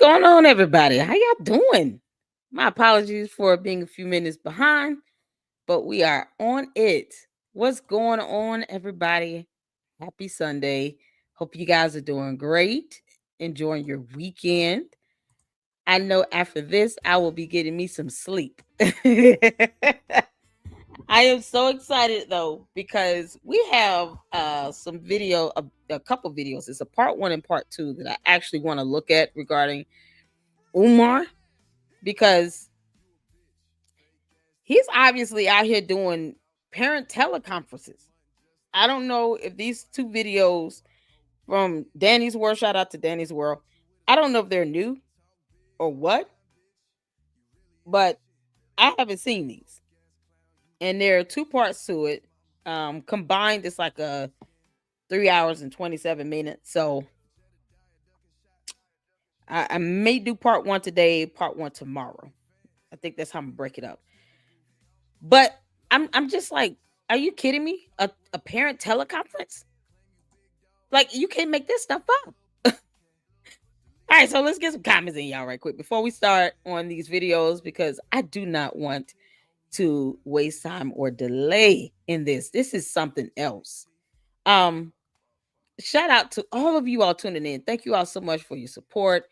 going on, everybody? How y'all doing? My apologies for being a few minutes behind, but we are on it. What's going on, everybody? Happy Sunday. Hope you guys are doing great, enjoying your weekend. I know after this, I will be getting me some sleep. I am so excited though because we have some video, a couple videos. It's a part one and part two that I actually want to look at regarding Umar because he's obviously out here doing parent teleconferences. I don't know if these two videos from Danny's World, shout out to Danny's World, I don't know if they're new or what, but I haven't seen these. And there are two parts to it. Combined, it's like a 3 hours and 27 minutes. So I may do part one today, part one tomorrow. I think that's how I'm gonna break it up. But I'm just like, are you kidding me? A parent teleconference? Like you can't make this stuff up. All right, so let's get some comments in, y'all, right quick before we start on these videos because I do not want to waste time or delay in this. This is something else. Um, Shout out to all of you all tuning in. Thank you all so much for your support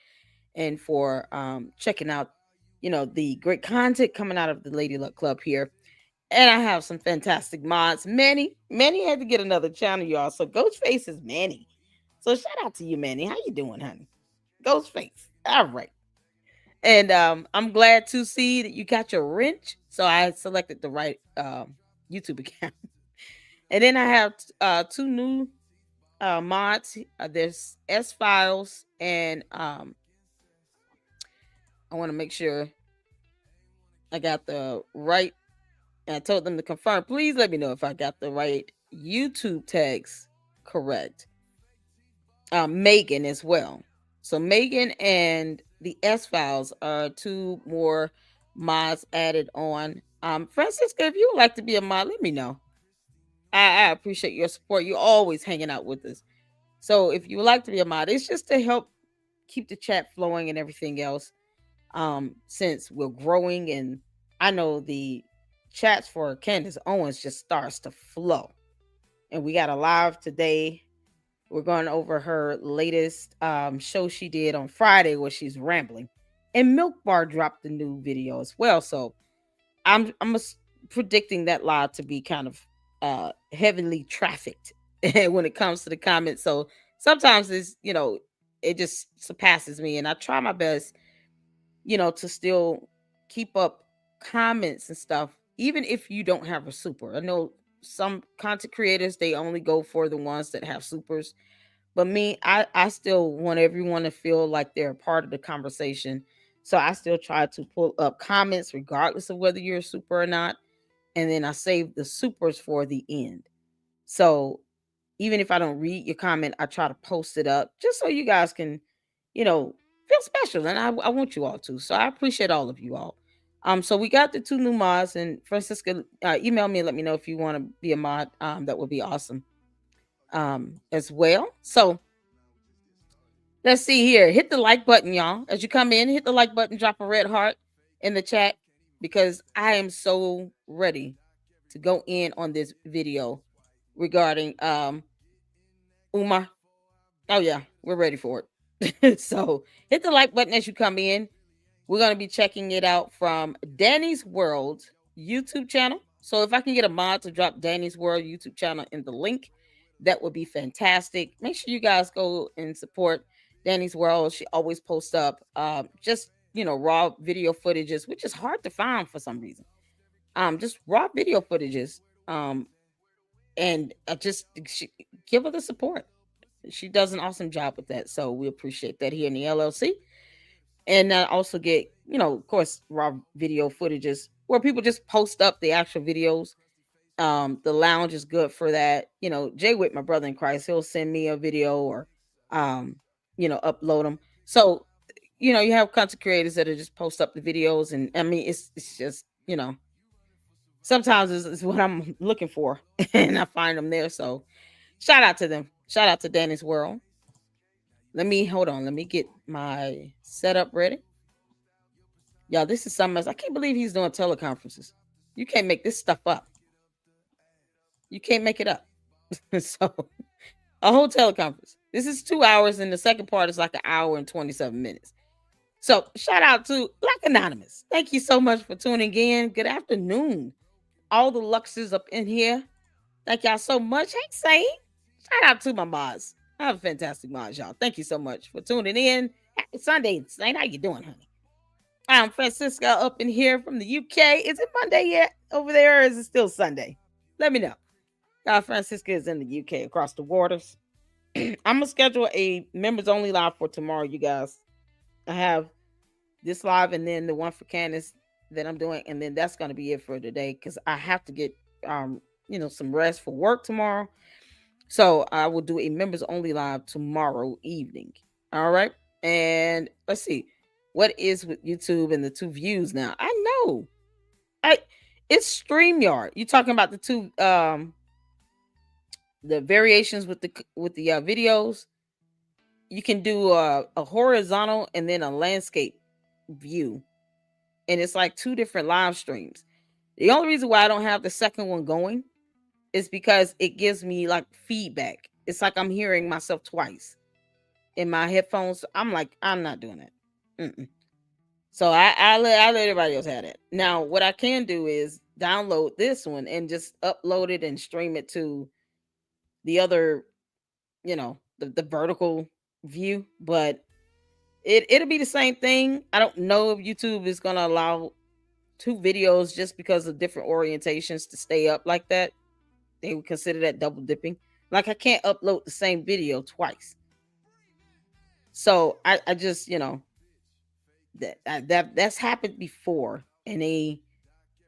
and for checking out, the great content coming out of the Lady Luck Club here. And I have some fantastic mods. Manny had to get another channel, y'all. So Ghostface is Manny. So shout out to you, Manny. How you doing, honey? Ghostface. All right. And I'm glad to see that you got your wrench. So I selected the right YouTube account. And then I have two new mods. There's S Files, and I want to make sure I got the right. And I told them to confirm. Please let me know if I got the right YouTube tags correct. Megan as well. So Megan and the S Files are two more mods added on. Francisca, if you would like to be a mod, let me know. I appreciate your support. You're always hanging out with us. So if you would like to be a mod, it's just to help keep the chat flowing and everything else. Since we're growing, and I know the chats for Candace Owens just starts to flow. And we got a live today. We're going over her latest show she did on Friday where she's rambling. And Milk Bar dropped the new video as well. So I'm predicting that live to be kind of heavily trafficked when it comes to the comments. So sometimes it's, it just surpasses me. And I try my best, to still keep up comments and stuff, even if you don't have a super. I know some content creators, they only go for the ones that have supers. But me, I still want everyone to feel like they're a part of the conversation. So I still try to pull up comments regardless of whether you're a super or not. And then I save the supers for the end. So even if I don't read your comment, I try to post it up just so you guys can, feel special. And I want you all to. So I appreciate all of you all. So we got the two new mods, and Francisca, email me and let me know if you want to be a mod. That would be awesome. As well. So let's see here. Hit the like button, y'all. As you come in, hit the like button, drop a red heart in the chat because I am so ready to go in on this video regarding Umar. Oh yeah, we're ready for it. So hit the like button as you come in. We're going to be checking it out from Danny's World YouTube channel. So if I can get a mod to drop Danny's World YouTube channel in the link, that would be fantastic. Make sure you guys go and support Danny's World. She always posts up just, raw video footages, which is hard to find for some reason. Just raw video footages. And give her the support. She does an awesome job with that. So we appreciate that here in the LLC. And I also get, of course, raw video footages where people just post up the actual videos. The lounge is good for that. Jay Witt, my brother in Christ, he'll send me a video or, upload them. So, you have content creators that are just post up the videos. And I mean, it's just, sometimes it's what I'm looking for and I find them there. So shout out to them. Shout out to Danny's World. Let me hold on. Let me get my setup ready. Y'all, this is something else. I can't believe he's doing teleconferences. You can't make this stuff up. You can't make it up. So, a whole teleconference. This is 2 hours, and the second part is like an hour and 27 minutes. So, shout out to Black Anonymous. Thank you so much for tuning in. Good afternoon. All the Luxes up in here. Thank y'all so much. Hey, Saint. Shout out to my mods. I have a fantastic mods, y'all. Thank you so much for tuning in. Happy Sunday, Saint. How you doing, honey? I'm Francisca up in here from the UK. Is it Monday yet over there, or is it still Sunday? Let me know. Francisca is in the UK across the waters. I'm gonna schedule a members only live for tomorrow, you guys. I have this live and then the one for Candace that I'm doing, and then that's gonna be it for today because I have to get some rest for work tomorrow. So I will do a members only live tomorrow evening. All right. And let's see. What is with YouTube and the two views now? I know. It's StreamYard. You talking about the two the variations with the videos? You can do a horizontal and then a landscape view. And it's like two different live streams. The only reason why I don't have the second one going is because it gives me like feedback. It's like I'm hearing myself twice in my headphones. I'm like, I'm not doing that. Mm-mm. So I let everybody else have that. Now, what I can do is download this one and just upload it and stream it to the other, the vertical view. But it'll be the same thing. I don't know if YouTube is going to allow two videos just because of different orientations to stay up like that. They would consider that double dipping. Like I can't upload the same video twice. So I just, that's happened before, and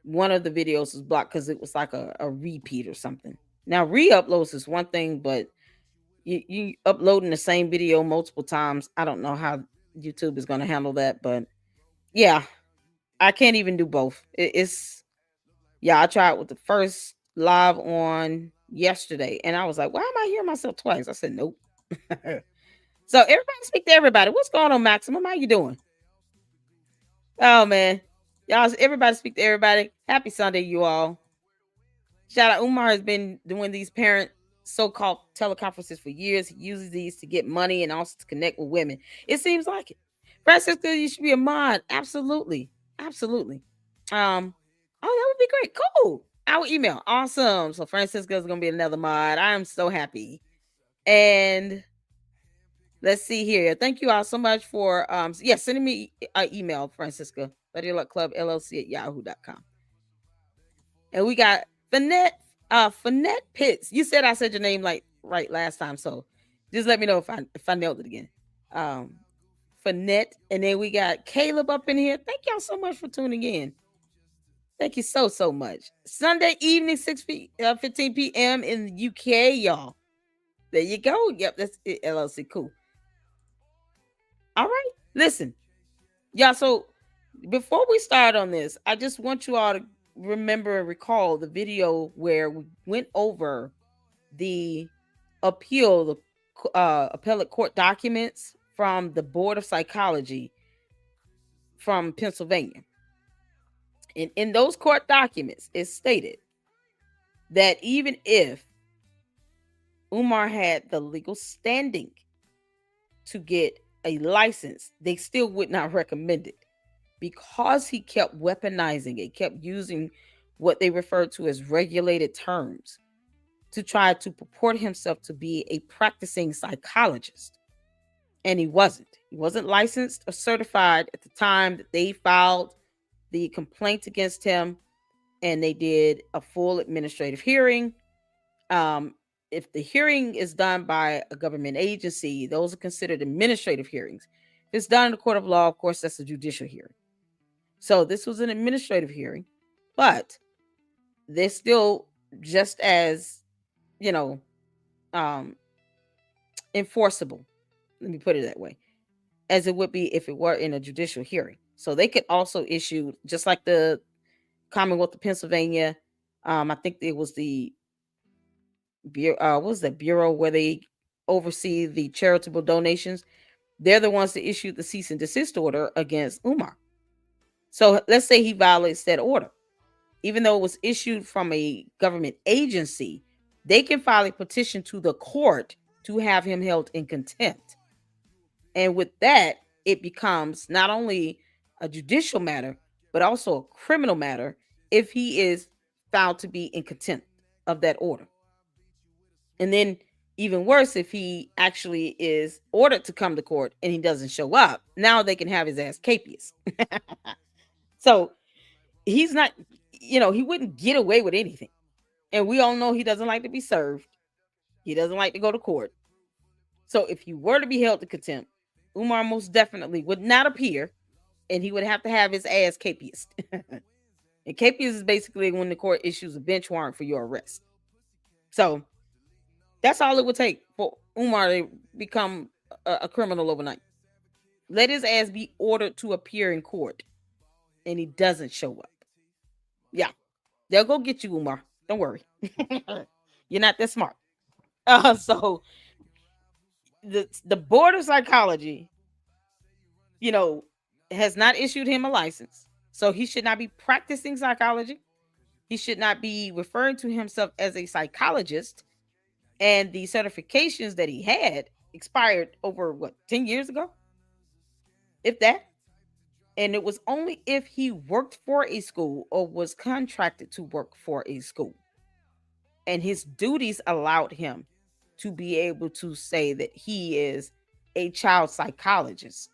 one of the videos was blocked because it was like a repeat or something. Now re-uploads is one thing, but you uploading the same video multiple times, I don't know how YouTube is going to handle that. But yeah, I can't even do both. I tried with the first live on yesterday, and I was like, why am I hearing myself twice? I said nope. So everybody speak to everybody. What's going on, Maximum? How you doing? Oh man, y'all! Everybody speak to everybody. Happy Sunday, you all. Shout out, Umar has been doing these parent so-called teleconferences for years. He uses these to get money and also to connect with women. It seems like it. Francisco, you should be a mod. Absolutely, absolutely. Oh, that would be great. Cool. Our email, awesome. So Francisco is gonna be another mod. I am so happy. And let's see here. Thank you all so much for sending me an email, Francisca. LadyLuckClubLLC at yahoo.com. And we got Finette Pitts. You said I said your name like right last time, so just let me know if I nailed it again. Finette, and then we got Caleb up in here. Thank y'all so much for tuning in. Thank you so much. Sunday evening, 15 p.m. in the UK, y'all. There you go. Yep, that's it, LLC. Cool. All right. Listen, y'all. So before we start on this, I just want you all to remember and recall the video where we went over the appellate court documents from the Board of Psychology from Pennsylvania. And in those court documents, it stated that even if Umar had the legal standing to get a license, they still would not recommend it because he kept weaponizing it, kept using what they referred to as regulated terms to try to purport himself to be a practicing psychologist. And he wasn't. He wasn't licensed or certified at the time that they filed the complaint against him, and they did a full administrative hearing. If the hearing is done by a government agency, those are considered administrative hearings. If it's done in the court of law, of course, that's a judicial hearing. So this was an administrative hearing, but they're still just as, enforceable. Let me put it that way, as it would be if it were in a judicial hearing. So they could also issue, just like the Commonwealth of Pennsylvania. I think it was the Bureau, what was the bureau where they oversee the charitable donations. They're the ones that issued the cease and desist order against Umar. So let's say he violates that order. Even though it was issued from a government agency, they can file a petition to the court to have him held in contempt. And with that, it becomes not only a judicial matter, but also a criminal matter if he is found to be in contempt of that order. And then, even worse, if he actually is ordered to come to court and he doesn't show up, now they can have his ass capious. So he's not, he wouldn't get away with anything. And we all know he doesn't like to be served. He doesn't like to go to court. So if he were to be held to contempt, Umar most definitely would not appear, and he would have to have his ass capious. And capious is basically when the court issues a bench warrant for your arrest. So that's all it would take for Umar to become a criminal overnight. Let his ass be ordered to appear in court, and he doesn't show up. Yeah, they'll go get you, Umar. Don't worry. You're not that smart. So the Board of Psychology, has not issued him a license. So he should not be practicing psychology. He should not be referring to himself as a psychologist. And the certifications that he had expired over 10 years ago? If that. And it was only if he worked for a school or was contracted to work for a school. And his duties allowed him to be able to say that he is a child psychologist.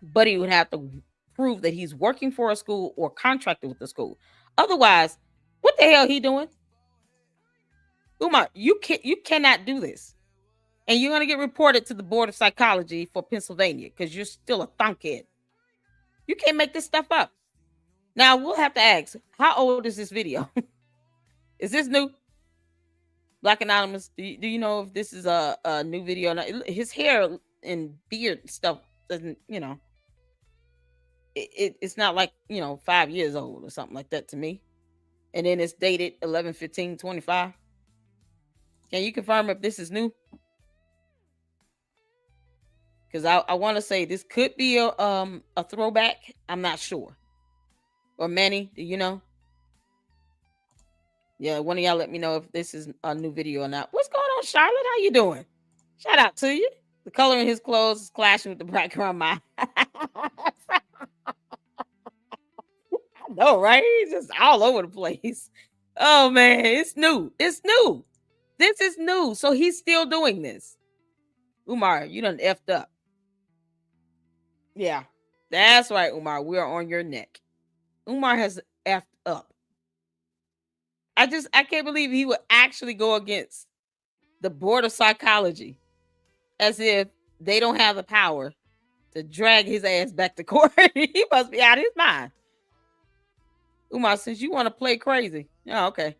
But he would have to prove that he's working for a school or contracted with the school. Otherwise, what the hell he doing? Umar, you cannot do this. And you're going to get reported to the Board of Psychology for Pennsylvania because you're still a thunkhead. You can't make this stuff up. Now, we'll have to ask, how old is this video? Is this new? Black Anonymous, do you know if this is a new video? His hair and beard stuff doesn't, it's not like, 5 years old or something like that to me. And then it's dated 11/15/25. Can you confirm if this is new? Because I want to say this could be a throwback. I'm not sure. Or Manny, do you know? Yeah, one of y'all let me know if this is a new video or not. What's going on, Charlotte? How you doing? Shout out to you. The color in his clothes is clashing with the background. I know, right? He's just all over the place. Oh man, it's new. It's new. This is new. So he's still doing this. Umar, you done effed up. Yeah, that's right, Umar. We are on your neck. Umar has effed up. I can't believe he would actually go against the Board of Psychology as if they don't have the power to drag his ass back to court. He must be out of his mind. Umar, since you want to play crazy. Oh, okay.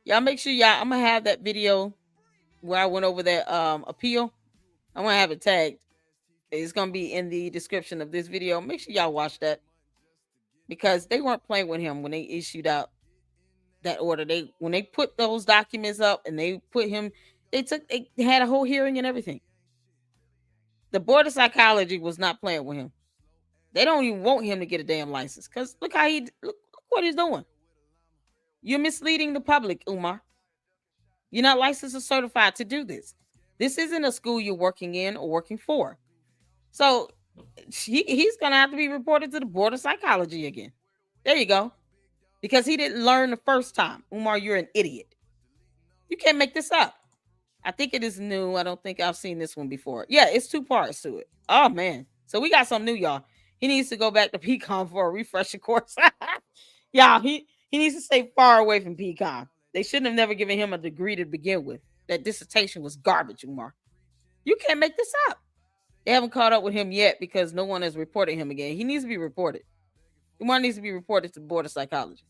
Y'all make sure I'm going to have that video where I went over that appeal. I'm going to have it tagged. It's going to be in the description of this video. Make sure y'all watch that. Because they weren't playing with him when they issued out that order. When they put those documents up and they put him, they had a whole hearing and everything. The Board of Psychology was not playing with him. They don't even want him to get a damn license. Because look what he's doing. You're misleading the public, Umar. You're not licensed or certified to do this. This isn't a school you're working in or working for. So he's going to have to be reported to the Board of Psychology again. There you go. Because he didn't learn the first time. Umar, you're an idiot. You can't make this up. I think it is new. I don't think I've seen this one before. Yeah, it's 2 parts to it. Oh, man. So we got something new, y'all. He needs to go back to PCOM for a refresher course. Y'all, he needs to stay far away from PCOM. They shouldn't have never given him a degree to begin with. That dissertation was garbage, Umar. You can't make this up. They haven't caught up with him yet because no one has reported him again. He needs to be reported. Umar needs to be reported to the Board of Psychology.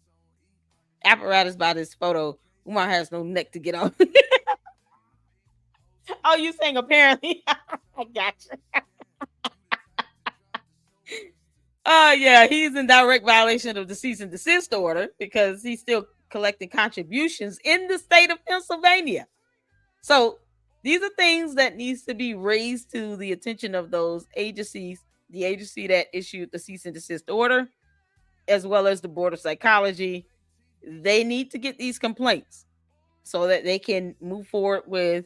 Apparatus by this photo. Umar has no neck to get on. Oh, you saying apparently? I gotcha. Yeah, he's in direct violation of the cease and desist order because he's still collecting contributions in the state of Pennsylvania. So These are things that needs to be raised to the attention of those agencies, the agency that issued the cease and desist order, as well as the Board of Psychology. They need to get these complaints so that they can move forward with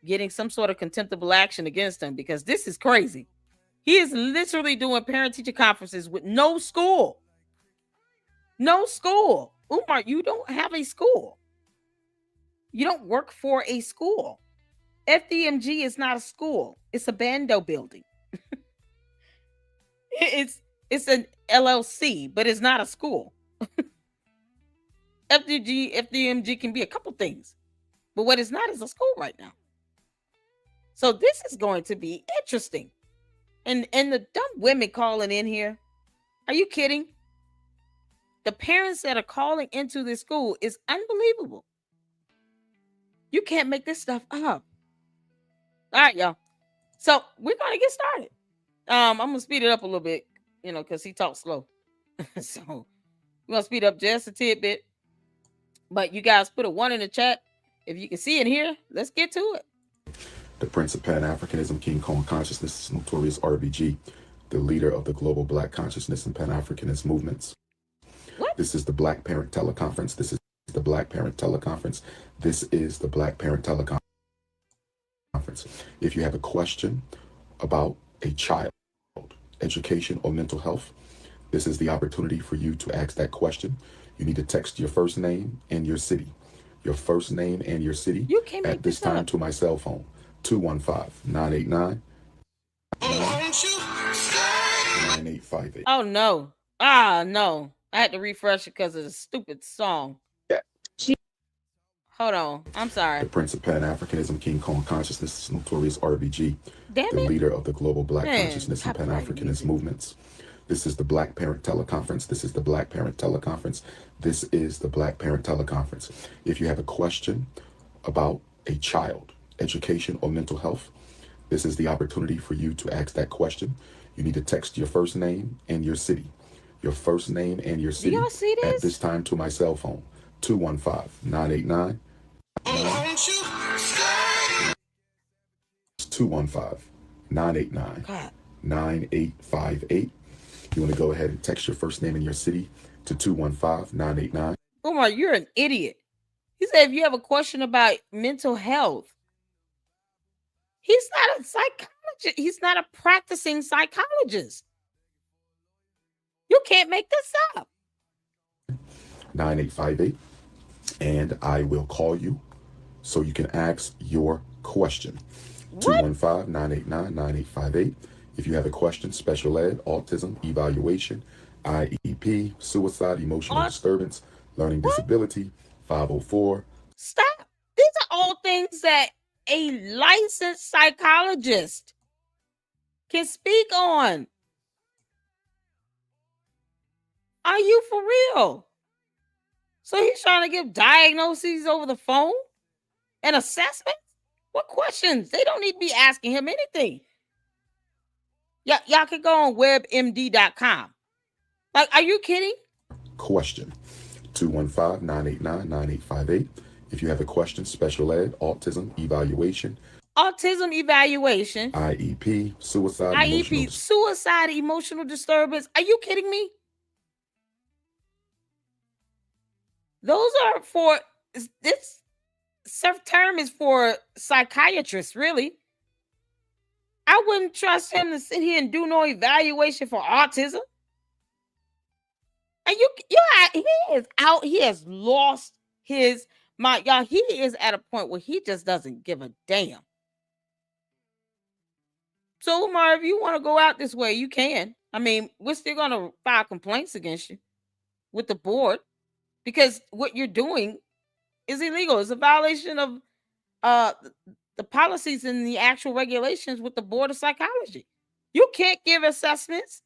getting some sort of contemptible action against him, because this is crazy. He is literally doing parent-teacher conferences with no school. No school. Umar, you don't have a school. You don't work for a school. FDMG is not a school. It's a bando building. it's an LLC, but it's not a school. FDMG can be a couple things, but what it's not is a school right now. So this is going to be interesting. And the dumb women calling in here, are you kidding? The parents that are calling into this school is unbelievable. You can't make this stuff up. All right, y'all. So we're gonna get started. I'm gonna speed it up a little bit, because he talks slow. So we're gonna speed up just a tidbit. But you guys put a 1 in the chat if you can see and hear. Let's get to it. The Prince of Pan-Africanism, King Kong Consciousness, Notorious RBG, the leader of the global Black consciousness and Pan-Africanist movements. What? This is the Black Parent Teleconference. This is the Black Parent Teleconference. This is the Black Parent Teleconference. If you have a question about a child, education, or mental health, this is the opportunity for you to ask that question. You need to text your first name and your city. Your first name and your city at this time to my cell phone. 215-989-9858. Oh, no. No. I had to refresh it because of the stupid song. Yeah. Hold on. I'm sorry. The Prince of Pan-Africanism, King Kong Consciousness, Notorious RBG, the leader of the global Black consciousness and Pan-Africanist movements. This is the Black Parent Teleconference. This is the Black Parent Teleconference. This is the Black Parent Teleconference. If you have a question about a child, education, or mental health, this is the opportunity for you to ask that question. You need to text your first name and your city. Your first name and your city at this time to my cell phone. 215-989. 215-989-9858. You want to go ahead and text your first name and your city to 215-989. Umar, you're an idiot. He said if you have a question about mental health, he's not a psychologist. He's not a practicing psychologist. You can't make this up. 9858. And I will call you so you can ask your question. 215-989-9858. If you have a question, special ed, autism, evaluation, IEP, suicide, emotional disturbance, learning disability, 504. Stop. These are all things that a licensed psychologist can speak on. Are you for real? So he's trying to give diagnoses over the phone and assessments? What questions? They don't need to be asking him anything. Y'all can go on webmd.com. Like, are you kidding? Question. 215-989-9858. If you have a question, special ed, autism, evaluation. Autism evaluation. IEP, suicide. IEP, suicide, emotional disturbance. Are you kidding me? Those are for, this term is for psychiatrists, really. I wouldn't trust him to sit here and do no evaluation for autism. And he is out. He has lost his mind. Y'all, he is at a point where he just doesn't give a damn. So, Umar, if you want to go out this way, you can. I mean, we're still going to file complaints against you with the board because what you're doing is illegal. It's a violation of the policies and the actual regulations with the Board of Psychology. You can't give assessments.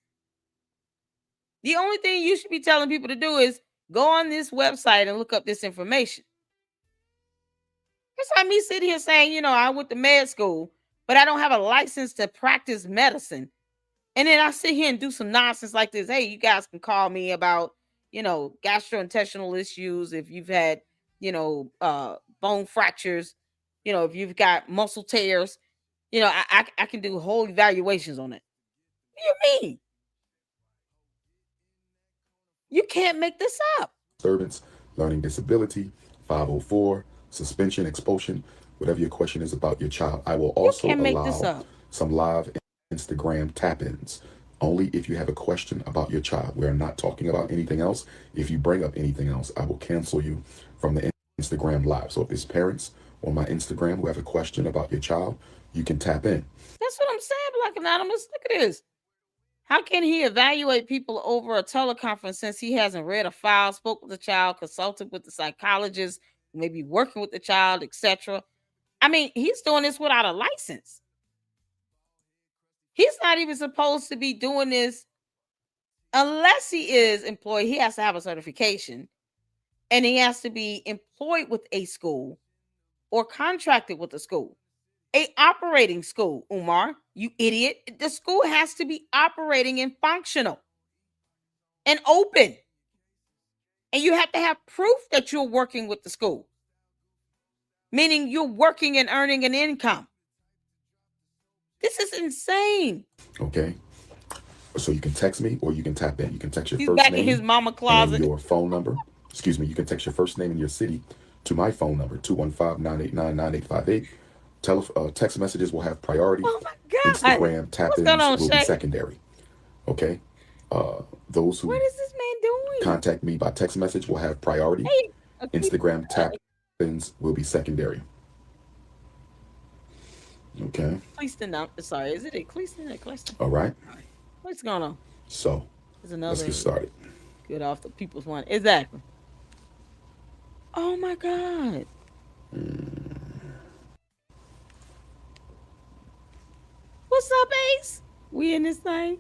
The only thing you should be telling people to do is go on this website and look up this information. It's like me sitting here saying, I went to med school, but I don't have a license to practice medicine. And then I sit here and do some nonsense like this. Hey, you guys can call me about, gastrointestinal issues if you've had, bone fractures. If you've got muscle tears, I can do whole evaluations on it. What do you mean? You can't make this up. Disturbance, learning disability, 504, suspension, expulsion, whatever your question is about your child. I will also allow some live Instagram tap-ins. Only if you have a question about your child. We're not talking about anything else. If you bring up anything else, I will cancel you from the Instagram live. So if there's parents on my Instagram who have a question about your child, you can tap in. That's what I'm saying, Black Anonymous. Look at this. How can he evaluate people over a teleconference since he hasn't read a file, spoke with the child, consulted with the psychologist, maybe working with the child, etc.? I mean, he's doing this without a license. He's not even supposed to be doing this unless he is employed. He has to have a certification, and he has to be employed with a school or contracted with a school. A operating school, Umar, you idiot. The school has to be operating and functional and open. And you have to have proof that you're working with the school, meaning you're working and earning an income. This is insane. Okay. So you can text me or you can tap in. You can text your He's first back name in his mama closet. And your phone number. Excuse me. You can text your first name and your city to my phone number, 215-989-9858. Text messages will have priority. Oh my God. Instagram tap-ins will be secondary. Okay? Those who what is this man doing? Contact me by text message will have priority. Hey, okay. Instagram tap-ins will be secondary. Okay. Cleaston, sorry, is it a Cleaston or Cleaston? All right. What's going on? So, let's get started. Get off the people's one. Exactly. Oh my God. What's up, Ace? We in this thing?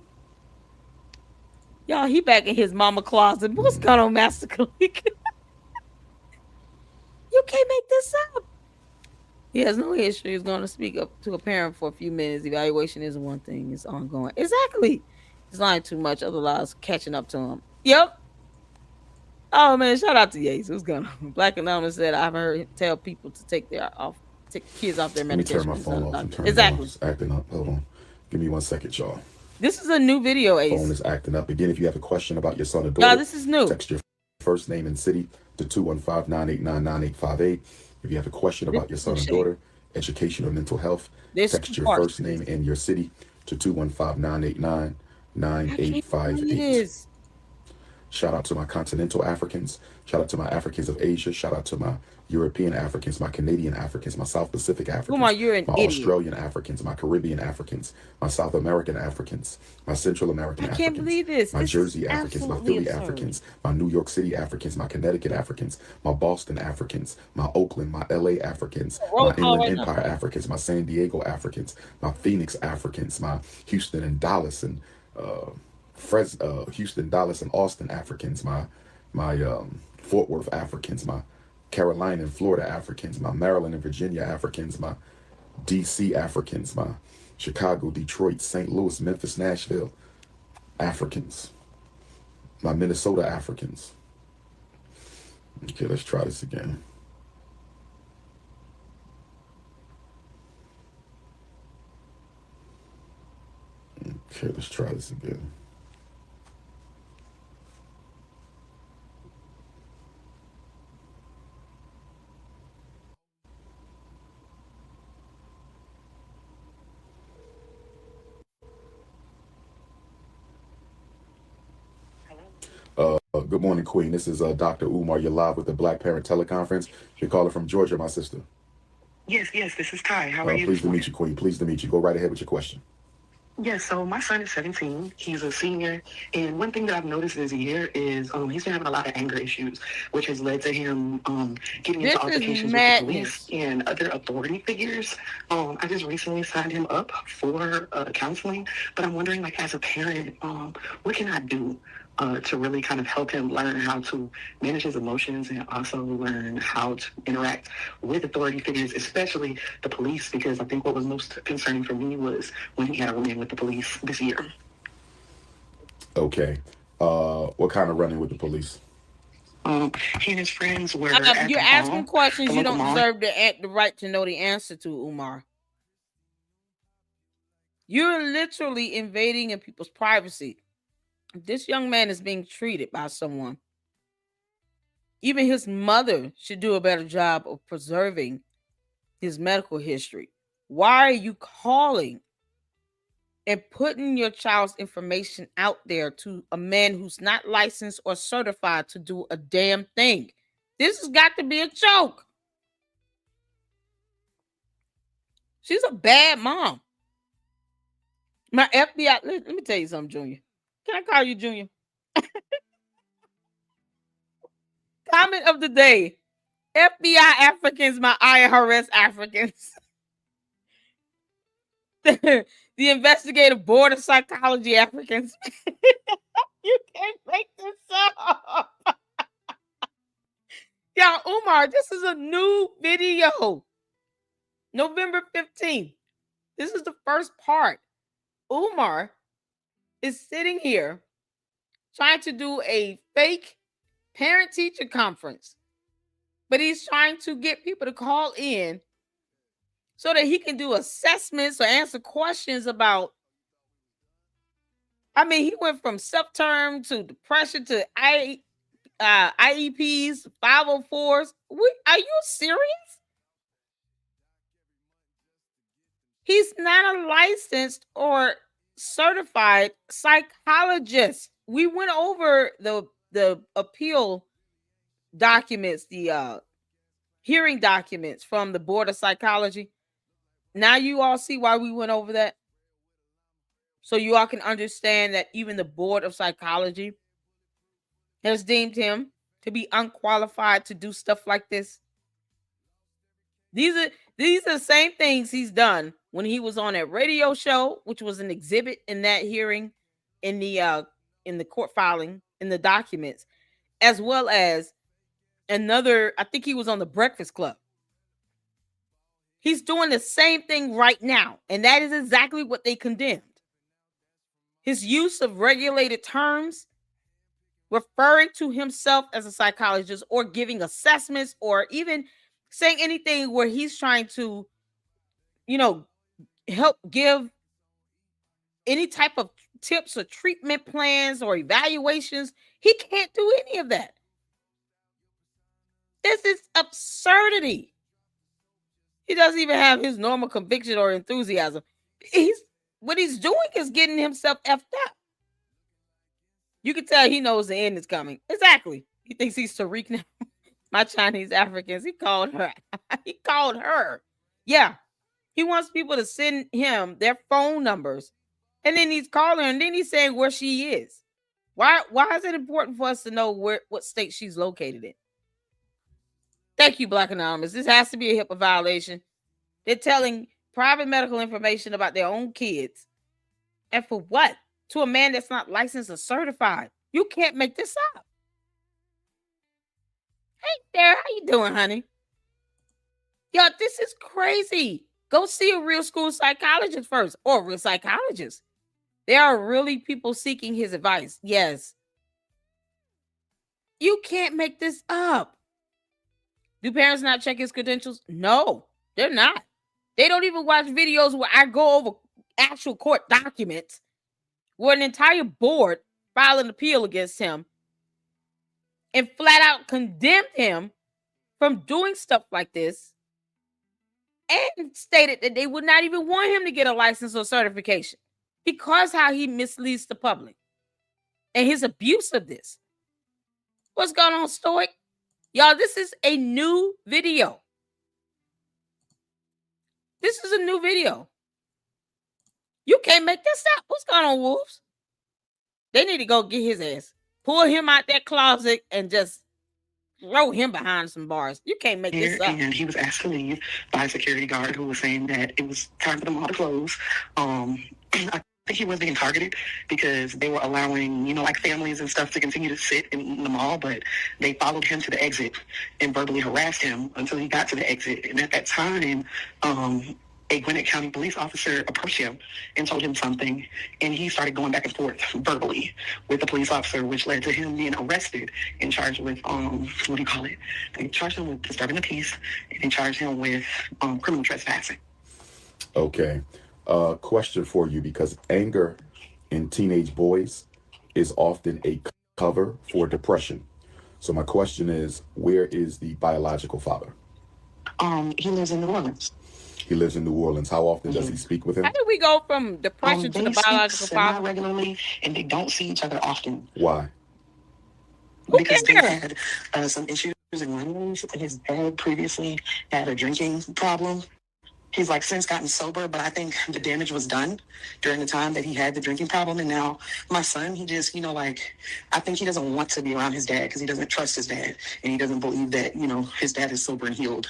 Y'all, he back in his mama closet. What's going on, Master Khalik? You can't make this up. He has no history. He's going to speak up to a parent for a few minutes. Evaluation isn't one thing. It's ongoing. Exactly. He's lying too much. Other lies catching up to him. Yep. Oh, man. Shout out to Yates. What's going on? Black Anonymous said, I've heard him tell people to take kids off their medication. Let me turn my phone off and turn it on. It's acting up. Hold on. Give me 1 second, y'all. This is a new video, Ace. Phone is acting up. Again, if you have a question about your son or daughter, this is new. Text your first name and city to 215-989-9858. If you have a question about your son or daughter, education or mental health, text your first name and your city to 215-989-9858. Shout out to my continental Africans. Shout out to my Africans of Asia. Shout out to my European Africans, my Canadian Africans, my South Pacific Africans, my Australian Africans, my Caribbean Africans, my South American Africans, my Central American Africans. I can't believe this. My Jersey Africans, my Philly Africans, my New York City Africans, my Connecticut Africans, my Boston Africans, my Oakland, my LA Africans, my Inland Empire Africans, my San Diego Africans, my Phoenix Africans, my Houston and Dallas and Houston, Dallas, and Austin Africans, my Fort Worth Africans, my Carolina and Florida Africans, my Maryland and Virginia Africans, my DC Africans, my Chicago, Detroit, St. Louis, Memphis, Nashville Africans, my Minnesota Africans. Okay, let's try this again. Okay, let's try this again. Good morning, Queen. This is Dr. Umar. You're live with the Black Parent Teleconference. You're calling from Georgia, my sister. Yes, this is Kai. How are you? Pleased to meet you, Queen. Pleased to meet you. Go right ahead with your question. Yes, so my son is 17. He's a senior. And one thing that I've noticed this year is he's been having a lot of anger issues, which has led to him getting into altercations with the police and other authority figures. I just recently signed him up for counseling, but I'm wondering, like, as a parent, what can I do to really kind of help him learn how to manage his emotions and also learn how to interact with authority figures, especially the police, because I think what was most concerning for me was when he had a run-in with the police this year. Okay. What kind of run-in with the police? He and his friends were at you're the asking mall, questions the you local don't mall. deserve the right to know the answer to, Umar. You're literally invading in people's privacy. This young man is being treated by someone. Even his mother should do a better job of preserving his medical history. Why are you calling and putting your child's information out there to a man who's not licensed or certified to do a damn thing? This has got to be a joke. She's a bad mom. My FBI, let me tell you something, Junior. Can I call you Junior? Comment of the day. FBI Africans, my IRS Africans. The investigative board of psychology Africans. You can't make this up. Yeah, Umar, this is a new video. November 15th. This is the first part. Umar is sitting here trying to do a fake parent-teacher conference, but he's trying to get people to call in so that he can do assessments or answer questions about. I mean, he went from self-term to depression to IEPs, 504s. Are you serious? He's not a licensed or certified psychologist. We went over the appeal documents, the hearing documents from the Board of Psychology. Now you all see why we went over that. So you all can understand that even the Board of Psychology has deemed him to be unqualified to do stuff like this. These are the same things he's done when he was on a radio show, which was an exhibit in that hearing, in the court filing, in the documents, as well as another. I think he was on the Breakfast Club. He's doing the same thing right now, and that is exactly what they condemned. His use of regulated terms, referring to himself as a psychologist, or giving assessments, or even saying anything where he's trying to, help give any type of tips or treatment plans or evaluations. He can't do any of that. This is absurdity. He doesn't even have his normal conviction or enthusiasm. What he's doing is getting himself effed up. You can tell he knows the end is coming. Exactly. He thinks he's Tariq now. My Chinese Africans. He called her. He called her. Yeah. He wants people to send him their phone numbers. And then he's calling her, and then he's saying where she is. Why is it important for us to know what state she's located in? Thank you, Black Anonymous. This has to be a HIPAA violation. They're telling private medical information about their own kids. And for what? To a man that's not licensed or certified. You can't make this up. Hey there, how you doing, honey? Yo, this is crazy. Go see a real school psychologist first, or a real psychologist. There are really people seeking his advice. Yes. You can't make this up. Do parents not check his credentials? No, they're not. They don't even watch videos where I go over actual court documents where an entire board filed an appeal against him and flat out condemned him from doing stuff like this and stated that they would not even want him to get a license or certification because how he misleads the public and his abuse of this. What's going on, Stoic? Y'all, this is a new video. This is a new video. You can't make this up. What's going on, Wolves? They need to go get his ass. Pull him out that closet and just throw him behind some bars. You can't make this up. And he was asked to leave by a security guard who was saying that it was time for them all to close. I think he was being targeted because they were allowing, like families and stuff to continue to sit in the mall, but they followed him to the exit and verbally harassed him until he got to the exit. And at that time, a Gwinnett County police officer approached him and told him something, and he started going back and forth verbally with the police officer, which led to him being arrested and charged with what do you call it? They charged him with disturbing the peace, and they charged him with criminal trespassing. Okay. Question for you, because anger in teenage boys is often a cover for depression. So my question is, where is the biological father? He lives in New Orleans. He lives in New Orleans. How often does he speak with him? How do we go from depression to the biological father? Regularly, and they don't see each other often. Why? Because they had some issues in life. His dad previously had a drinking problem. He's like since gotten sober, but I think the damage was done during the time that he had the drinking problem. And now my son, he just, I think he doesn't want to be around his dad because he doesn't trust his dad. And he doesn't believe that, his dad is sober and healed.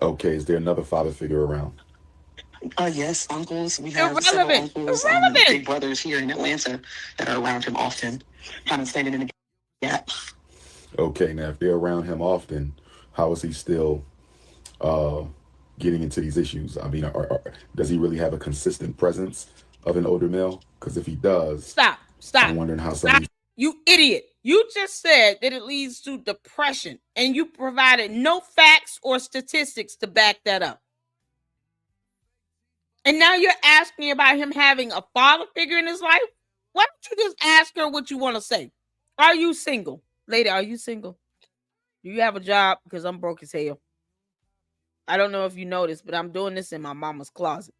Okay. Is there another father figure around? Yes, uncles. We have several uncles, big brothers here in Atlanta that are around him often, kind of standing in the gap. Okay. Now, if they're around him often, how is he still getting into these issues? I mean, does he really have a consistent presence of an older male? Because if he does, stop. I'm wondering how somebody. You idiot! You just said that it leads to depression, and you provided no facts or statistics to back that up. And now you're asking about him having a father figure in his life. Why don't you just ask her what you want to say? Are you single, lady? Are you single? Do you have a job? Because I'm broke as hell. I don't know if you noticed, but I'm doing this in my mama's closet.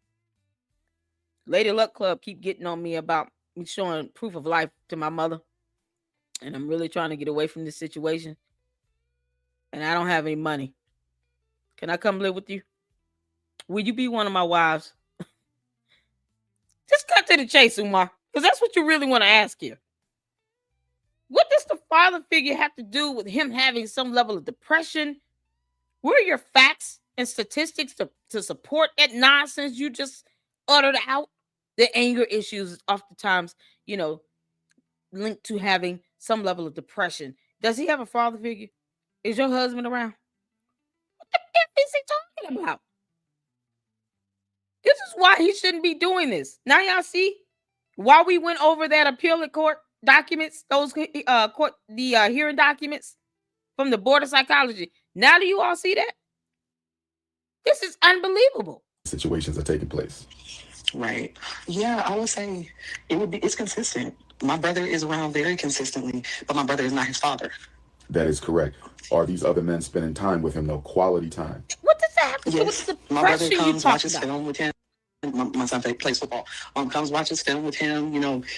Lady Luck Club keep getting on me about me showing proof of life to my mother. And I'm really trying to get away from this situation. And I don't have any money. Can I come live with you? Will you be one of my wives? Just cut to the chase, Umar. Because that's what you really want to ask here. What does the father figure have to do with him having some level of depression? Where are your facts and statistics to support that nonsense you just uttered out? The anger issues is oftentimes, linked to having some level of depression. Does he have a father figure? Is your husband around? What the F is he talking about? This is why he shouldn't be doing this. Now y'all see why we went over that appellate court documents, those hearing documents from the Board of Psychology. Now do you all see that? This is unbelievable. Situations are taking place. Right. Yeah, I would say it's consistent. My brother is around very consistently, but my brother is not his father. That is correct. Are these other men spending time with him, though? Quality time? What does that have to do with the depression? My brother comes, watches film with him. My son plays football. Comes, watches film with him.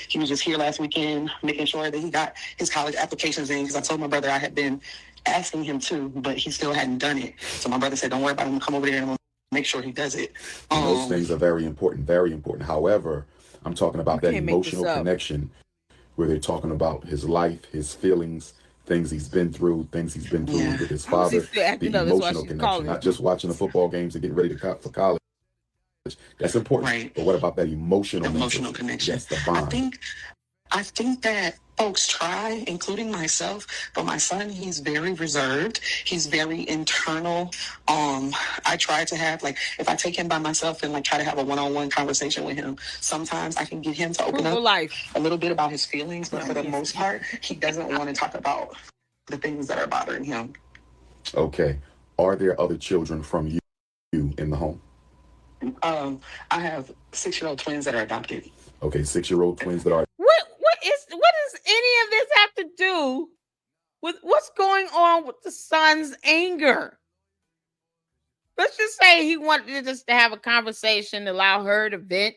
He was just here last weekend making sure that he got his college applications in, because I told my brother I had been asking him to, but he still hadn't done it. So my brother said, don't worry about him. Come over there and we'll make sure he does it. Those things are very important, very important. However, I'm talking about that emotional connection where they're talking about his life, his feelings, things he's been through with his father. The emotional connection, not just watching the football games and getting ready for college. That's important. Right. But what about that emotional connection? Yes, the bond. I think that folks try, including myself, but my son, he's very reserved. He's very internal. I try to have, if I take him by myself and try to have a one-on-one conversation with him, sometimes I can get him to open up a little bit about his feelings, but for the most part, he doesn't want to talk about the things that are bothering him. Okay. Are there other children from you in the home? I have 6-year-old twins that are adopted. Okay, 6-year-old twins that are. What does any of this have to do with what's going on with the son's anger? Let's just say he wanted just to have a conversation, allow her to vent,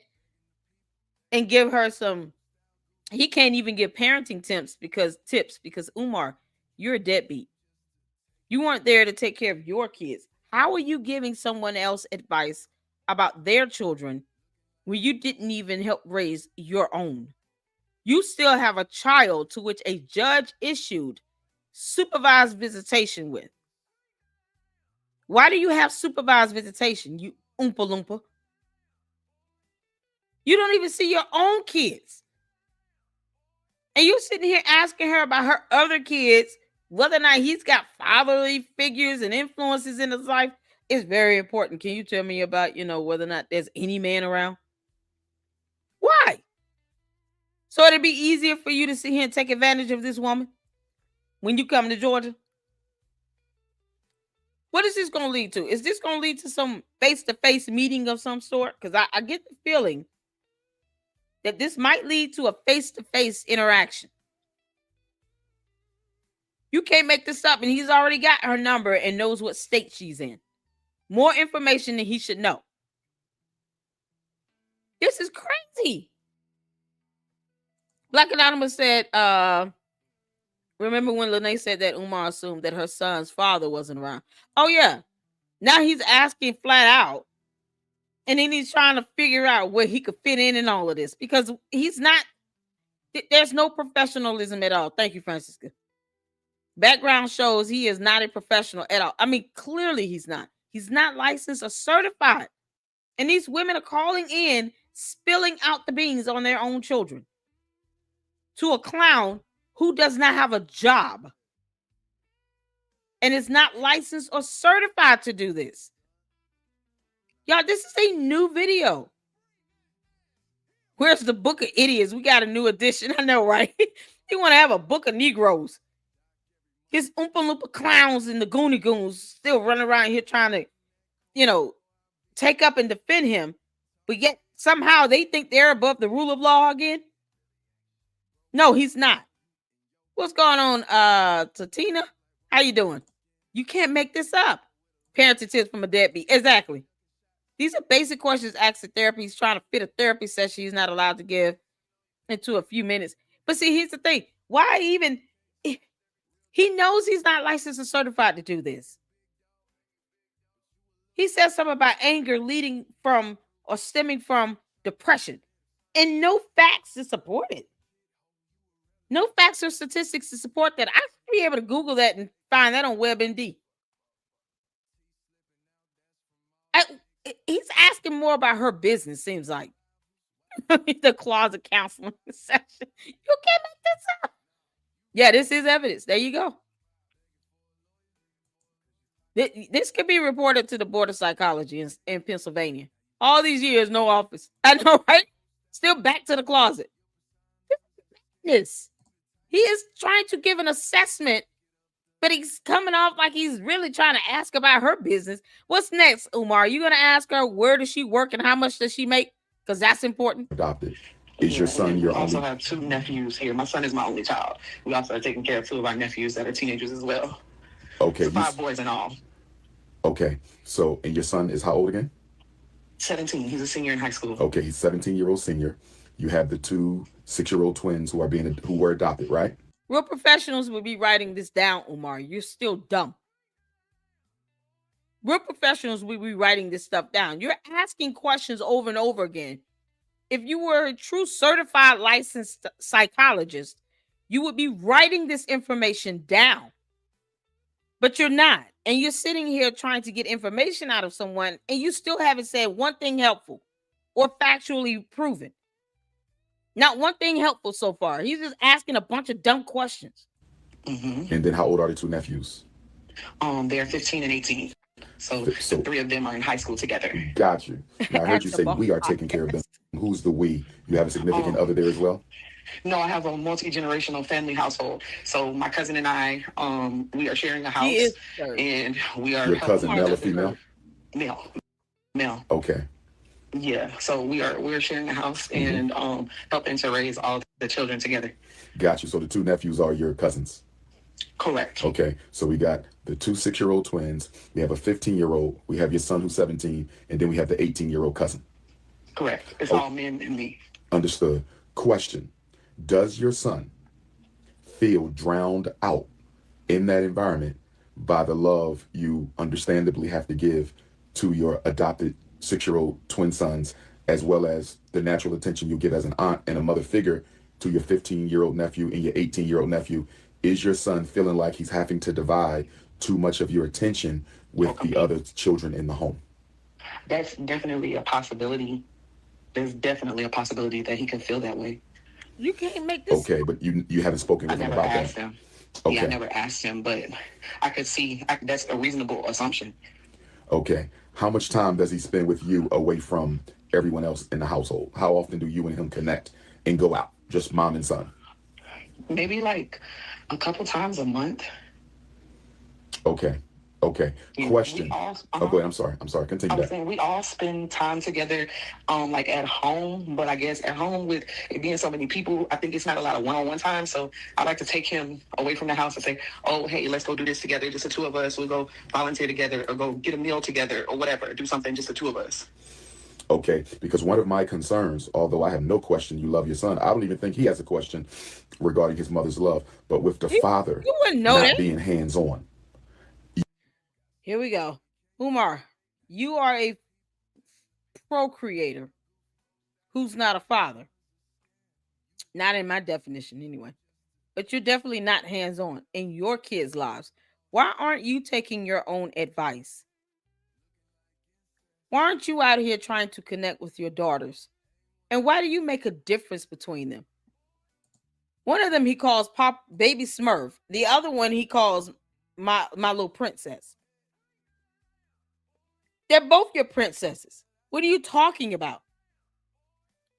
and give her some. He can't even give parenting tips because Umar, you're a deadbeat. You weren't there to take care of your kids. How are you giving someone else advice about their children when you didn't even help raise your own? You still have a child to which a judge issued supervised visitation with. Why do you have supervised visitation, you Oompa Loompa? You don't even see your own kids. And you're sitting here asking her about her other kids, whether or not he's got fatherly figures and influences in his life. It's very important. Can you tell me about, whether or not there's any man around? Why? So it'd be easier for you to sit here and take advantage of this woman when you come to Georgia? What is this going to lead to? Is this going to lead to some face-to-face meeting of some sort? Because I get the feeling that this might lead to a face-to-face interaction. You can't make this up, and he's already got her number and knows what state she's in. More information than he should know. This is crazy. Black Anonymous said, remember when Lene said that Umar assumed that her son's father wasn't around? Oh, yeah. Now he's asking flat out. And then he's trying to figure out where he could fit in all of this. Because he's not, there's no professionalism at all. Thank you, Francisca. Background shows he is not a professional at all. I mean, clearly he's not. He's not licensed or certified. And these women are calling in, spilling out the beans on their own children to a clown who does not have a job and is not licensed or certified to do this. Y'all, this is a new video. Where's the book of idiots? We got a new edition. I know, right? You want to have a book of Negroes. His Oompa Loompa clowns and the Goonie Goons still running around here trying to, take up and defend him. But yet somehow they think they're above the rule of law again. No, he's not. What's going on, Tatina? How you doing? You can't make this up. Parenting tips from a deadbeat. Exactly. These are basic questions asked at therapy. He's trying to fit a therapy session he's not allowed to give into a few minutes. But see, here's the thing. Why even... He knows he's not licensed or certified to do this. He says something about anger leading from or stemming from depression. And no facts to support it. No facts or statistics to support that. I should be able to Google that and find that on WebMD. He's asking more about her business, seems like. The closet counseling session. You can't make this up. Yeah, this is evidence. There you go. This could be reported to the Board of Psychology in Pennsylvania. All these years, no office. I know, right? Still back to the closet. This. He is trying to give an assessment, but he's coming off like he's really trying to ask about her business. What's next, Umar? Are you going to ask her where does she work and how much does she make? Because that's important. Adopted. Is your son your only? I also have 2 nephews here. My son is my only child. We also are taking care of 2 of our nephews that are teenagers as well. Okay. So 5 boys in all. Okay. So, and your son is how old again? 17. He's a senior in high school. Okay. He's 17-year-old senior. You have the 2 6-year-old twins who were adopted, right? Real professionals would be writing this down, Umar. You're still dumb. Real professionals would be writing this stuff down. You're asking questions over and over again. If you were a true certified licensed psychologist, you would be writing this information down. But you're not. And you're sitting here trying to get information out of someone, and you still haven't said one thing helpful or factually proven. Not one thing helpful so far. He's just asking a bunch of dumb questions. Mm-hmm. And then how old are the 2 nephews? They're 15 and 18. So 3 of them are in high school together. Got you. Now, I heard you say we are taking care of them. Who's the we? You have a significant other there as well? No, I have a multi-generational family household. So my cousin and I, we are sharing a house. And we are... Your cousin, male or female? Male. Okay. Yeah. So we're sharing a house and helping to raise all the children together. Got you. So the 2 nephews are your cousins? Correct. Okay. So we got the 2 6-year-old twins. We have a 15-year-old. We have your son who's 17. And then we have the 18-year-old cousin. Correct. It's all men and me. Understood. Question. Does your son feel drowned out in that environment by the love you understandably have to give to your adopted 6-year-old twin sons, as well as the natural attention you give as an aunt and a mother figure to your 15-year-old nephew and your 18-year-old nephew? Is your son feeling like he's having to divide too much of your attention with the other children in the home? That's definitely a possibility. There's definitely a possibility that he could feel that way. You can't make this. Okay, but you haven't spoken with him about that. I never asked him. Okay. Yeah, I never asked him, but I could see that's a reasonable assumption. Okay. How much time does he spend with you away from everyone else in the household? How often do you and him connect and go out? Just mom and son? Maybe like a couple times a month. Okay. Okay. Yeah, Question. Oh, go ahead. I'm sorry. I Continue was that. saying we all spend time together, like at home. But I guess at home with it being so many people, I think it's not a lot of one-on-one time. So I like to take him away from the house and say, "Oh, hey, let's go do this together. Just the two of us. We'll go volunteer together, or go get a meal together, or whatever. Do something just the two of us." Okay, because one of my concerns, although I have no question you love your son, I don't even think he has a question regarding his mother's love, but with the father You wouldn't know not that. being hands-on. Here we go. Umar, you are a procreator who's not a father. Not in my definition, anyway. But you're definitely not hands on in your kids' lives. Why aren't you taking your own advice? Why aren't you out here trying to connect with your daughters? And why do you make a difference between them? One of them he calls Pop Baby Smurf. The other one he calls my little princess. They're both your princesses. What are you talking about?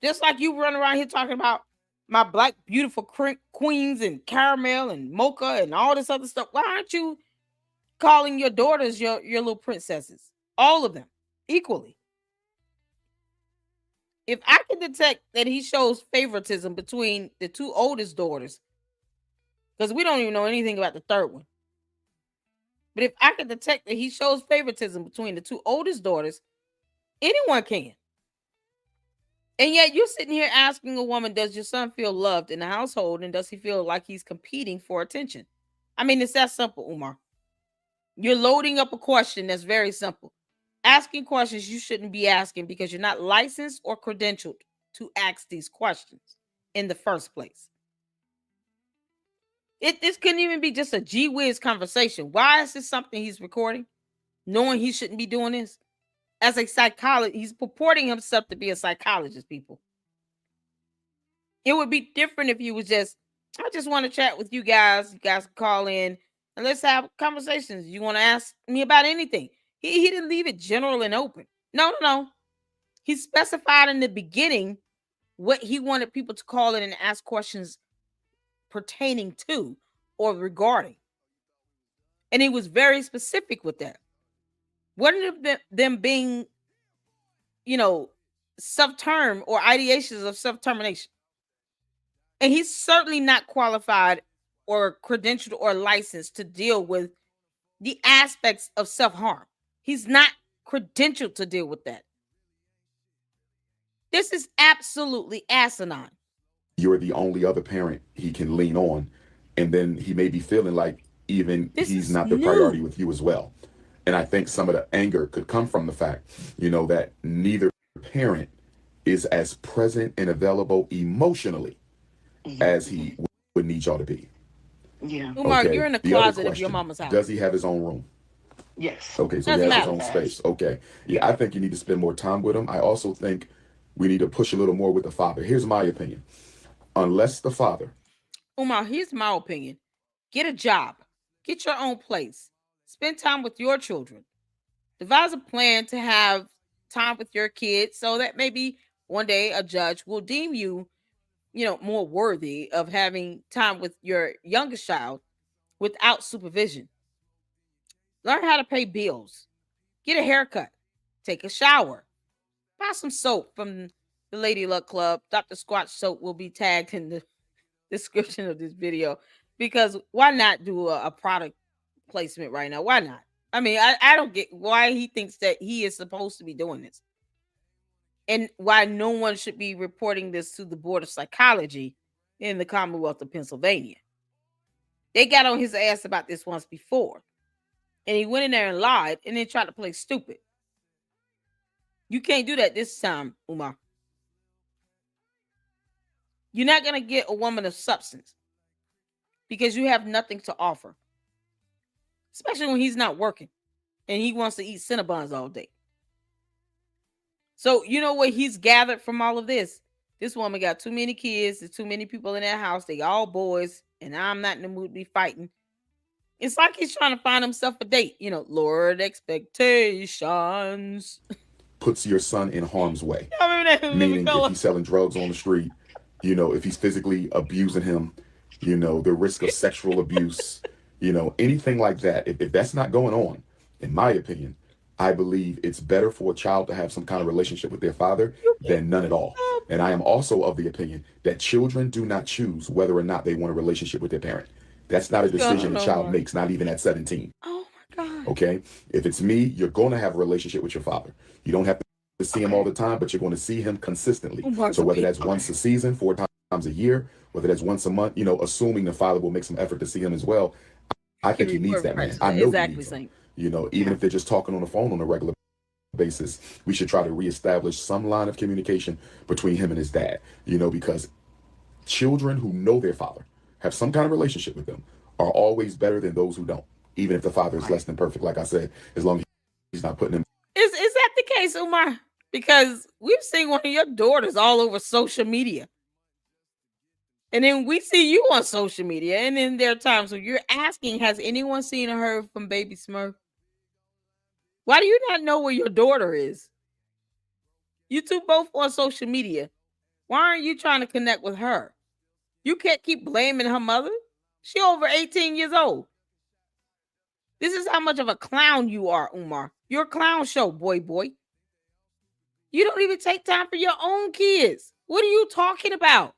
Just like you run around here talking about my black beautiful queens and caramel and mocha and all this other stuff. Why aren't you calling your daughters your little princesses? All of them equally. If I can detect that he shows favoritism between the two oldest daughters, because we don't even know anything about the third one. But if I can detect that he shows favoritism between the two oldest daughters, anyone can. And yet you're sitting here asking a woman, does your son feel loved in the household? And does he feel like he's competing for attention? I mean, it's that simple, Umar. You're loading up a question that's very simple. Asking questions you shouldn't be asking because you're not licensed or credentialed to ask these questions in the first place. This couldn't even be just a gee whiz conversation. Why is this something he's recording? Knowing he shouldn't be doing this? As a psychologist, he's purporting himself to be a psychologist, people. It would be different if you was just, I just want to chat with you guys. You guys can call in and let's have conversations. You want to ask me about anything? He didn't leave it general and open. No. He specified in the beginning what he wanted people to call in and ask questions pertaining to or regarding. And he was very specific with that. One of them being, self-term or ideations of self-termination. And he's certainly not qualified or credentialed or licensed to deal with the aspects of self-harm. He's not credentialed to deal with that. This is absolutely asinine. You're the only other parent he can lean on, and then he may be feeling like even he's not the priority with you as well. And I think some of the anger could come from the fact, that neither parent is as present and available emotionally as he would need y'all to be. Yeah. Umar, you're in the closet of your mama's house. Does he have his own room? Yes. Okay, so he has his own space. Okay. Yeah, I think you need to spend more time with him. I also think we need to push a little more with the father. Here's my opinion. Unless the father. Umar, here's my opinion. Get a job. Get your own place. Spend time with your children. Devise a plan to have time with your kids so that maybe one day a judge will deem you, more worthy of having time with your youngest child without supervision. Learn how to pay bills. Get a haircut. Take a shower. Buy some soap from the Lady Luck Club. Dr. Squatch soap will be tagged in the description of this video because why not do a product placement right now? Why not? I mean, I don't get why he thinks that he is supposed to be doing this and why no one should be reporting this to the Board of Psychology in the Commonwealth of Pennsylvania. They got on his ass about this once before and he went in there and lied and then tried to play stupid. You can't do that this time, Umar. You're not going to get a woman of substance because you have nothing to offer, especially when he's not working and he wants to eat Cinnabons all day. So you know what he's gathered from all of this? This woman got too many kids. There's too many people in that house. They all boys, and I'm not in the mood to be fighting. It's like he's trying to find himself a date. Lord expectations. Puts your son in harm's way. Meaning if he's selling drugs on the street, if he's physically abusing him, the risk of sexual abuse, anything like that. If that's not going on, in my opinion, I believe it's better for a child to have some kind of relationship with their father than none at all. And I am also of the opinion that children do not choose whether or not they want a relationship with their parent. That's not a decision a child makes, not even at 17. Oh my God. Okay? If it's me, you're going to have a relationship with your father. You don't have to see him all the time, but you're going to see him consistently. So whether that's once a season, 4 times a year, whether that's once a month, assuming the father will make some effort to see him as well, I think he needs that man. I know he needs him. Even if they're just talking on the phone on a regular basis, we should try to reestablish some line of communication between him and his dad, because children who know their father, have some kind of relationship with them, are always better than those who don't, even if the father is less than perfect, like I said, as long as he's not putting them. Is that the case, Umar? Because we've seen one of your daughters all over social media. And then we see you on social media, and then there are times when you're asking, has anyone seen or heard from Baby Smurf? Why do you not know where your daughter is? You two both on social media. Why aren't you trying to connect with her? You can't keep blaming her mother. She over 18 years old. This is how much of a clown you are, Umar. You're a clown show, boy. You don't even take time for your own kids. What are you talking about?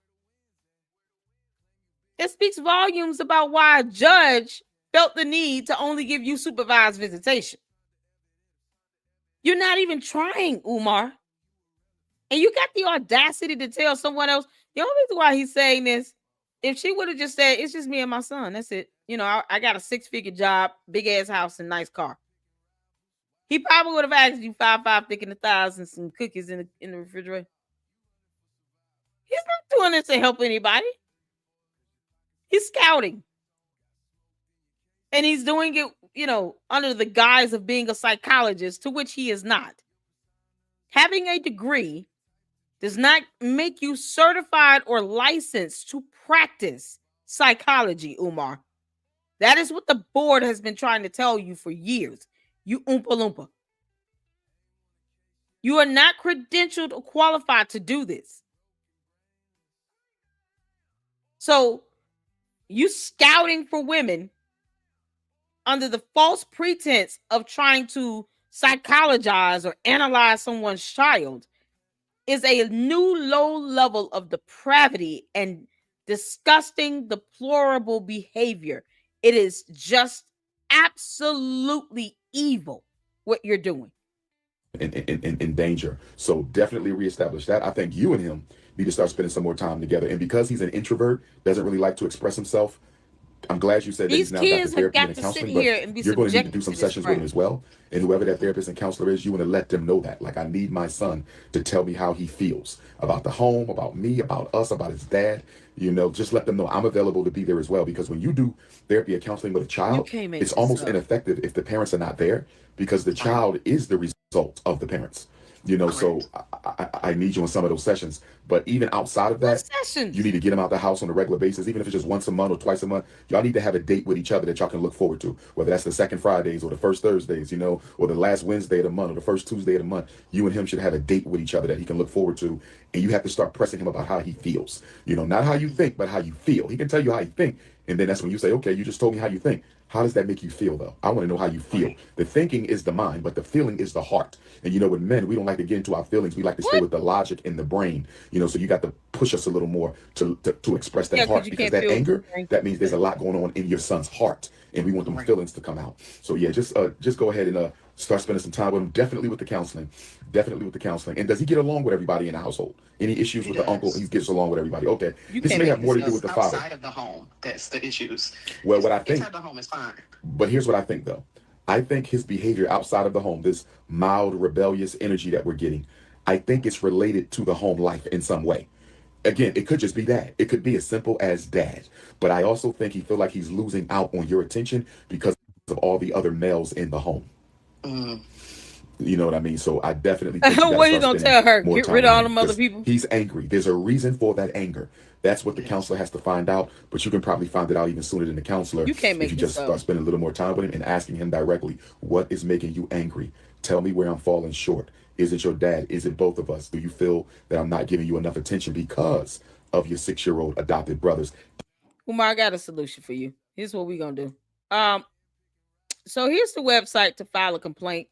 It speaks volumes about why a judge felt the need to only give you supervised visitation. You're not even trying, Umar. And you got the audacity to tell someone else. The only reason why he's saying this, if she would have just said, it's just me and my son, that's it. I got a 6-figure job, big ass house, and nice car. He probably would have asked you 5 thick in the thighs and some cookies in the refrigerator. He's not doing this to help anybody. He's scouting. And he's doing it, under the guise of being a psychologist, to which he is not. Having a degree does not make you certified or licensed to practice psychology, Umar. That is what the board has been trying to tell you for years. You Oompa Loompa. You are not credentialed or qualified to do this. So, you scouting for women under the false pretense of trying to psychologize or analyze someone's child is a new low level of depravity and disgusting, deplorable behavior. It is just absolutely evil what you're doing. In danger. So definitely reestablish that. I think you and him need to start spending some more time together. And because he's an introvert, doesn't really like to express himself, I'm glad you said that he's now got the therapy and the counseling, but you're going to need to do some sessions with him as well. And whoever that therapist and counselor is, you want to let them know that. Like, I need my son to tell me how he feels about the home, about me, about us, about his dad. Just let them know I'm available to be there as well. Because when you do therapy or counseling with a child, it's almost ineffective if the parents are not there, because the child is the result of the parents. So I need you in some of those sessions. But even outside of that, you need to get them out the house on a regular basis, even if it's just once a month or twice a month. Y'all need to have a date with each other that y'all can look forward to, whether that's the second Fridays or the first Thursdays, or the last Wednesday of the month or the first Tuesday of the month. You and him should have a date with each other that he can look forward to. And you have to start pressing him about how he feels. Not how you think, but how you feel. He can tell you how you think. And then that's when you say, okay, you just told me how you think. How does that make you feel, though? I want to know how you feel. The thinking is the mind, but the feeling is the heart. And, with men, we don't like to get into our feelings. We like to stay with the logic in the brain. So you got to push us a little more to express that heart, because that anger, that means there's a lot going on in your son's heart. And we want them feelings to come out. So, yeah, just go ahead and start spending some time with him. Definitely with the counseling. And does he get along with everybody in the household? Any issues with the uncle? He gets along with everybody. Okay. This may have more to do with the father. Outside of the home, that's the issues. Well, what I think. Inside the home is fine. But here's what I think, though. I think his behavior outside of the home, this mild, rebellious energy that we're getting, I think it's related to the home life in some way. Again, it could just be that. It could be as simple as dad. But I also think he feels like he's losing out on your attention because of all the other males in the home. You know what I mean? So I definitely think you got to What you start gonna spending tell her? more Get time rid of with all him them other because people? he's angry. There's a reason for that anger. That's what the Yes. counselor has to find out, but you can probably find it out even sooner than the counselor You can't if make you this just up. start spending a little more time with him and asking him directly, what is making you angry? Tell me where I'm falling short. Is it your dad? Is it both of us? Do you feel that I'm not giving you enough attention because of your 6 year old adopted brothers? Umar, I got a solution for you. Here's what we're gonna do. Um, so here's the website to file a complaint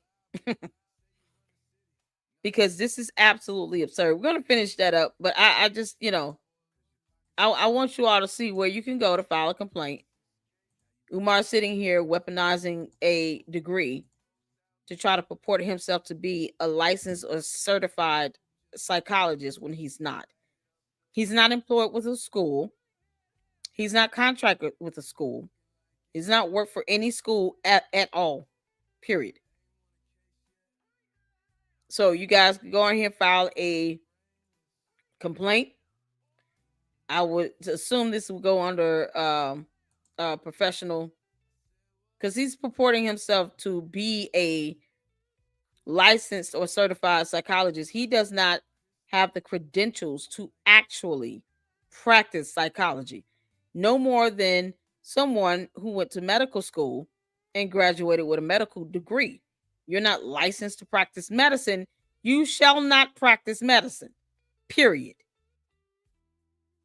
because this is absolutely absurd. We're gonna finish that up, but I just, I want you all to see where you can go to file a complaint. Umar sitting here weaponizing a degree to try to purport himself to be a licensed or certified psychologist when he's not. He's not employed with a school. He's not contracted with a school. He's not worked for any school at all. Period. So you guys can go on here and file a complaint. I would assume this will go under professional because he's purporting himself to be a licensed or certified psychologist. He does not have the credentials to actually practice psychology, no more than someone who went to medical school and graduated with a medical degree. You're not licensed to practice medicine. You shall not practice medicine, period.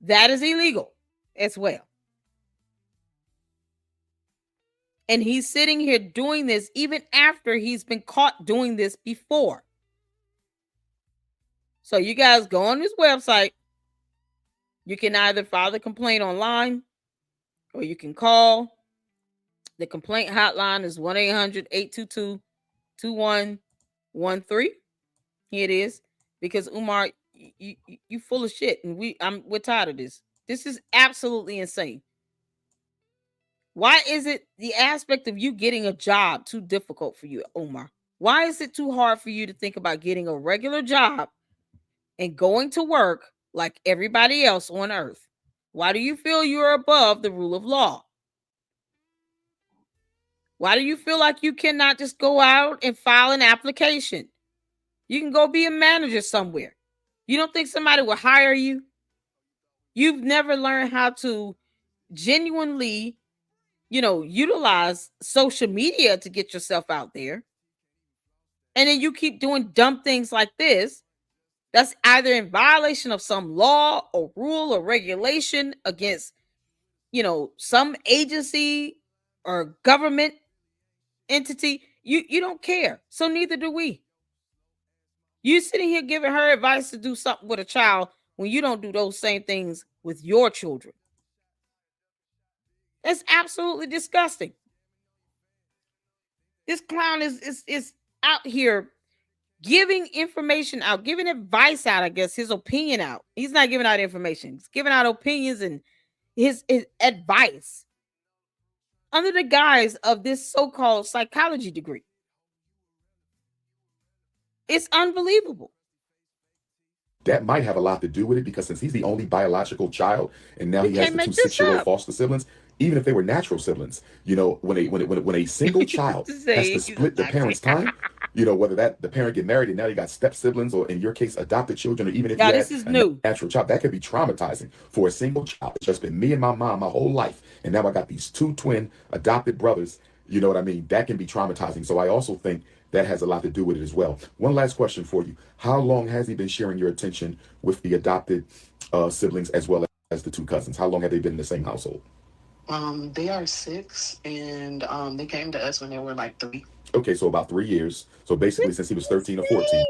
That is illegal as well. And he's sitting here doing this even after he's been caught doing this before. So you guys go on his website. You can either file the complaint online or you can call. The complaint hotline is 1-800-822-2113. Here it is. Because Umar, you full of shit, and we're tired of this. This is absolutely insane. Why is it the aspect of you getting a job too difficult for you, Umar? Why is it too hard for you to think about getting a regular job and going to work like everybody else on earth? Why do you feel you're above the rule of law? Why do you feel like you cannot just go out and file an application? You can go be a manager somewhere. You don't think somebody will hire you? You've never learned how to genuinely, utilize social media to get yourself out there. And then you keep doing dumb things like this. That's either in violation of some law or rule or regulation against, some agency or government entity. You don't care. So neither do we. You sitting here giving her advice to do something with a child when you don't do those same things with your children. It's absolutely disgusting. This clown is out here giving information out, giving advice out, I guess, his opinion out. He's not giving out information. He's giving out opinions and his advice under the guise of this so-called psychology degree. It's unbelievable. That might have a lot to do with it because since he's the only biological child and now he has can't the make two this 6 year old up. foster siblings, even if they were natural siblings, when a single child has to split the parents' time, whether that the parent get married and now you got step siblings or in your case adopted children, or even if you Y'all, had this is a new. natural child, that could be traumatizing for a single child. It's just been me and my mom my whole life, and now I got these two twin adopted brothers. You know what I mean? That can be traumatizing. So I also think that has a lot to do with it as well. One last question for you. How long has he been sharing your attention with the adopted siblings as well as the two cousins? How long have they been in the same household? They are 6, and they came to us when they were like 3. Okay, so about 3 years. So basically, since he was 13 or 14,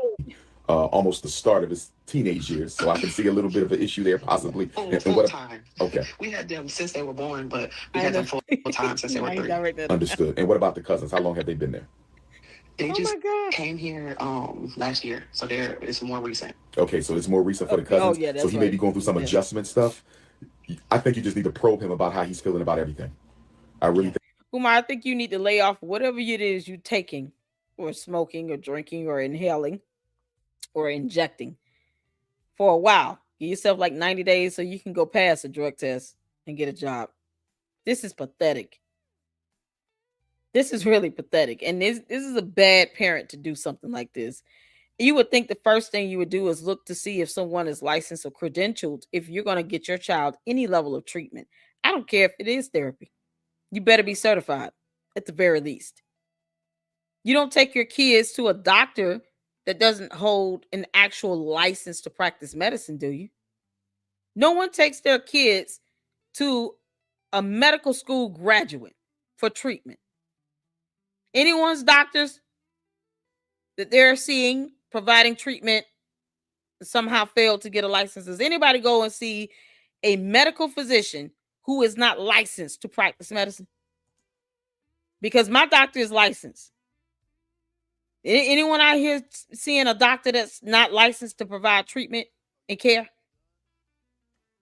almost the start of his teenage years. So I can see a little bit of an issue there, possibly. And full time. Okay. We had them since they were born, but we had them full time since they were 3. Understood. And what about the cousins? How long have they been there? They just came here last year, so it's more recent. Okay, so it's more recent for the cousins. So he may be going through some adjustment stuff. I think you just need to probe him about how he's feeling about everything. I really think. Umar, I think you need to lay off whatever it is you're taking, or smoking, or drinking, or inhaling, or injecting for a while. Give yourself like 90 days so you can go pass a drug test and get a job. This is pathetic. This is really pathetic. And this is a bad parent to do something like this. You would think the first thing you would do is look to see if someone is licensed or credentialed if you're going to get your child any level of treatment. I don't care if it is therapy. You better be certified at the very least. You don't take your kids to a doctor that doesn't hold an actual license to practice medicine, do you? No one takes their kids to a medical school graduate for treatment. Anyone's doctors that they're seeing providing treatment somehow failed to get a license. Does anybody go and see a medical physician who is not licensed to practice medicine? Because my doctor is licensed. Anyone out here seeing a doctor that's not licensed to provide treatment and care?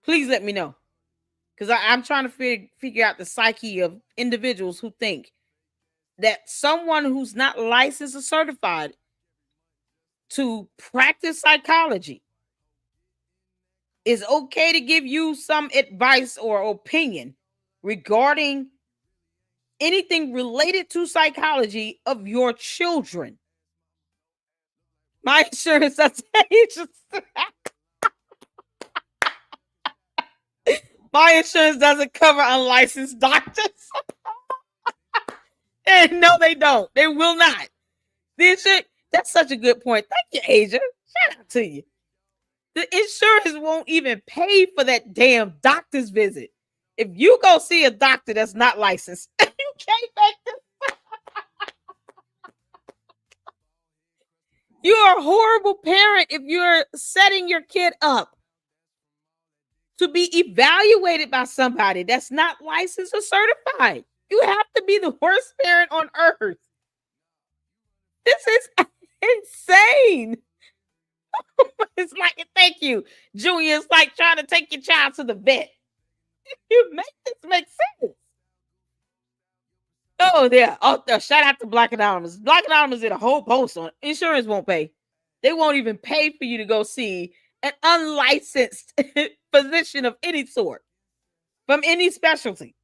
Please let me know. Because I'm trying to figure out the psyche of individuals who think that someone who's not licensed or certified to practice psychology is okay to give you some advice or opinion regarding anything related to psychology of your children. My insurance doesn't my insurance doesn't cover unlicensed doctors. And no, they don't. They will not. That's such a good point. Thank you, Asia. Shout out to you. The insurance won't even pay for that damn doctor's visit. If you go see a doctor that's not licensed, you can't make this. You are a horrible parent if you're setting your kid up to be evaluated by somebody that's not licensed or certified. You have to be the worst parent on earth. This is insane. It's like, thank you, Junior. It's like trying to take your child to the vet. You make this make sense. Oh, yeah. Oh, shout out to Black Anonymous. Black Anonymous did a whole post on it. Insurance won't pay. They won't even pay for you to go see an unlicensed physician of any sort from any specialty.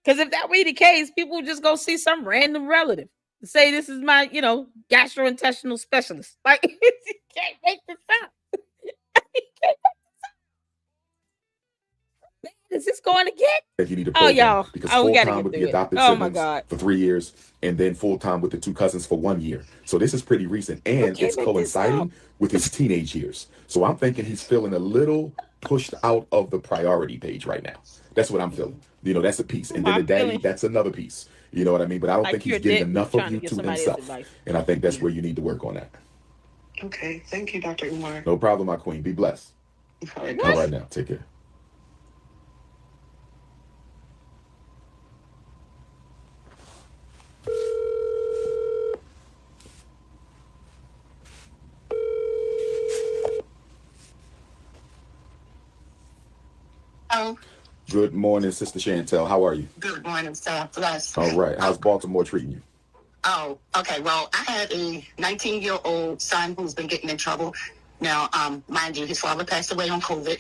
Because if that were the case, people would just go see some random relative and say, this is my, gastrointestinal specialist. Like, you can't make this up. Is this going to get? That you need to program, y'all. because full-time with the adopted siblings for 3 years, and then full-time with the two cousins for 1 year. So this is pretty recent, and it's coinciding with his teenage years. So I'm thinking he's feeling a little pushed out of the priority page right now. That's what I'm feeling. That's a piece. And then the daddy, that's another piece. You know what I mean? But I don't think he's getting enough of you to himself. And I think that's where you need to work on that. Okay. Thank you, Dr. Umar. No problem, my queen. Be blessed. All right now. Take care. Oh. Good morning, Sister Chantel. How are you? Good morning, sir. Bless. All right. How's Baltimore treating you? Oh, okay. Well, I have a 19-year-old son who's been getting in trouble. Now, mind you, his father passed away on COVID.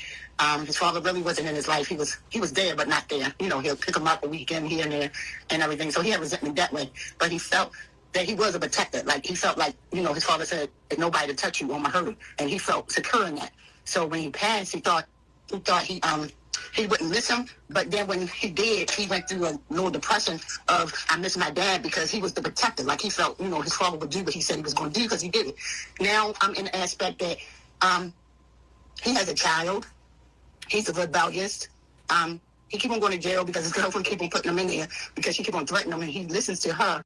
His father really wasn't in his life. He was there, but not there. He'll pick him up a weekend here and there and everything. So he had resentment that way. But he felt that he was a protector. Like, he felt like, his father said, "There's nobody to touch you on my hurt." And he felt secure in that. So when he passed, he thought he wouldn't miss him, but then when he did, he went through a little depression of, I miss my dad, because he was the protector. Like, he felt, his father would do what he said he was going to do because he did it. Now I'm in the aspect that he has a child. He's a rebellious. He keep on going to jail because his girlfriend keep on putting him in there because she keep on threatening him, and he listens to her,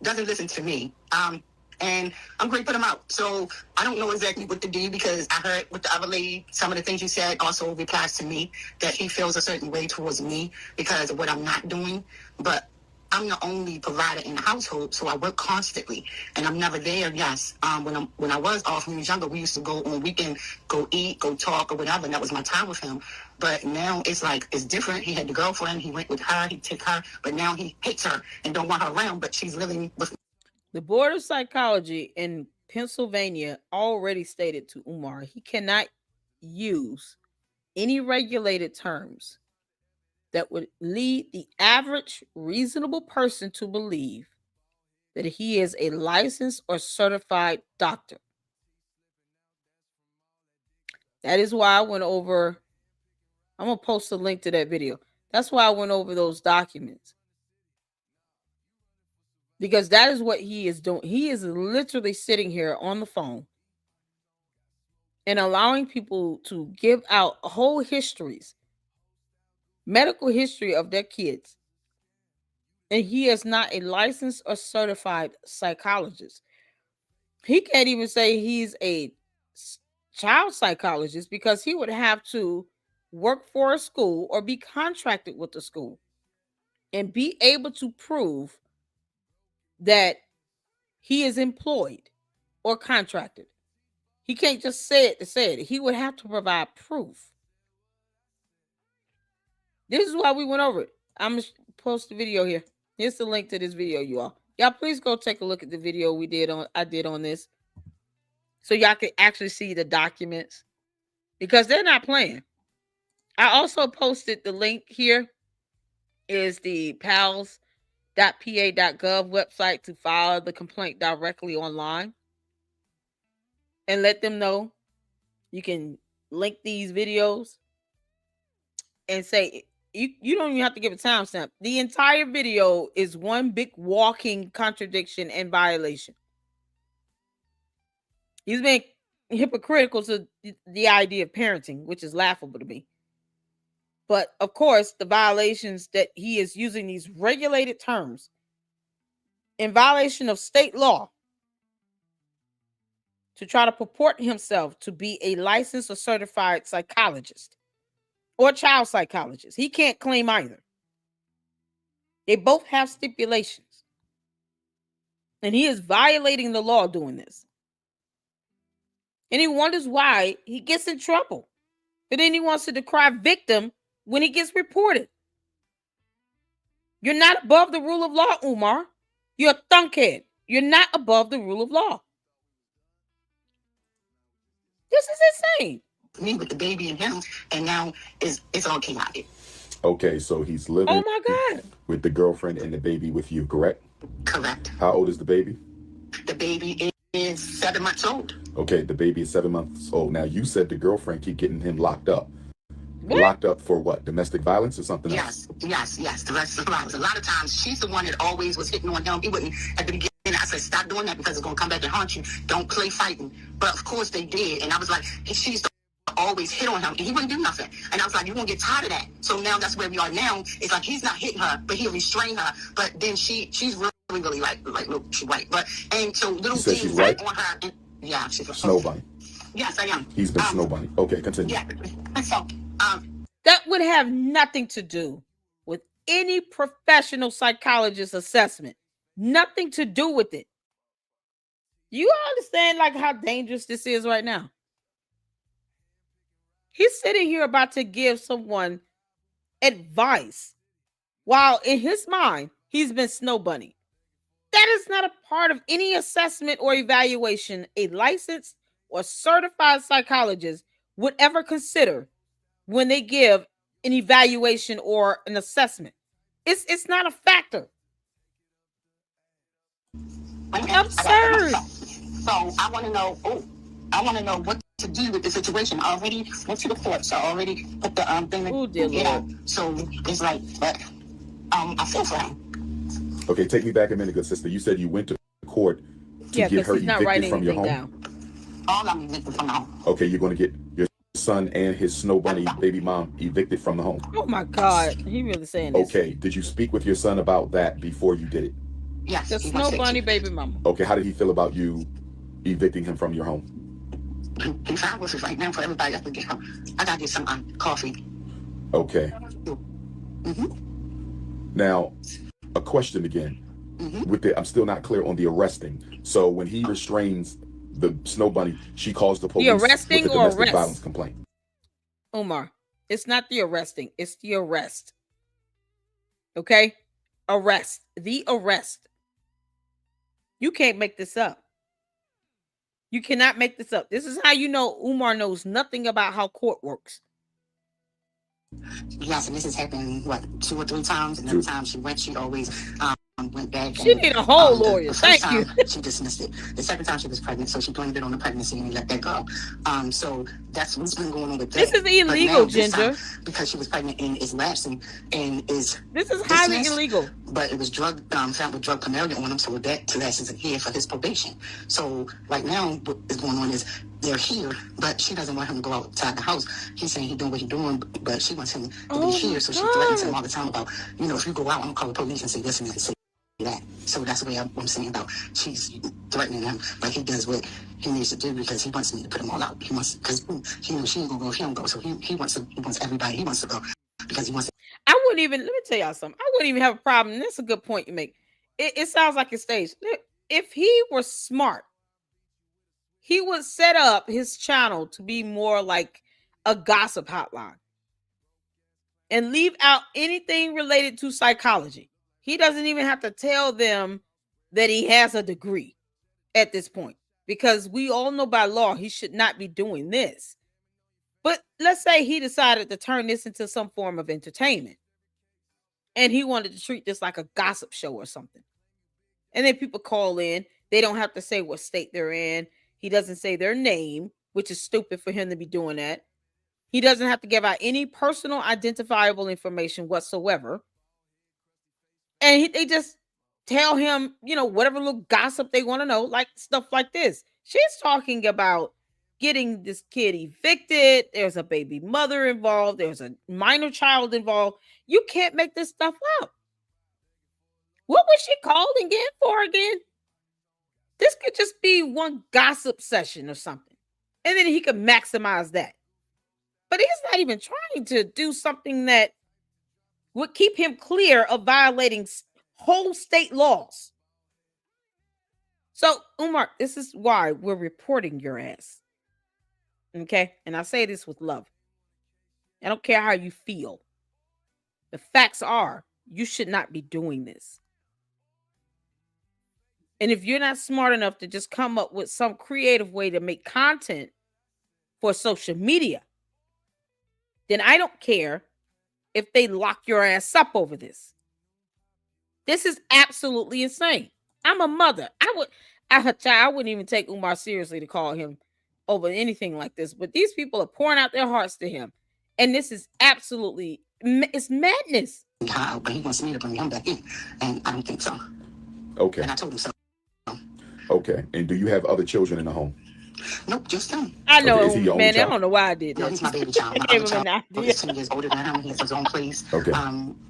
doesn't listen to me. And I'm going to put him out. So I don't know exactly what to do, because I heard with the other lady, some of the things you said also replies to me, that he feels a certain way towards me because of what I'm not doing. But I'm the only provider in the household, so I work constantly, and I'm never there. Yes, when I was off when he was younger, we used to go on weekend, go eat, go talk, or whatever, and that was my time with him. But now it's like, it's different. He had the girlfriend, he went with her, he took her, but now he hates her and don't want her around, but she's living with me. The Board of Psychology in Pennsylvania already stated to Umar he cannot use any regulated terms that would lead the average reasonable person to believe that he is a licensed or certified doctor. That is why I went over, I'm going to post a link to that video. That's why I went over those documents. Because that is what he is doing. He is literally sitting here on the phone and allowing people to give out whole histories, medical history of their kids. And he is not a licensed or certified psychologist. He can't even say he's a child psychologist because he would have to work for a school or be contracted with the school and be able to prove that he is employed or contracted. He can't just say it to say it. He would have to provide proof. This is why we went over it. I'm going to post the video here. Here's the link to this video, you all. Y'all please go take a look at the video I did on this. So y'all can actually see the documents. Because they're not playing. I also posted the link here. Is the pals.pa.gov website to file the complaint directly online. And let them know. You can link these videos and say, you don't even have to give a timestamp. The entire video is one big walking contradiction and violation. He's been hypocritical to the idea of parenting, which is laughable to me. But of course, the violations that he is using these regulated terms in violation of state law to try to purport himself to be a licensed or certified psychologist or child psychologist. He can't claim either. They both have stipulations. And he is violating the law doing this. And he wonders why he gets in trouble. But then he wants to decry victim when he gets reported. You're not above the rule of law, Umar. You're a thunkhead. You're not above the rule of law. This is insane. Me with the baby and him, and now it's all chaotic. Okay, so he's living oh my God. with the girlfriend and the baby with you, correct? Correct. How old is the baby? The baby is 7 months old. Okay, the baby is 7 months old. Now, you said the girlfriend keep getting him locked up. What? Locked up for what? Domestic violence or something else? Yes. Domestic violence. A lot of times, she's the one that always was hitting on him. He wouldn't, at the beginning, I said, stop doing that because it's going to come back and haunt you. Don't play fighting. But of course they did. And I was like, she used to always hit on him and he wouldn't do nothing. And I was like, you're going to get tired of that. So now that's where we are now. It's like he's not hitting her, but he'll restrain her. But then she's really like little, she's white. But, and so little things right on her. And, yeah, she's a Snow bunny. Yes, I am. He's been snow bunny. Okay, continue. Yeah. So, that would have nothing to do with any professional psychologist assessment. Nothing to do with it. You understand like how dangerous this is right now? He's sitting here about to give someone advice while in his mind, he's been snow bunny. That is not a part of any assessment or evaluation a licensed or certified psychologist would ever consider when they give an evaluation or an assessment. It's not a factor. Absurd. So I want to know. I want to know what to do with the situation. I already went to the court, so I already put the thing. Oh dear Lord. So it's like, but I feel for him. Okay, take me back a minute, good sister. You said you went to court to get her evicted from your home. Down. All I'm evicted from the home. Okay, you're going to get your son and his snow bunny baby mom evicted from the home. Oh my God, he really saying this. Okay, did you speak with your son about that before you did it? Yes. The snow bunny baby mama. Okay, how did he feel about you evicting him from your home? He's fine with it right now for everybody else to get him. I gotta get some coffee. Okay. Mm-hmm. Now, a question again. Mm-hmm. I'm still not clear on the arresting. So when he restrains the snow bunny, she calls the police. The arresting with a or domestic arrest? violence complaint. Umar, it's not the arresting, it's the arrest. Okay? Arrest. The arrest. You can't make this up. You cannot make this up. This is how you know Umar knows nothing about how court works. Yes, and this has happened, 2 or 3 times, and every time she went, she always went back. She need a whole lawyer. The Thank first you. time, she dismissed it. The second time she was pregnant, so she blamed it on the pregnancy and let that go. So that's what's been going on with that. This is illegal, now, Ginger. Time, because she was pregnant and is lapsing and is this is highly illegal. But it was found with drug paraphernalia on him, so that lasts a year for his probation. So right now, what is going on is they're here, but she doesn't want him to go outside the house. He's saying he's doing what he's doing, but she wants him to be here. So she threatens him all the time about, if you go out, I'm gonna call the police and say this and say that. So that's the way I'm saying about she's threatening him, but he does what he needs to do because he wants me to put them all out. He wants, because she ain't gonna go if he don't go. So he wants everybody. He wants to go because he wants. I wouldn't even. Let me tell y'all something. I wouldn't even have a problem. And that's a good point you make. It sounds like it's staged. If he were smart, he would set up his channel to be more like a gossip hotline and leave out anything related to psychology. He doesn't even have to tell them that he has a degree at this point, because we all know by law he should not be doing this. But let's say he decided to turn this into some form of entertainment and he wanted to treat this like a gossip show or something. And then people call in. They don't have to say what state they're in. He doesn't say their name, which is stupid for him to be doing that. He doesn't have to give out any personal identifiable information whatsoever. And they just tell him, whatever little gossip they want to know, like stuff like this. She's talking about getting this kid evicted. There's a baby mother involved. There's a minor child involved. You can't make this stuff up. What was she called again? This could just be one gossip session or something. And then he could maximize that. But he's not even trying to do something that would keep him clear of violating whole state laws. So, Umar, this is why we're reporting your ass. Okay? And I say this with love. I don't care how you feel. The facts are, you should not be doing this. And if you're not smart enough to just come up with some creative way to make content for social media, then I don't care if they lock your ass up over this. This is absolutely insane. I'm a mother. I wouldn't even take Umar seriously to call him over anything like this. But these people are pouring out their hearts to him. And this is absolutely, it's madness. But he wants me to bring him back in. And I don't think so. Okay. And I told him so. Okay. And do you have other children in the home? Nope, just him. I know, okay, man. I don't know why I did that. No, he's my baby child. My other child is 10 years older than him. He has his own place. Okay.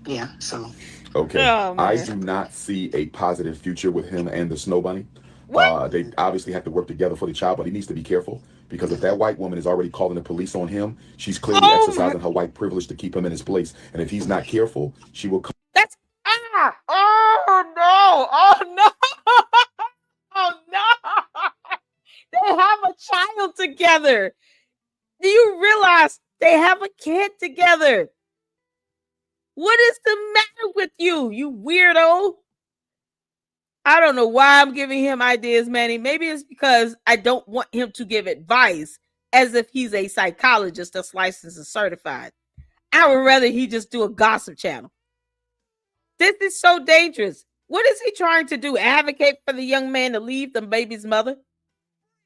Yeah, so. Okay. Oh, I do not see a positive future with him and the Snow Bunny. What? They obviously have to work together for the child, but he needs to be careful, because if that white woman is already calling the police on him, she's clearly exercising her white privilege to keep him in his place. And if he's not careful, she will come. That's oh no. Oh no. They have a child together. Do you realize they have a kid together? What is the matter with you, you weirdo? I don't know why I'm giving him ideas, Manny. Maybe it's because I don't want him to give advice as if he's a psychologist that's licensed and certified. I would rather he just do a gossip channel. This is so dangerous. What is he trying to do? Advocate for the young man to leave the baby's mother?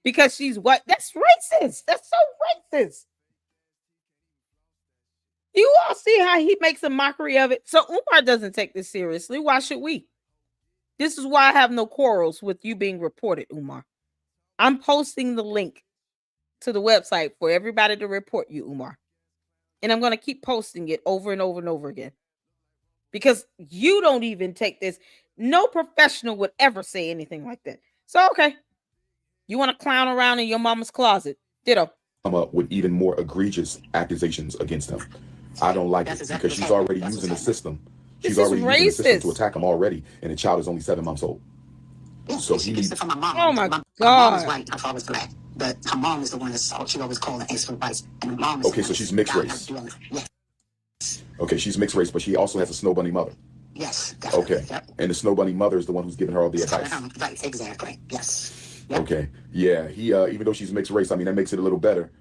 Because she's what? That's racist. That's so racist. Do you all see how he makes a mockery of it? So Umar doesn't take this seriously. Why should we? This is why I have no quarrels with you being reported, Umar. I'm posting the link to the website for everybody to report you, Umar. And I'm going to keep posting it over and over and over again. Because you don't even take this. No professional would ever say anything like that. So, okay. You want to clown around in your mama's closet. Ditto. Come up with even more egregious accusations against him. I don't like it, because she's already using the system. She's already using the system to attack him already, and the child is only 7 months old. So he needs. From my mom. Oh my God. My mom is white. My father's black. But her mom is the one that's she always call and ask for advice. And the mom is okay, so she's mixed race. Yes. Okay, she's mixed race, but she also has a Snow Bunny mother. Yes. Definitely. Okay. Yep. And the Snow Bunny mother is the one who's giving her all the advice. Right. Exactly. Yes. Yep. Okay. Yeah. He even though she's mixed race, I mean that makes it a little better.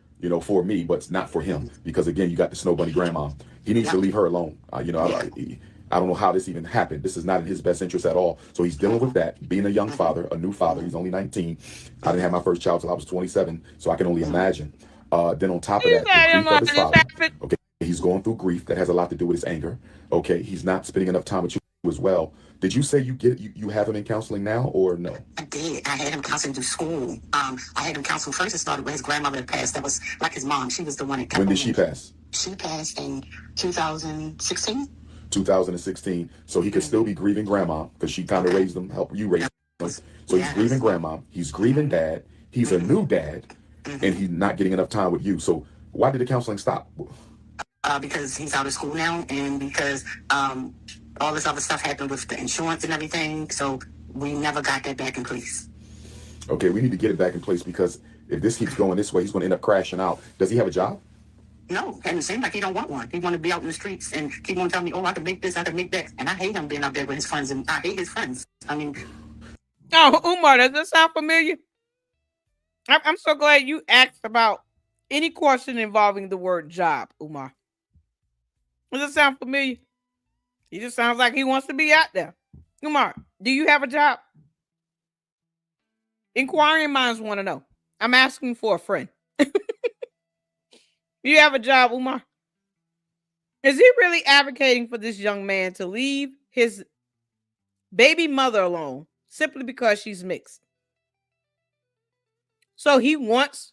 for me, but it's not for him. Because again, you got the Snow Bunny grandma. He needs to leave her alone. I don't know how this even happened. This is not in his best interest at all. So he's dealing with that, being a young father, a new father. He's only 19. I didn't have my first child till I was 27, so I can only imagine. Then on top of that, the grief of his father. Okay, he's going through grief that has a lot to do with his anger. Okay, he's not spending enough time with you as well. Did you say you have him in counseling now or no? I did. I had him counseling through school. I had him counseling first. It started with his grandmother that passed. That was like his mom. She was the one that kept When did she pass? She passed in 2016. 2016. So he could still be grieving grandma because she kind of raised him, helped you raise him. So he's grieving grandma. He's grieving dad. He's a new dad, and he's not getting enough time with you. So why did the counseling stop? Because he's out of school now, and because all this other stuff happened with the insurance and everything. So we never got that back in place. Okay, we need to get it back in place because if this keeps going this way, he's going to end up crashing out. Does he have a job? No, and it seems like he don't want one. He want to be out in the streets and keep on telling me, oh, I can make this, I can make that. And I hate him being out there with his friends, and I hate his friends. I mean... Oh, Umar, does that sound familiar? I'm so glad you asked about any question involving the word job, Umar. Does it sound familiar? He just sounds like he wants to be out there. Umar, do you have a job? Inquiring minds want to know. I'm asking for a friend. You have a job, Umar? Is he really advocating for this young man to leave his baby mother alone simply because she's mixed? So he wants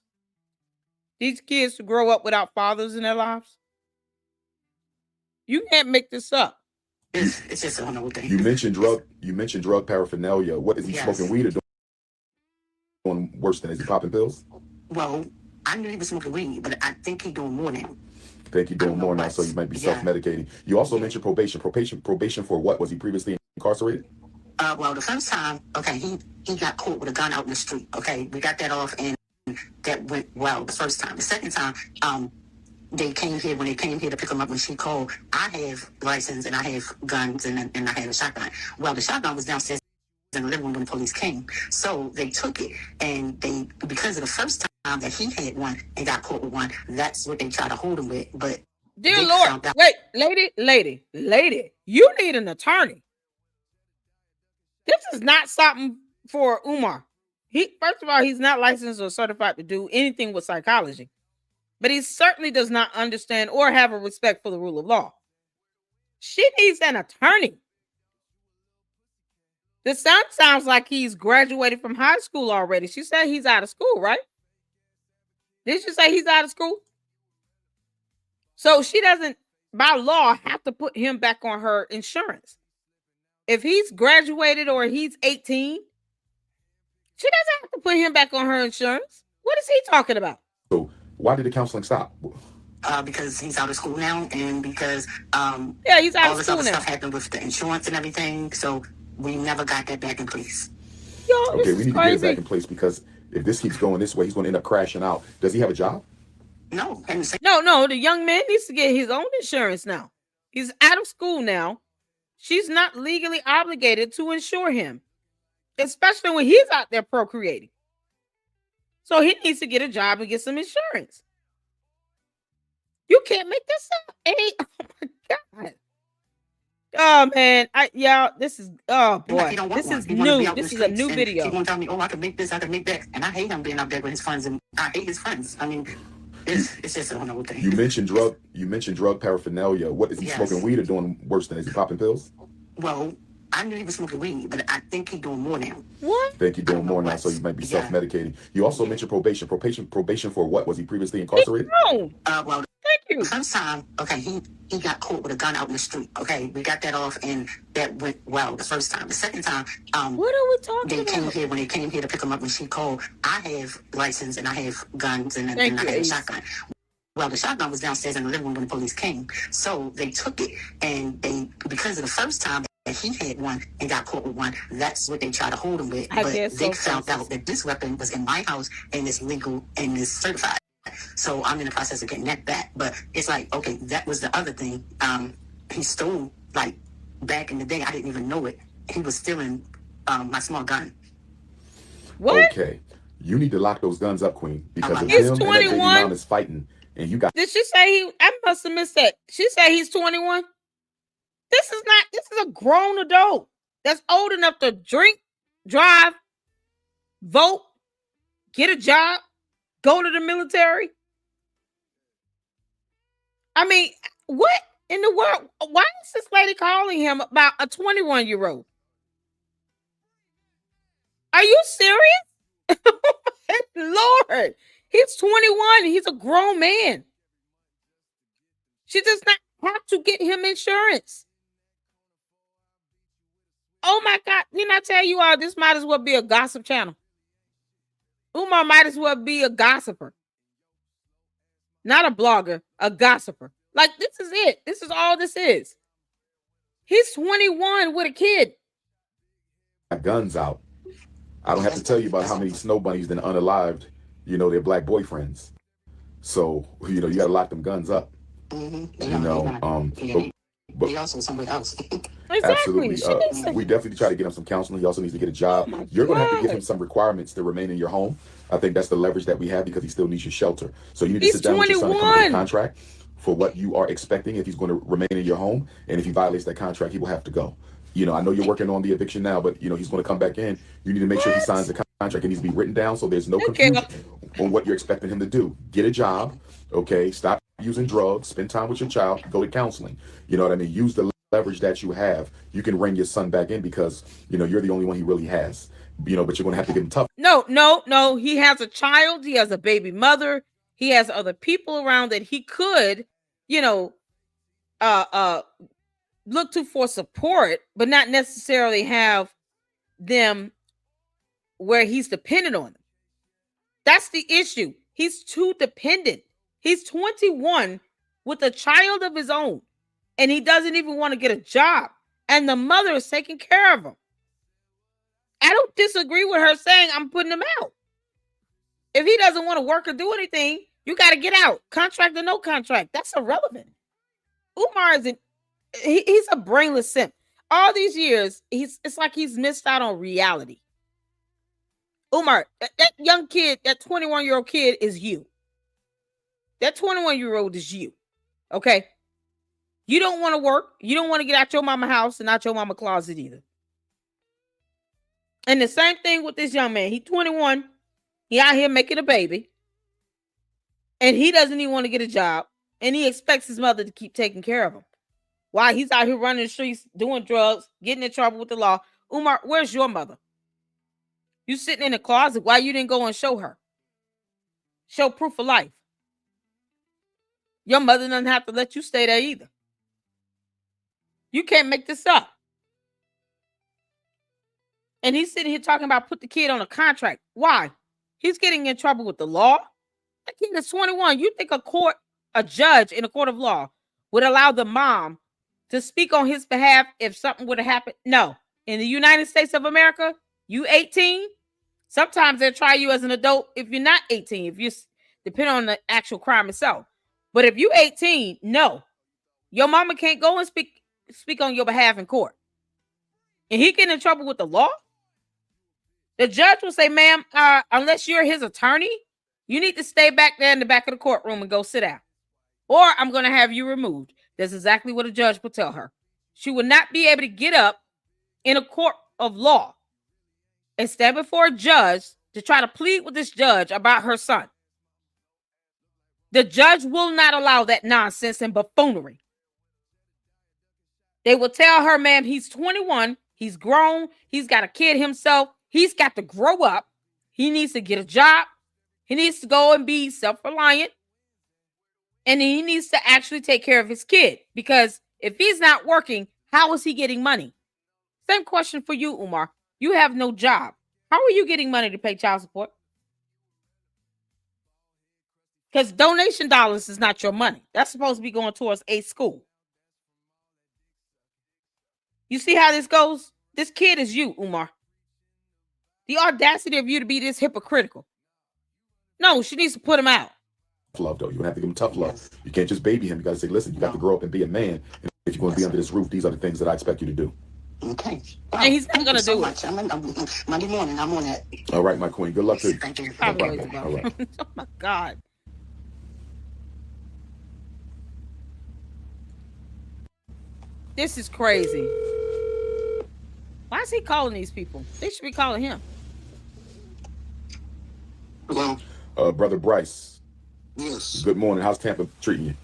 these kids to grow up without fathers in their lives? You can't make this up. It's just a whole thing. You mentioned drug paraphernalia. What is he smoking weed or doing worse than is he popping pills? Well, I knew he was smoking weed, but I think he's doing more now. Think he's doing more now, so you might be self-medicating. You also mentioned probation. Probation for what? Was he previously incarcerated? Well, the first time, okay, he got caught with a gun out in the street. Okay, we got that off, and that went well the first time. The second time, they came here, when they came here to pick him up when she called, I have license and I have guns and I have a shotgun. Well, the shotgun was downstairs in the living room when the police came. So they took it, and because of the first time that he had one and got caught with one, that's what they tried to hold him with. But dear Lord, wait, lady, you need an attorney. This is not something for Umar. First of all, he's not licensed or certified to do anything with psychology, but he certainly does not understand or have a respect for the rule of law. She needs an attorney. The son sounds like he's graduated from high school already. She said he's out of school, right? Did she say he's out of school? So she doesn't, by law, have to put him back on her insurance. If he's graduated or he's 18, she doesn't have to put him back on her insurance. What is he talking about? So why did the counseling stop? Because he's out of school now, and because he's out all of this school other now. stuff happened with the insurance and everything. So we never got that back in place. Okay, we need to get it back in place because if this keeps going this way, he's going to end up crashing out. Does he have a job? No. No. The young man needs to get his own insurance now. He's out of school now. She's not legally obligated to insure him, especially when he's out there procreating. So he needs to get a job and get some insurance. You can't make this up. Hey, oh my God. Oh man, this is this is new. This is a new video. He won't tell me, oh, I can make this, I can make that, and I hate him being out there with his friends, and I hate his friends. I mean, it's just a whole thing. You mentioned drug paraphernalia. What is he smoking weed or doing worse than is he popping pills? Well, I knew he was smoking weed, but I think he's doing more now. What? Think he's doing more now, so you might be self-medicating. You also mentioned probation. Probation for what? Was he previously incarcerated? Well, thank you. The first time, okay, he got caught with a gun out in the street. Okay, we got that off, and that went well the first time. The second time, what are we talking about? They came here, when they came here to pick him up when she called, I have license and I have guns and I have a shotgun. Well, the shotgun was downstairs in the living room when the police came. So they took it, and because of the first time that he had one and got caught with one, that's what they tried to hold him with. But they found out that this weapon was in my house and it's legal and it's certified. So I'm in the process of getting that back. But it's like, okay, that was the other thing. He stole, like, back in the day, I didn't even know it. He was stealing my small gun. What? Okay. You need to lock those guns up, Queen, because if he's him 21. and that baby mom is fighting, and you got. Did she say he? I must have missed that. She said he's 21. This is a grown adult that's old enough to drink, drive, vote, get a job, go to the military. I mean, what in the world? Why is this lady calling him about a 21-year-old? Are you serious? Lord, he's 21. He's a grown man. She does not have to get him insurance. Oh my God. Didn't I tell you all this might as well be a gossip channel? Umar might as well be a gossiper. Not a blogger, a gossiper. Like, this is it. This is all this is. He's 21 with a kid. Guns out. I don't have to tell you about how many snow bunnies then unalived, their black boyfriends. So, you got to lock them guns up. But he also somewhere else. Exactly. Absolutely. We definitely try to get him some counseling. He also needs to get a job. You're going to have to give him some requirements to remain in your home. I think that's the leverage that we have because he still needs your shelter. So you need to sit down with your son and come to a contract for what you are expecting if he's going to remain in your home. And if he violates that contract, he will have to go. I know you're working on the eviction now, but he's going to come back in. You need to make sure he signs the contract. It needs to be written down so there's no confusion on what you're expecting him to do. Get a job, okay? Stop using drugs. Spend time with your child. Go to counseling. You know what I mean? Use the leverage that you have. You can bring your son back in because you're the only one he really has. But you're going to have to give him tough. No. He has a child. He has a baby mother. He has other people around that he could, look to for support, but not necessarily have them where he's dependent on them. That's the issue. He's too dependent. He's 21 with a child of his own, and he doesn't even want to get a job, and the mother is taking care of him. I don't disagree with her saying I'm putting him out. If he doesn't want to work or do anything, you got to get out. Contract or no contract. That's irrelevant. Umar he's a brainless simp. All these years, it's like he's missed out on reality. Umar, that young kid, that 21-year-old kid is you. That 21-year-old is you. Okay? You don't want to work. You don't want to get out your mama house and out your mama closet either. And the same thing with this young man. He's 21. He out here making a baby. And he doesn't even want to get a job. And he expects his mother to keep taking care of him. While he's out here running the streets, doing drugs, getting in trouble with the law. Umar, where's your mother? You sitting in the closet. Why you didn't go and show her? Show proof of life. Your mother doesn't have to let you stay there either. You can't make this up. And he's sitting here talking about put the kid on a contract. Why? He's getting in trouble with the law. The kid is 21. You think a judge in a court of law would allow the mom to speak on his behalf if something would have happened? No. In the United States of America, you 18. Sometimes they'll try you as an adult if you're not 18, if you depend on the actual crime itself. But if you 18, no. Your mama can't go and speak on your behalf in court. And he get in trouble with the law. The judge will say, ma'am, unless you're his attorney, you need to stay back there in the back of the courtroom and go sit down. Or I'm going to have you removed. That's exactly what a judge would tell her. She would not be able to get up in a court of law and stand before a judge to try to plead with this judge about her son. The judge will not allow that nonsense and buffoonery. They will tell her, ma'am, he's 21. He's grown. He's got a kid himself. He's got to grow up. He needs to get a job. He needs to go and be self-reliant. And he needs to actually take care of his kid. Because if he's not working, how is he getting money? Same question for you, Umar. You have no job. How are you getting money to pay child support? Because donation dollars is not your money. That's supposed to be going towards a school. You see how this goes? This kid is you, Umar. The audacity of you to be this hypocritical. No, she needs to put him out. Love, though. You're going to have to give him tough love. You can't just baby him. You got to say, listen, you got to grow up and be a man. And if you're going to be under this roof, these are the things that I expect you to do. Okay. Wow. And he's not going to do it. Monday morning, I'm on that. All right, my queen. Good luck to you. Thank you. No problem. All right. Oh, my God. This is crazy. Why is he calling these people? They should be calling him. Hello. Brother Bryce. Yes. Good morning. How's Tampa treating you?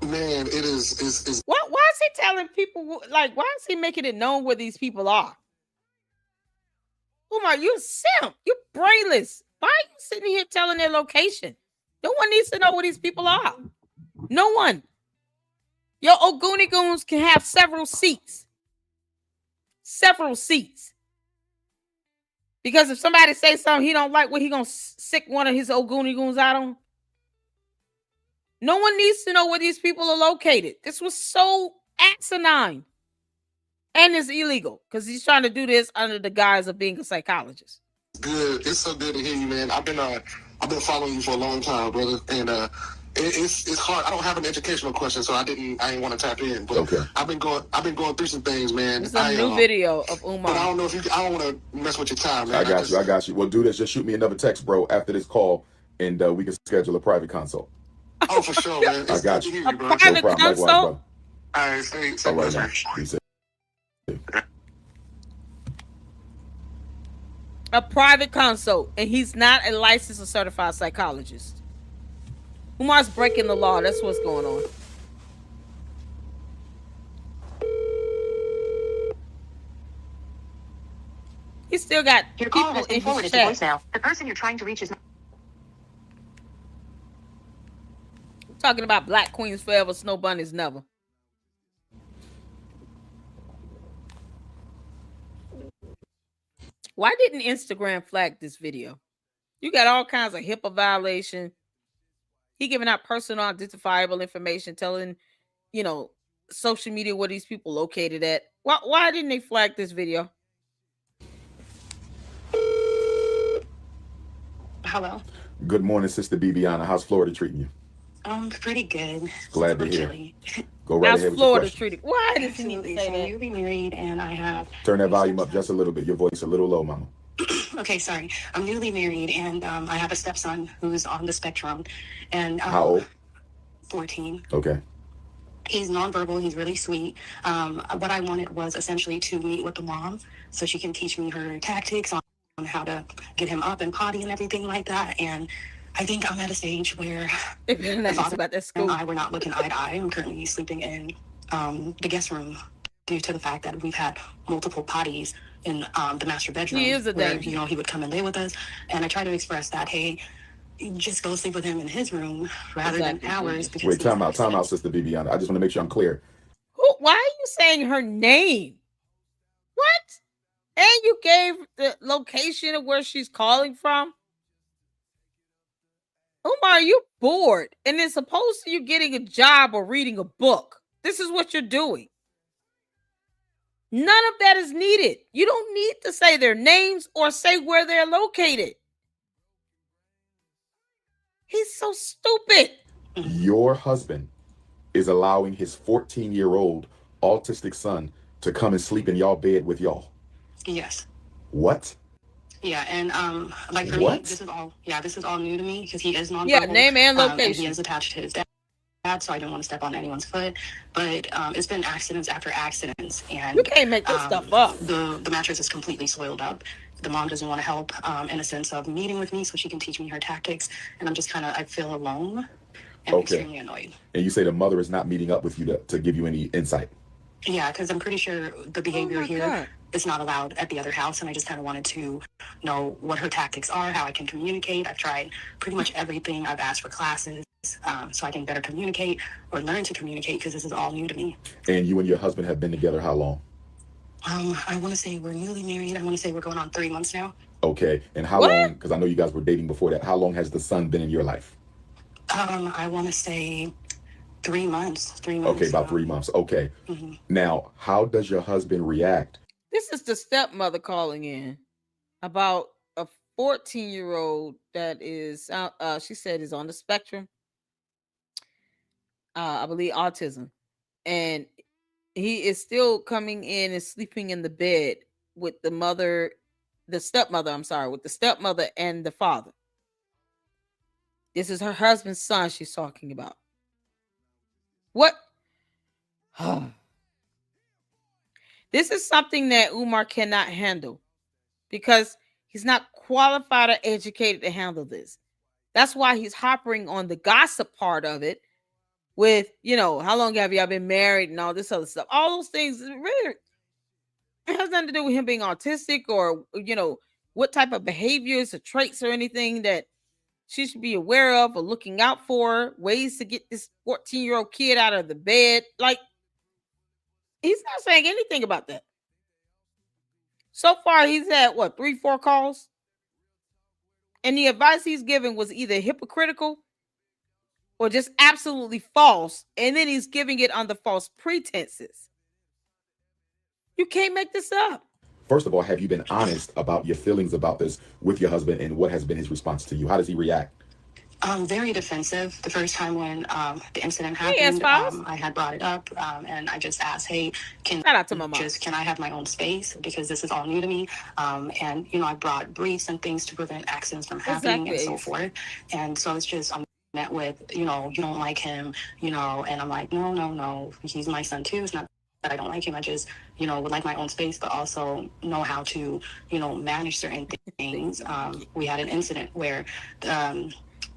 Man, it is. Why is he telling people, like, why is he making it known where these people are? Umar, you simp. You brainless. Why are you sitting here telling their location? No one needs to know where these people are. No one. Your Ogoonie Goons can have several seats. Several seats. Because if somebody says something he don't like, what he gonna sick one of his Ogoonie Goons out on? No one needs to know where these people are located. This was so asinine. And it's illegal because he's trying to do this under the guise of being a psychologist. Good. It's so good to hear you, man. I've been following you for a long time, brother, and it's hard. I don't have an educational question, so I didn't want to tap in. But okay. I've been going through some things, man. It's a new video of Umar. But I don't know if I don't want to mess with your time, man. I got you. Well, do this. Just shoot me another text, bro, after this call, and we can schedule a private consult. Oh, for sure, man. I got you. A private consult. All right, say all right, now. Be safe. A private consult, and he's not a licensed or certified psychologist. Umar's breaking the law. That's what's going on. He still got your call has been forwarded to voicemail. The person you're trying to reach is talking about Black Queens forever, Snow Bunnies never. Why didn't Instagram flag this video? You got all kinds of HIPAA violation. He giving out personal identifiable information, telling, social media where these people located at. Why didn't they flag this video? Hello. Good morning, Sister Bibiana. How's Florida treating you? Pretty good. Glad to hear. Go right ahead with Florida your question. treated? Why does he need to say that? You'll be married, and I have. Turn that volume up just a little bit. Your voice a little low, Mama. Okay, sorry. I'm newly married, and I have a stepson who's on the spectrum. And how old? 14. Okay. He's nonverbal. He's really sweet. What I wanted was essentially to meet with the mom so she can teach me her tactics on how to get him up and potty and everything like that. And I think I'm at a stage where the father about that school and I were not looking eye to eye. I'm currently sleeping in the guest room due to the fact that we've had multiple potties in the master bedroom. He is a where, he would come and lay with us. And I try to express that, hey, just go sleep with him in his room rather than ours. Because wait, time out, Sister Bibiana. I just want to make sure I'm clear. Why are you saying her name? What? And you gave the location of where she's calling from? Umar, you're bored. And as opposed to you getting a job or reading a book, this is what you're doing. None of that is needed. You don't need to say their names or say where they're located. He's so stupid. Your husband is allowing his 14-year-old autistic son to come and sleep in y'all bed with y'all. Yes. What? Yeah, and like for me, this is all new to me because he is nonverbal. Yeah, name and location. And he is attached to his dad, so I didn't want to step on anyone's foot. But it's been accidents after accidents, and you can't make this stuff up. The mattress is completely soiled up. The mom doesn't want to help in a sense of meeting with me so she can teach me her tactics, and I'm just I feel alone and extremely annoyed. And you say the mother is not meeting up with you to give you any insight? Yeah, because I'm pretty sure the behavior here is not allowed at the other house, and I just kind of wanted to know what her tactics are, how I can communicate. I've tried pretty much everything. I've asked for classes so I can better communicate or learn to communicate because this is all new to me. And you and your husband have been together how long? I want to say we're newly married. I want to say we're going on 3 months now. Okay, and how long, because I know you guys were dating before that, how long has the son been in your life? I want to say 3 months. 3 months. Okay, about 3 months. Okay. Mm-hmm. Now, how does your husband react? This is the stepmother calling in about a 14-year-old that is, she said, is on the spectrum. I believe autism. And he is still coming in and sleeping in the bed with the mother, the stepmother, I'm sorry, with the stepmother and the father. This is her husband's son she's talking about. What? This is something that Umar cannot handle because he's not qualified or educated to handle this. That's why he's hopping on the gossip part of it with, how long have y'all been married and all this other stuff. All those things really, it has nothing to do with him being autistic or, what type of behaviors or traits or anything that she should be aware of or looking out for, ways to get this 14-year-old kid out of the bed. Like, he's not saying anything about that. So far, he's had, 3-4 calls? And the advice he's giving was either hypocritical or just absolutely false. And then he's giving it under false pretenses. You can't make this up. First of all, have you been honest about your feelings about this with your husband, and what has been his response to you? How does he react? Very defensive. The first time when the incident happened, I had brought it up, and I just asked, "Hey, can I have my own space, because this is all new to me?" And I brought briefs and things to prevent accidents from happening and so forth. And so it's just met with, you don't like him, and I'm like, no, he's my son too. It's not that I don't like him. I just, would like my own space, but also know how to, manage certain things. We had an incident where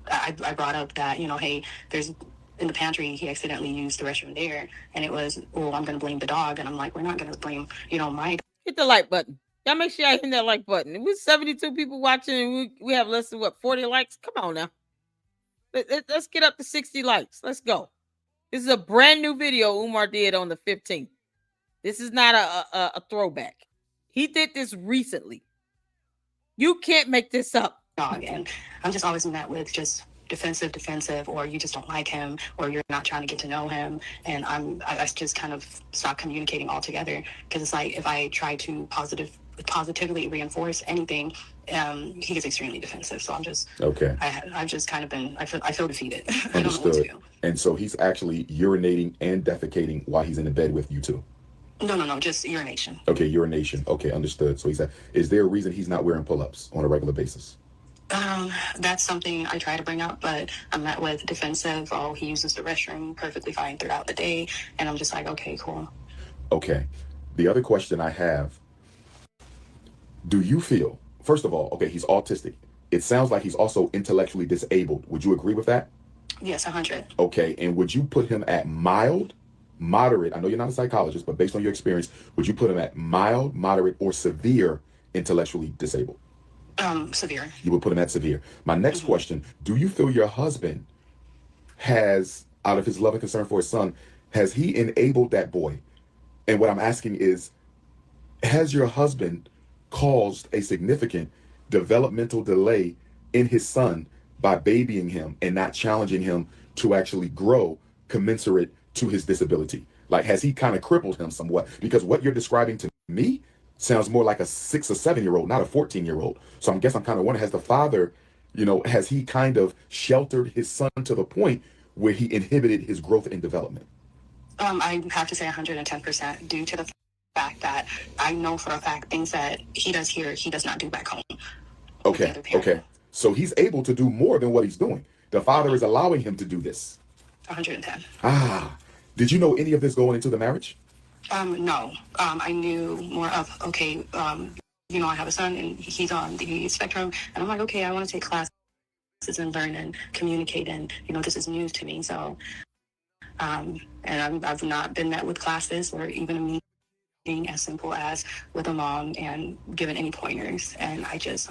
I brought up that, hey, there's in the pantry, he accidentally used the restroom there, and it was, I'm going to blame the dog. And I'm like, we're not going to blame, my dog. Hit the like button. Y'all make sure y'all hit that like button. We're 72 people watching, and we have less than 40 likes. Come on now. Let's get up to 60 likes. Let's go. This is a brand new video Umar did on the 15th. This is not a throwback. He did this recently. You can't make this up. Dog, and I'm just always met with just defensive, or you just don't like him, or you're not trying to get to know him. And I just kind of stopped communicating altogether, because it's like, if I try to positively reinforce anything, he gets extremely defensive. So I'm just okay. I've just kind of been, I feel defeated. Understood. I don't know what to do. And so he's actually urinating and defecating while he's in the bed with you too? No, just urination. Okay, urination. Okay, understood. So is there a reason he's not wearing pull-ups on a regular basis? That's something I try to bring up, but I'm met with defensive. Oh, he uses the restroom perfectly fine throughout the day. And I'm just like, okay, cool. Okay. The other question I have, do you feel, first of all, okay, he's autistic. It sounds like he's also intellectually disabled. Would you agree with that? Yes, 100. Okay, and would you put him at mild, moderate? I know you're not a psychologist, but based on your experience, would you put him at mild, moderate, or severe intellectually disabled? Severe. You would put him at severe. My next question, do you feel your husband has, out of his love and concern for his son, has he enabled that boy? And what I'm asking is, has your husband caused a significant developmental delay in his son by babying him and not challenging him to actually grow commensurate to his disability? Like, has he kind of crippled him somewhat? Because what you're describing to me sounds more like a 6 or 7-year-old, not a 14-year-old. So I'm kind of wondering, has the father, has he kind of sheltered his son to the point where he inhibited his growth and development? I have to say 110%, due to the fact that I know for a fact things that he does here, he does not do back home. Okay. So he's able to do more than what he's doing. The father is allowing him to do this. 110. Did you know any of this going into the marriage? No. I knew more of, okay, I have a son and he's on the spectrum, and I'm like, okay, I want to take classes and learn and communicate, and, this is news to me. So, and I've not been met with classes or even a meeting as simple as with a mom and given any pointers. And I just,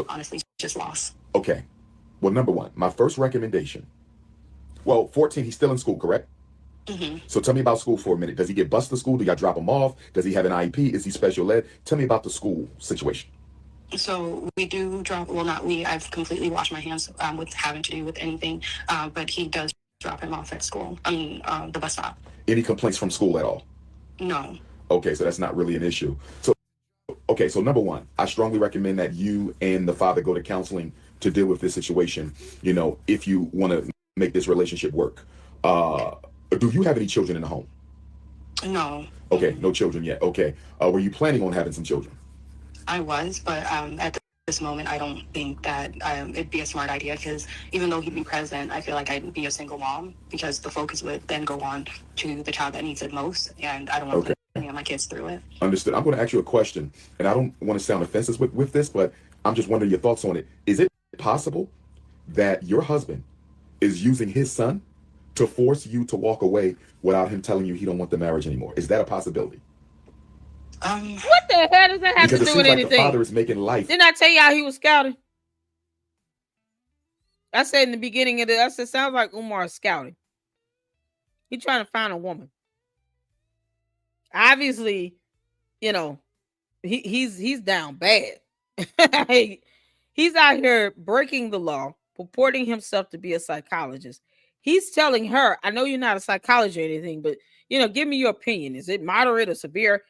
honestly just lost. Okay. Well, number one, my first recommendation, 14, he's still in school, correct? Mm-hmm. So tell me about school for a minute. Does he get bused to school? Do y'all drop him off? Does he have an IEP? Is he special ed? Tell me about the school situation. So we do drop, I've completely washed my hands with having to do with anything, but he does drop him off at school. The bus stop. Any complaints from school at all? No. Okay, so that's not really an issue. So number one, I strongly recommend that you and the father go to counseling to deal with this situation, if you want to make this relationship work. Do you have any children in the home? No. Okay, no children yet. Okay. Were you planning on having some children? I was, but at this moment, I don't think that it'd be a smart idea, because even though he'd be present, I feel like I'd be a single mom, because the focus would then go on to the child that needs it most, and I don't want to put any of my kids through it. Understood. I'm going to ask you a question, and I don't want to sound offensive with this, but I'm just wondering your thoughts on it. Is it possible that your husband is using his son to force you to walk away without him telling you he don't want the marriage anymore? Is that a possibility? What the hell does that have to do with anything? The father is making life. Didn't I tell y'all he was scouting? I said in the beginning of it, I said, sounds like Umar is scouting. He's trying to find a woman. Obviously, you know, he's down bad. He's out here breaking the law, purporting himself to be a psychologist. He's telling her, I know you're not a psychologist or anything, but, you know, give me your opinion. Is it moderate or severe?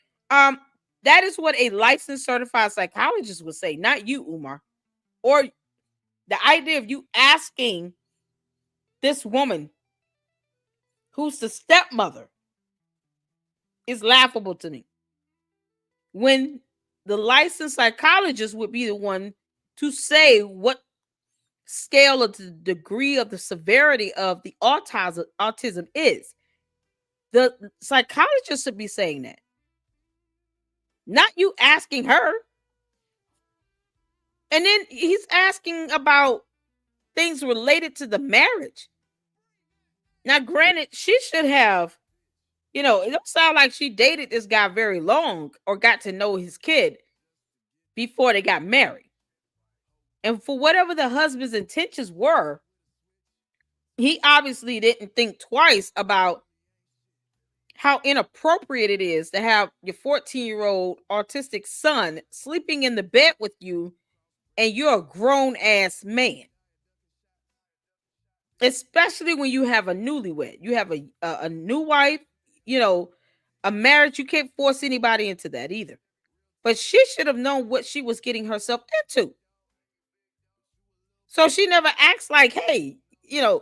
That is what a licensed certified psychologist would say, not you, Umar. Or the idea of you asking this woman who's the stepmother is laughable to me. When the licensed psychologist would be the one to say what scale of the degree of the severity of the autism is. The psychologist should be saying that. Not you asking her. And then he's asking about things related to the marriage. Now, granted, she should have, you know, it don't sound like she dated this guy very long or got to know his kid before they got married. And for whatever the husband's intentions were, he obviously didn't think twice about how inappropriate it is to have your 14-year-old autistic son sleeping in the bed with you and you're a grown-ass man. Especially when you have a newlywed. You have a new wife, you know, a marriage. You can't force anybody into that either. But she should have known what she was getting herself into. So she never acts like, hey, you know,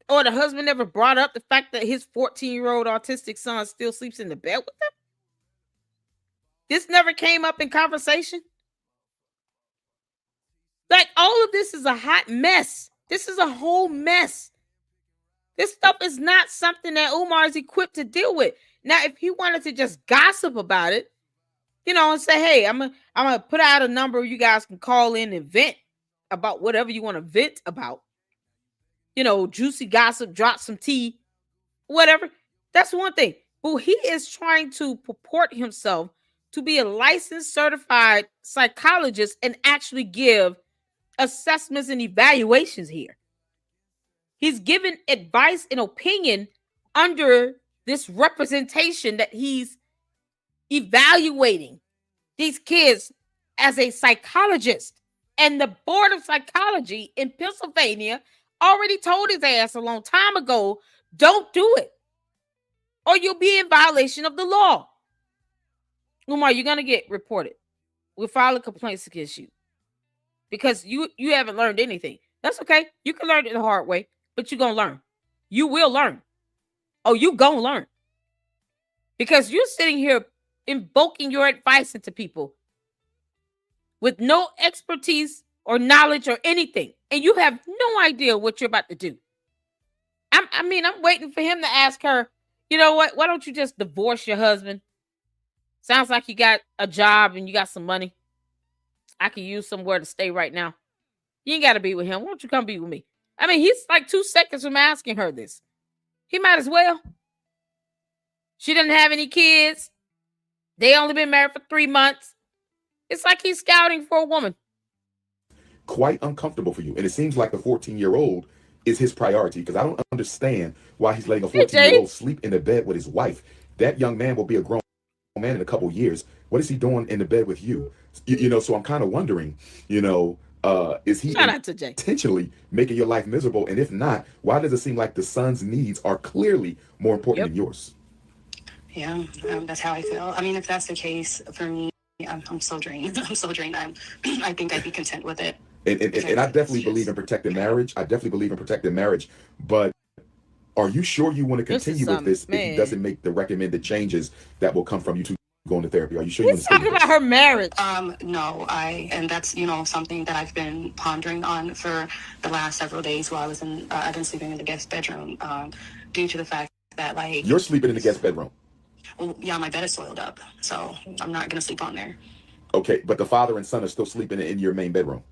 or the husband never brought up the fact that his 14-year-old autistic son still sleeps in the bed with him. This never came up in conversation. Like, all of this is a hot mess. This is a whole mess. This stuff is not something that Umar is equipped to deal with. Now, if he wanted to just gossip about it, you know, and say, hey, I'm gonna put out a number you guys can call in and vent about whatever you want to vent about. You know, juicy gossip, drop some tea, whatever. That's one thing. But he is trying to purport himself to be a licensed certified psychologist and actually give assessments and evaluations here. He's given advice and opinion under this representation that he's evaluating these kids as a psychologist. And the Board of Psychology in Pennsylvania already told his ass a long time ago, don't do it, or you'll be in violation of the law. Umar, you're going to get reported. We'll file a complaint against you because you haven't learned anything. That's okay. You can learn it the hard way, but you're going to learn. You will learn. Oh, you going to learn. Because you're sitting here invoking your advice into people with no expertise or knowledge or anything. And you have no idea what you're about to do. I'm waiting for him to ask her, you know what? Why don't you just divorce your husband? Sounds like you got a job and you got some money. I can use somewhere to stay right now. You ain't got to be with him. Why don't you come be with me? I mean, he's like 2 seconds from asking her this. He might as well. She didn't have any kids. They only been married for 3 months. It's like he's scouting for a woman. Quite uncomfortable for you. And it seems like the 14-year-old is his priority, because I don't understand why he's letting a 14-year-old sleep in the bed with his wife. That young man will be a grown man in a couple years. What is he doing in the bed with you? You know, so I'm kind of wondering, you know, is he intentionally making your life miserable? And if not, why does it seem like the son's needs are clearly more important than yours? Yeah, that's how I feel. I mean, if that's the case, for me, I'm so drained. I'm so drained. I think I'd be content with it. And I definitely believe in protecting marriage. I definitely believe in protecting marriage. But Are you sure you want to continue with this if he doesn't make the recommended changes that will come from you two going to therapy? Are you sure you want to stay with this? Talking about her marriage. No, and that's, something that I've been pondering on for the last several days while I've been sleeping in the guest bedroom, due to the fact that, like... You're sleeping in the guest bedroom? Well, yeah, my bed is soiled up, so I'm not going to sleep on there. Okay, but the father and son are still sleeping in your main bedroom?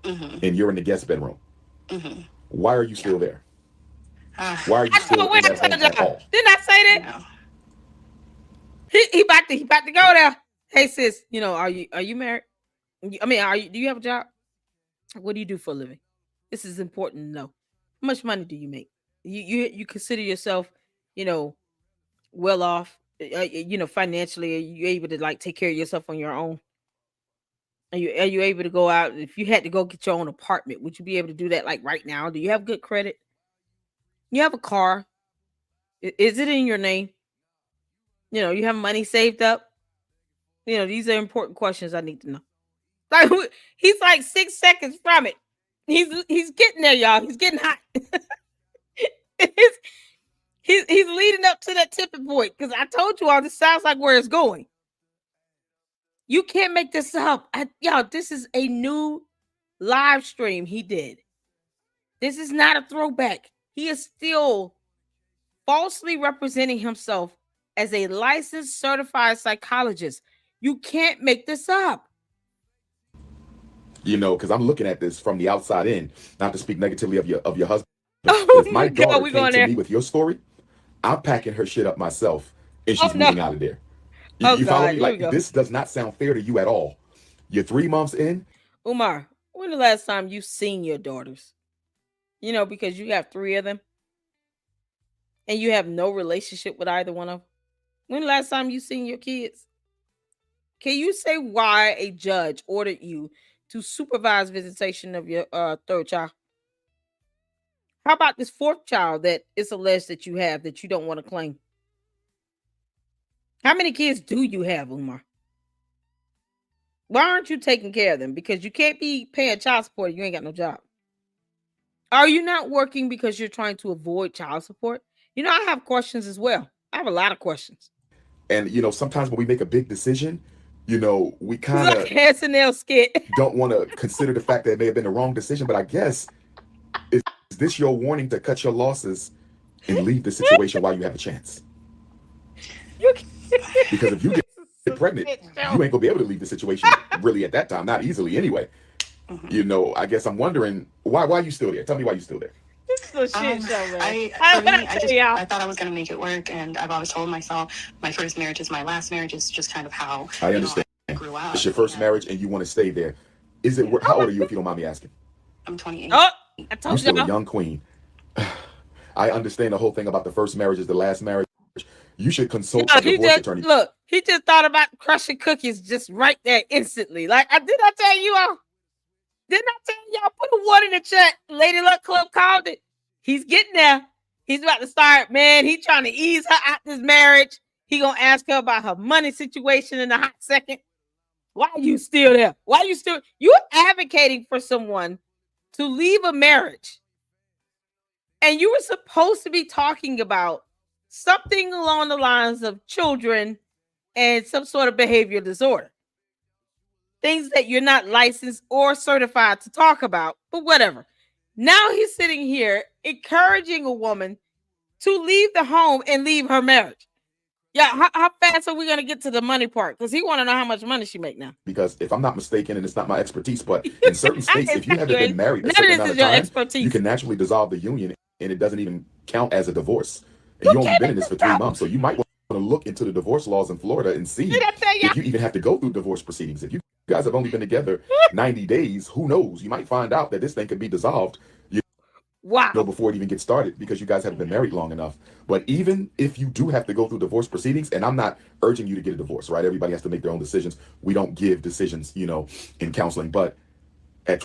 Mm-hmm. And you're in the guest bedroom? Mm-hmm. Why are you still there? Why are you still in that home at all? Didn't I say that? No. He about to go there. Hey sis, are you married? I mean, do you have a job? What do you do for a living? This is important to know. How much money do you make? You consider yourself, well off, financially? Are you able to like take care of yourself on your own? Are you able to go out? If you had to go get your own apartment, would you be able to do that like right now? Do you have good credit? You have a car? Is it in your name? You have money saved up? These are important questions I need to know. Like, he's like 6 seconds from it. He's getting there, y'all. He's getting hot. he's leading up to that tipping point, because I told you all this sounds like where it's going. You can't make this up. Y'all, this is a new live stream he did. This is not a throwback. He is still falsely representing himself as a licensed certified psychologist. You can't make this up. Because I'm looking at this from the outside in, not to speak negatively of your husband. If my daughter came to me with your story, I'm packing her shit up myself, and she's moving out of there. You follow me? Like, this does not sound fair to you at all. You're 3 months in. Umar, when the last time you seen your daughters? Because you have 3 of them, and you have no relationship with either one of them. When the last time you seen your kids? Can you say why a judge ordered you to supervise visitation of your 3rd child? How about this 4th child that it's alleged that you have that you don't want to claim? How many kids do you have, Umar? Why aren't you taking care of them? Because you can't be paying child support if you ain't got no job. Are you not working because you're trying to avoid child support? I have questions as well. I have a lot of questions. And, sometimes when we make a big decision, we kind of SNL skit. Don't want to consider the fact that it may have been the wrong decision. But I guess, is this your warning to cut your losses and leave the situation while you have a chance? Because if you get pregnant, you ain't going to be able to leave the situation really at that time. Not easily anyway. Mm-hmm. I guess I'm wondering, why are you still there? Tell me why you're still there. This is a shit show, man. I thought I was going to make it work, and I've always told myself my first marriage is my last marriage. Is just kind of how I understand. I grew up. It's your first marriage, and you want to stay there. Is it? How old are you, if you don't mind me asking? I'm 28. Oh, I told you're still a young queen. I understand the whole thing about the first marriage is the last marriage. You should consult a divorce attorney. Look, he just thought about crushing cookies just right there instantly. Like, did I tell you all? Didn't I tell y'all? Put a 1 in the chat. Lady Luck Club called it. He's getting there. He's about to start, man. He's trying to ease her out this marriage. He gonna ask her about her money situation in a hot second. Why are you still there? You're advocating for someone to leave a marriage. And you were supposed to be talking about something along the lines of children and some sort of behavioral disorder. Things that you're not licensed or certified to talk about, but whatever. Now he's sitting here encouraging a woman to leave the home and leave her marriage. Yeah, how fast are we going to get to the money part? Because he want to know how much money she make now. Because if I'm not mistaken, and it's not my expertise, but in certain states, if you haven't been married a certain amount of time, you can naturally dissolve the union, and it doesn't even count as a divorce. And you only been in this for 3 months, so you might want to look into the divorce laws in Florida and see if you even have to go through divorce proceedings. If you guys have only been together 90 days, who knows? You might find out that this thing could be dissolved. Before it even gets started, because you guys haven't been married long enough. But even if you do have to go through divorce proceedings, and I'm not urging you to get a divorce, right? Everybody has to make their own decisions. We don't give decisions, in counseling. But he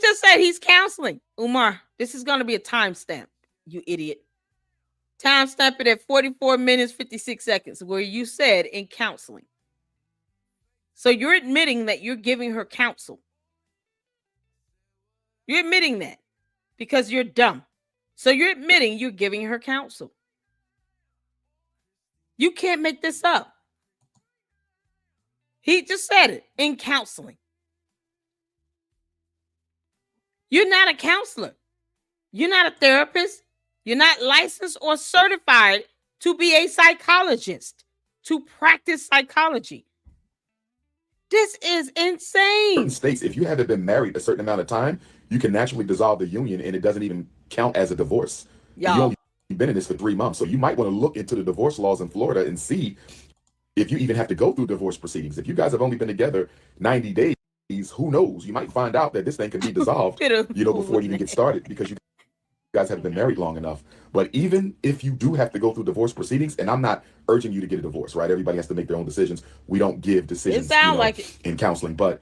just said he's counseling. Umar, this is going to be a timestamp, you idiot. Timestamp it at 44 minutes, 56 seconds, where you said in counseling. So you're admitting that you're giving her counsel. You're admitting that. Because you're dumb. So you're admitting you're giving her counsel. You can't make this up. He just said it in counseling. You're not a counselor. You're not a therapist. You're not licensed or certified to be a psychologist, to practice psychology. This is insane. Certain states, if you haven't been married a certain amount of time, you can naturally dissolve the union and it doesn't even count as a divorce. You only been in this for 3 months. So you might want to look into the divorce laws in Florida and see if you even have to go through divorce proceedings. If you guys have only been together 90 days, who knows? You might find out that this thing can be dissolved, before it even gets started, because you guys haven't been married long enough. But even if you do have to go through divorce proceedings, and I'm not urging you to get a divorce, right? Everybody has to make their own decisions. We don't give decisions in counseling, but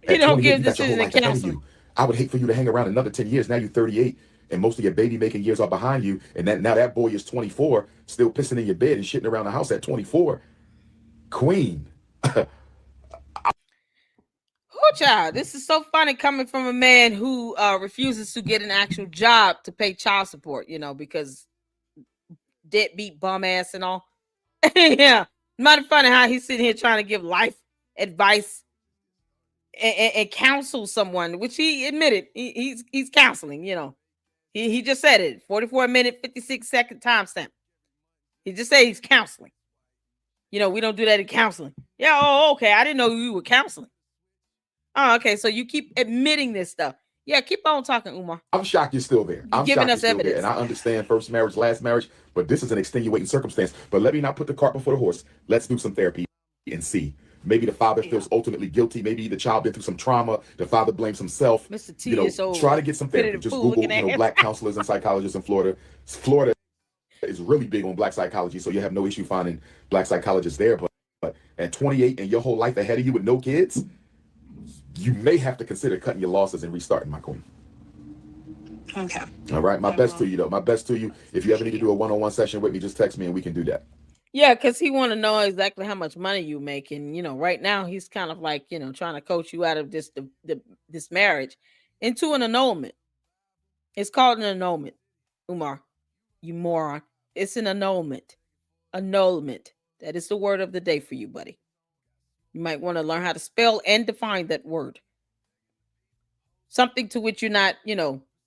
you don't give decisions in counseling. I would hate for you to hang around another 10 years. Now you're 38 and most of your baby making years are behind you. And now that boy is 24, still pissing in your bed and shitting around the house at 24. Queen. Child, this is so funny coming from a man who refuses to get an actual job to pay child support, because deadbeat bum ass and all. Yeah, mighty funny how he's sitting here trying to give life advice and counsel someone, which he admitted he's counseling. He just said it. 44-minute, 56-second timestamp. He just said he's counseling. We don't do that in counseling. Yeah. Oh, okay. I didn't know you were counseling. Oh, okay. So you keep admitting this stuff. Yeah, keep on talking, Umar. I'm shocked you're still there. I'm giving us evidence. There. And I understand first marriage, last marriage, but this is an extenuating circumstance. But let me not put the cart before the horse. Let's do some therapy and see. Maybe the father feels ultimately guilty. Maybe the child been through some trauma. The father blames himself. Mr. T is old. Try to get some therapy. Just Google, black counselors and psychologists in Florida. Florida is really big on black psychology, so you have no issue finding black psychologists there. But at 28 and your whole life ahead of you with no kids, you may have to consider cutting your losses and restarting, my queen. Okay. All right. My best to you, though. My best to you. If you ever need to do a one-on-one session with me, just text me and we can do that. Yeah, because he want to know exactly how much money you make. And, right now he's kind of like, trying to coach you out of this marriage into an annulment. It's called an annulment, Umar. You moron. It's an annulment. Annulment. That is the word of the day for you, buddy. You might want to learn how to spell and define that word. Something to which you're not,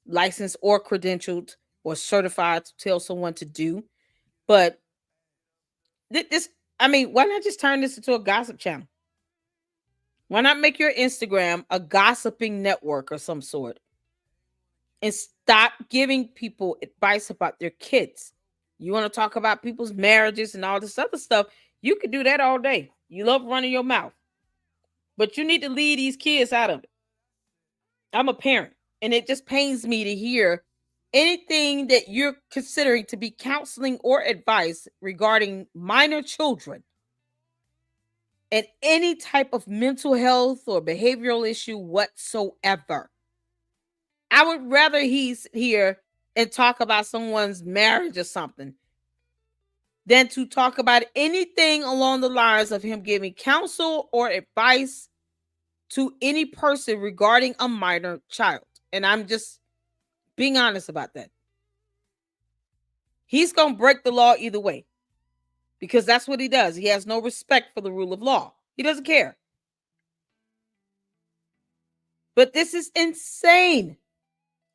licensed or credentialed or certified to tell someone to do. But why not just turn this into a gossip channel? Why not make your Instagram a gossiping network or some sort? And stop giving people advice about their kids. You want to talk about people's marriages and all this other stuff, you could do that all day. You love running your mouth. But you need to lead these kids out of it. I'm a parent, and it just pains me to hear anything that you're considering to be counseling or advice regarding minor children and any type of mental health or behavioral issue whatsoever. I would rather he's here and talk about someone's marriage or something than to talk about anything along the lines of him giving counsel or advice to any person regarding a minor child. And I'm just being honest about that. He's going to break the law either way because that's what he does. He has no respect for the rule of law. He doesn't care. But this is insane.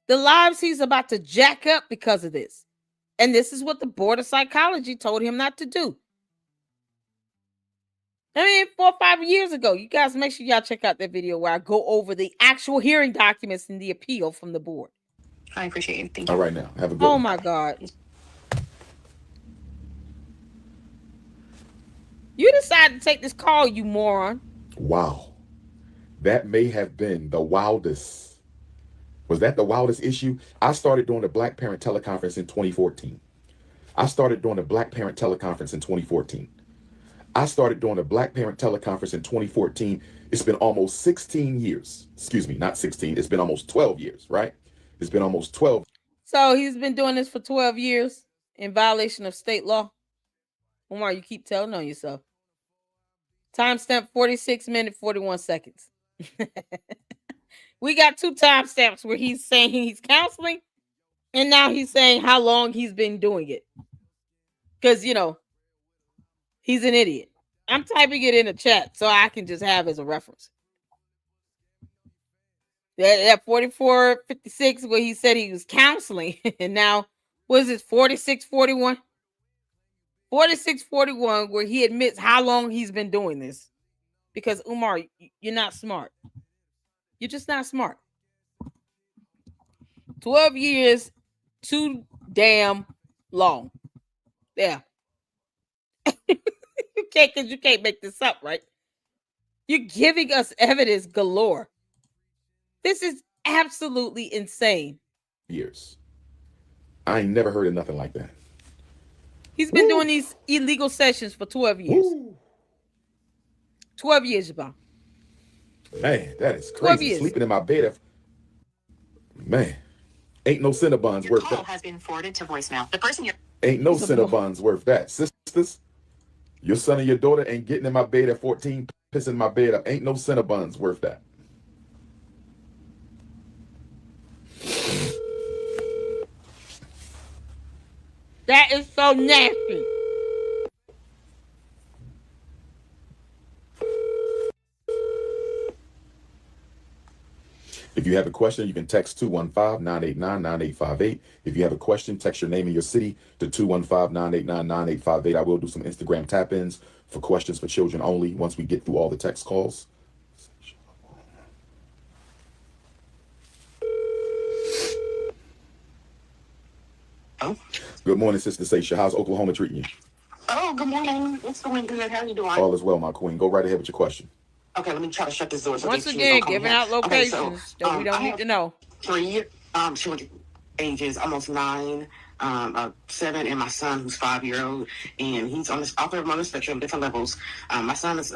The lives he's about to jack up because of this. And this is what the Board of Psychology told him not to do. 4 or 5 years ago. You guys make sure y'all check out that video where I go over the actual hearing documents and the appeal from the board. I appreciate it. Thank you. All right, now. Have a good one. Oh, my God. You decided to take this call, you moron. Wow. That may have been the wildest. Was that the wildest issue? I started doing the Black Parent Teleconference in 2014. I started doing the Black Parent Teleconference in 2014. I started doing a Black Parent Teleconference in 2014. It's been almost 16 years. Excuse me, not 16. It's been almost 12 years, right? It's been almost 12. So he's been doing this for 12 years in violation of state law. Umar, you keep telling on yourself. Timestamp 46 minutes, 41 seconds. We got 2 timestamps where he's saying he's counseling And now he's saying how long he's been doing it. Because, he's an idiot. I'm typing it in the chat so I can just have as a reference. That 4456 where he said he was counseling. And now, what is it, 4641? 4641 where he admits how long he's been doing this. Because, Umar, you're not smart. You're just not smart. 12 years, too damn long. Yeah. You can't make this up, right? You're giving us evidence galore. This is absolutely insane. Years. I ain't never heard of nothing like that. He's been doing these illegal sessions for 12 years. 12 years, Jabal. Man, that is crazy. Sleeping in my bed. Man, ain't no Cinnabons worth that. Your call has been forwarded to voicemail. The person you're... Ain't no Cinnabons worth that. Sisters, your son and your daughter ain't getting in my bed at 14, pissing my bed up. Ain't no Cinnabons worth that. That is so nasty. If you have a question, you can text 215-989-9858. If you have a question, text your name and your city to 215-989-9858. I will do some Instagram tap-ins for questions for children only once we get through all the text calls. Oh. Good morning, Sister Seisha. How's Oklahoma treating you? Oh, good morning. It's going good. How are you doing? All is well, my queen. Go right ahead with your question. Okay, let me try to shut this door. So once again, giving out locations that we don't need to know. 3 children, ages almost 9, 7, and my son who's 5-year-old, and he's on this author on the spectrum, different levels. My son is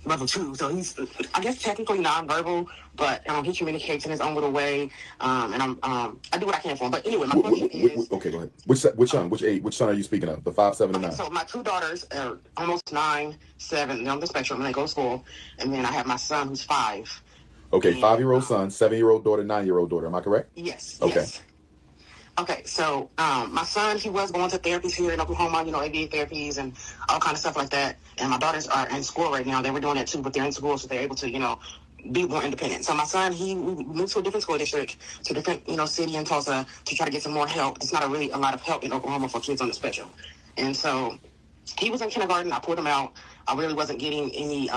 level 2, so he's, I guess, technically nonverbal, but he communicates in his own little way, and I do what I can for him. But anyway, my question is... Okay, go ahead. Which son? Which age? Which son are you speaking of? The 5, 7, and 9? So my 2 daughters are almost 9, 7. They're on the spectrum, and they go to school. And then I have my son who's 5. Okay, 5-year-old son, 7-year-old daughter, 9-year-old daughter. Am I correct? Yes. Okay. Yes. Okay, so my son, he was going to therapies here in Oklahoma, ABA therapies and all kind of stuff like that. And my daughters are in school right now. They were doing that too, but they're in school, so they're able to, be more independent. So my son, we moved to a different school district, to a different, city in Tulsa to try to get some more help. There's not a lot of help in Oklahoma for kids on the spectrum. And so he was in kindergarten. I pulled him out. I really wasn't getting any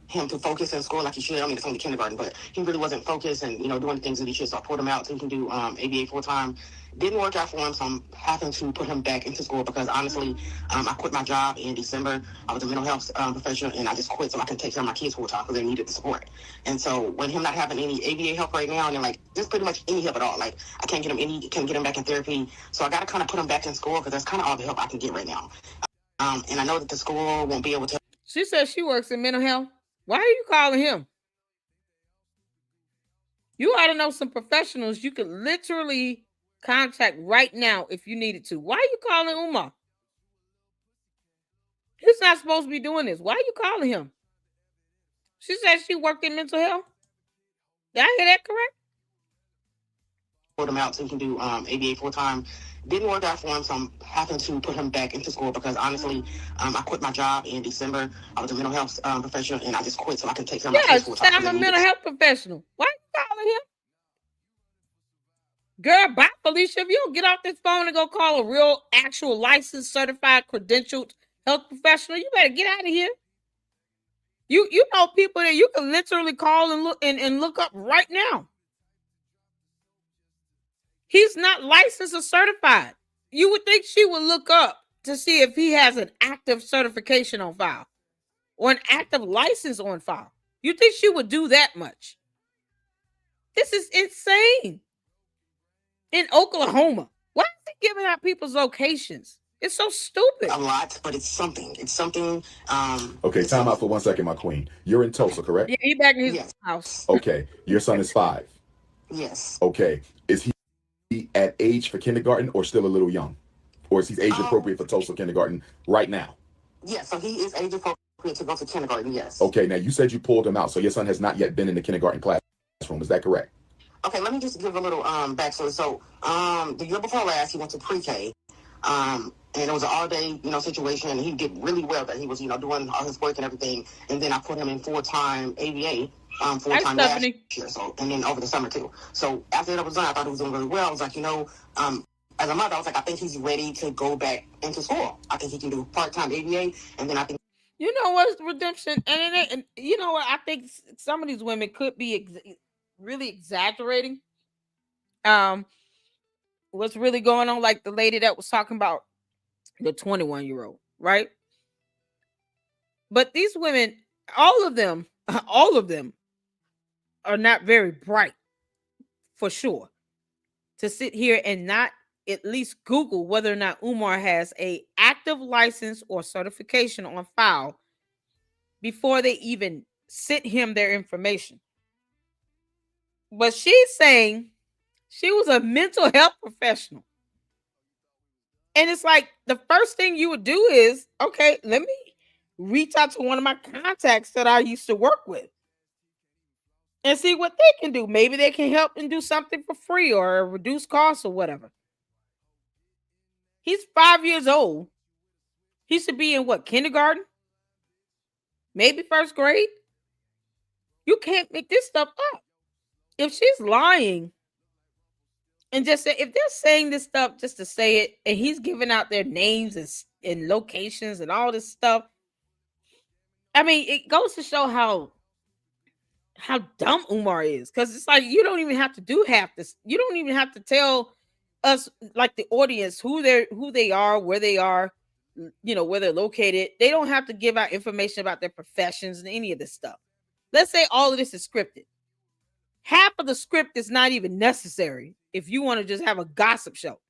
him to focus in school like he should. I mean, it's only kindergarten, but he really wasn't focused and, doing things that he should. So I pulled him out so he can do ABA full-time. Didn't work out for him, so I'm having to put him back into school because, honestly, I quit my job in December. I was a mental health professional, and I just quit so I can take care of my kids full-time because they needed the support. And so with him not having any ABA help right now, and then, just pretty much any help at all, I can't get him back in therapy. So I got to kind of put him back in school because that's kind of all the help I can get right now. And I know that the school won't be able to. She says she works in mental health. Why are you calling him? You ought to know some professionals you could literally contact right now if you needed to. Why are you calling Umar? He's not supposed to be doing this. Why are you calling him? She said she worked in mental health. Did I hear that correct? Pulled him out so he can do ABA full-time. Didn't work out for him, so I'm having to put him back into school because, honestly, I quit my job in December. I was a mental health professional, and I just quit so I can take care of my kids full-time. I'm a mental health professional. Why are you calling him? Girl, bye, Felicia. If you don't get off this phone and go call a real, actual, licensed, certified, credentialed health professional, you better get out of here. You know people that you can literally call and look up right now. He's not licensed or certified. You would think she would look up to see if he has an active certification on file or an active license on file. You think she would do that much? This is insane. In Oklahoma. Why is he giving out people's locations? It's so stupid. A lot, but it's something. It's something. Okay, time out for 1 second, my queen. You're in Tulsa, correct? Yeah, he's back in his house. Okay, your son is 5. Yes. Okay, is he at age for kindergarten or still a little young? Or is he age appropriate for Tulsa kindergarten right now? Yes, so he is age appropriate to go to kindergarten, yes. Okay, now you said you pulled him out, so your son has not yet been in the kindergarten classroom. Is that correct? Okay, let me just give a little backstory. So the year before last, he went to pre-K. And it was an all-day, situation, and he did really well. That he was, doing all his work and everything. And then I put him in full-time ABA, full-time last year. So, and then over the summer too. So after that was done, I thought he was doing really well. I was like, as a mother, I was like, I think he's ready to go back into school. I think he can do part-time ABA, and then I think. You know what's redemption, and you know what? I think some of these women could be really exaggerating. What's really going on? Like the lady that was talking about the 21-year-old, right? But these women, all of them are not very bright, for sure. To sit here and not at least Google whether or not Umar has a active license or certification on file before they even sent him their information. But she's saying she was a mental health professional. And it's like the first thing you would do is, okay, let me reach out to one of my contacts that I used to work with and see what they can do. Maybe they can help and do something for free or reduce costs or whatever. He's 5 years old. He should be in what, kindergarten? Maybe first grade? You can't make this stuff up. If she's lying and just say, if they're saying this stuff just to say it, and he's giving out their names and locations and all this stuff, I mean, it goes to show how dumb Umar is. Because it's like, you don't even have to do half this. You don't even have to tell us, like the audience, who they are, where they are, where they're located. They don't have to give out information about their professions and any of this stuff. Let's say all of this is scripted. Half of the script is not even necessary if you want to just have a gossip show.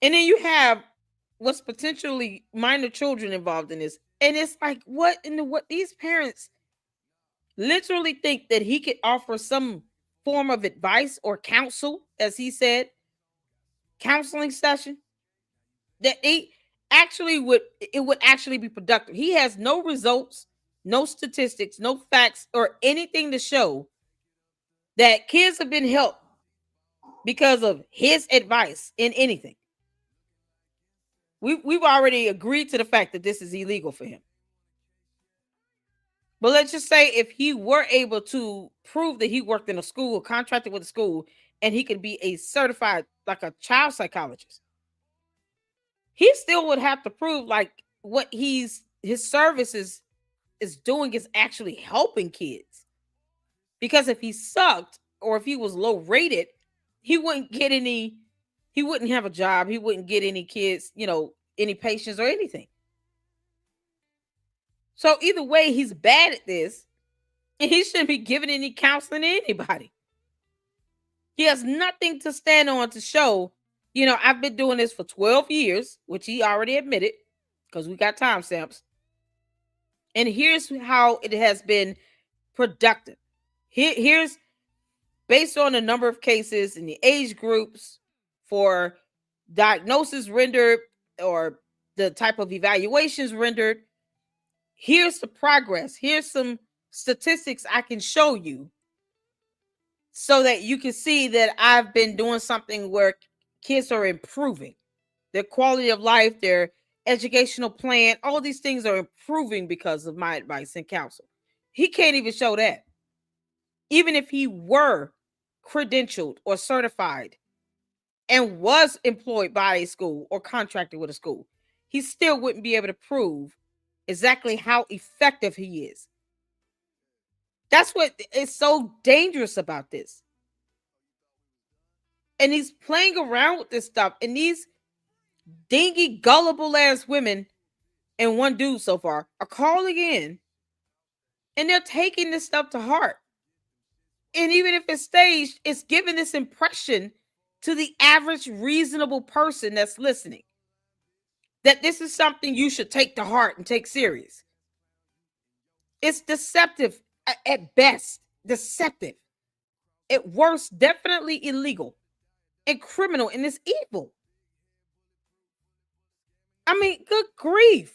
And then you have what's potentially minor children involved in this. And it's like, what these parents literally think that he could offer some form of advice or counsel, as he said, counseling session, that it would actually be productive. He has no results, no statistics, no facts, or anything to show that kids have been helped because of his advice in anything. We've already agreed to the fact that this is illegal for him. But let's just say if he were able to prove that he worked in a school, contracted with a school, and he could be a certified, like a child psychologist, he still would have to prove like what his services is doing is actually helping kids. Because if he sucked or if he was low rated, he wouldn't have a job. He wouldn't get any kids, any patients or anything. So either way, he's bad at this, and he shouldn't be giving any counseling to anybody. He has nothing to stand on to show, I've been doing this for 12 years, which he already admitted, because we got timestamps. And here's how it has been productive. Here's based on the number of cases and the age groups for diagnosis rendered or the type of evaluations rendered. Here's the progress. Here's some statistics I can show you so that you can see that I've been doing something where kids are improving. Their quality of life, their educational plan, all these things are improving because of my advice and counsel. He can't even show that. Even if he were credentialed or certified and was employed by a school or contracted with a school, he still wouldn't be able to prove exactly how effective he is. That's what is so dangerous about this. And he's playing around with this stuff. And these dingy, gullible ass women and one dude so far are calling in and they're taking this stuff to heart. And even if it's staged, it's giving this impression to the average reasonable person that's listening that this is something you should take to heart and take serious. It's deceptive at best, deceptive. At worst, definitely illegal and criminal, and it's evil. I mean, good grief.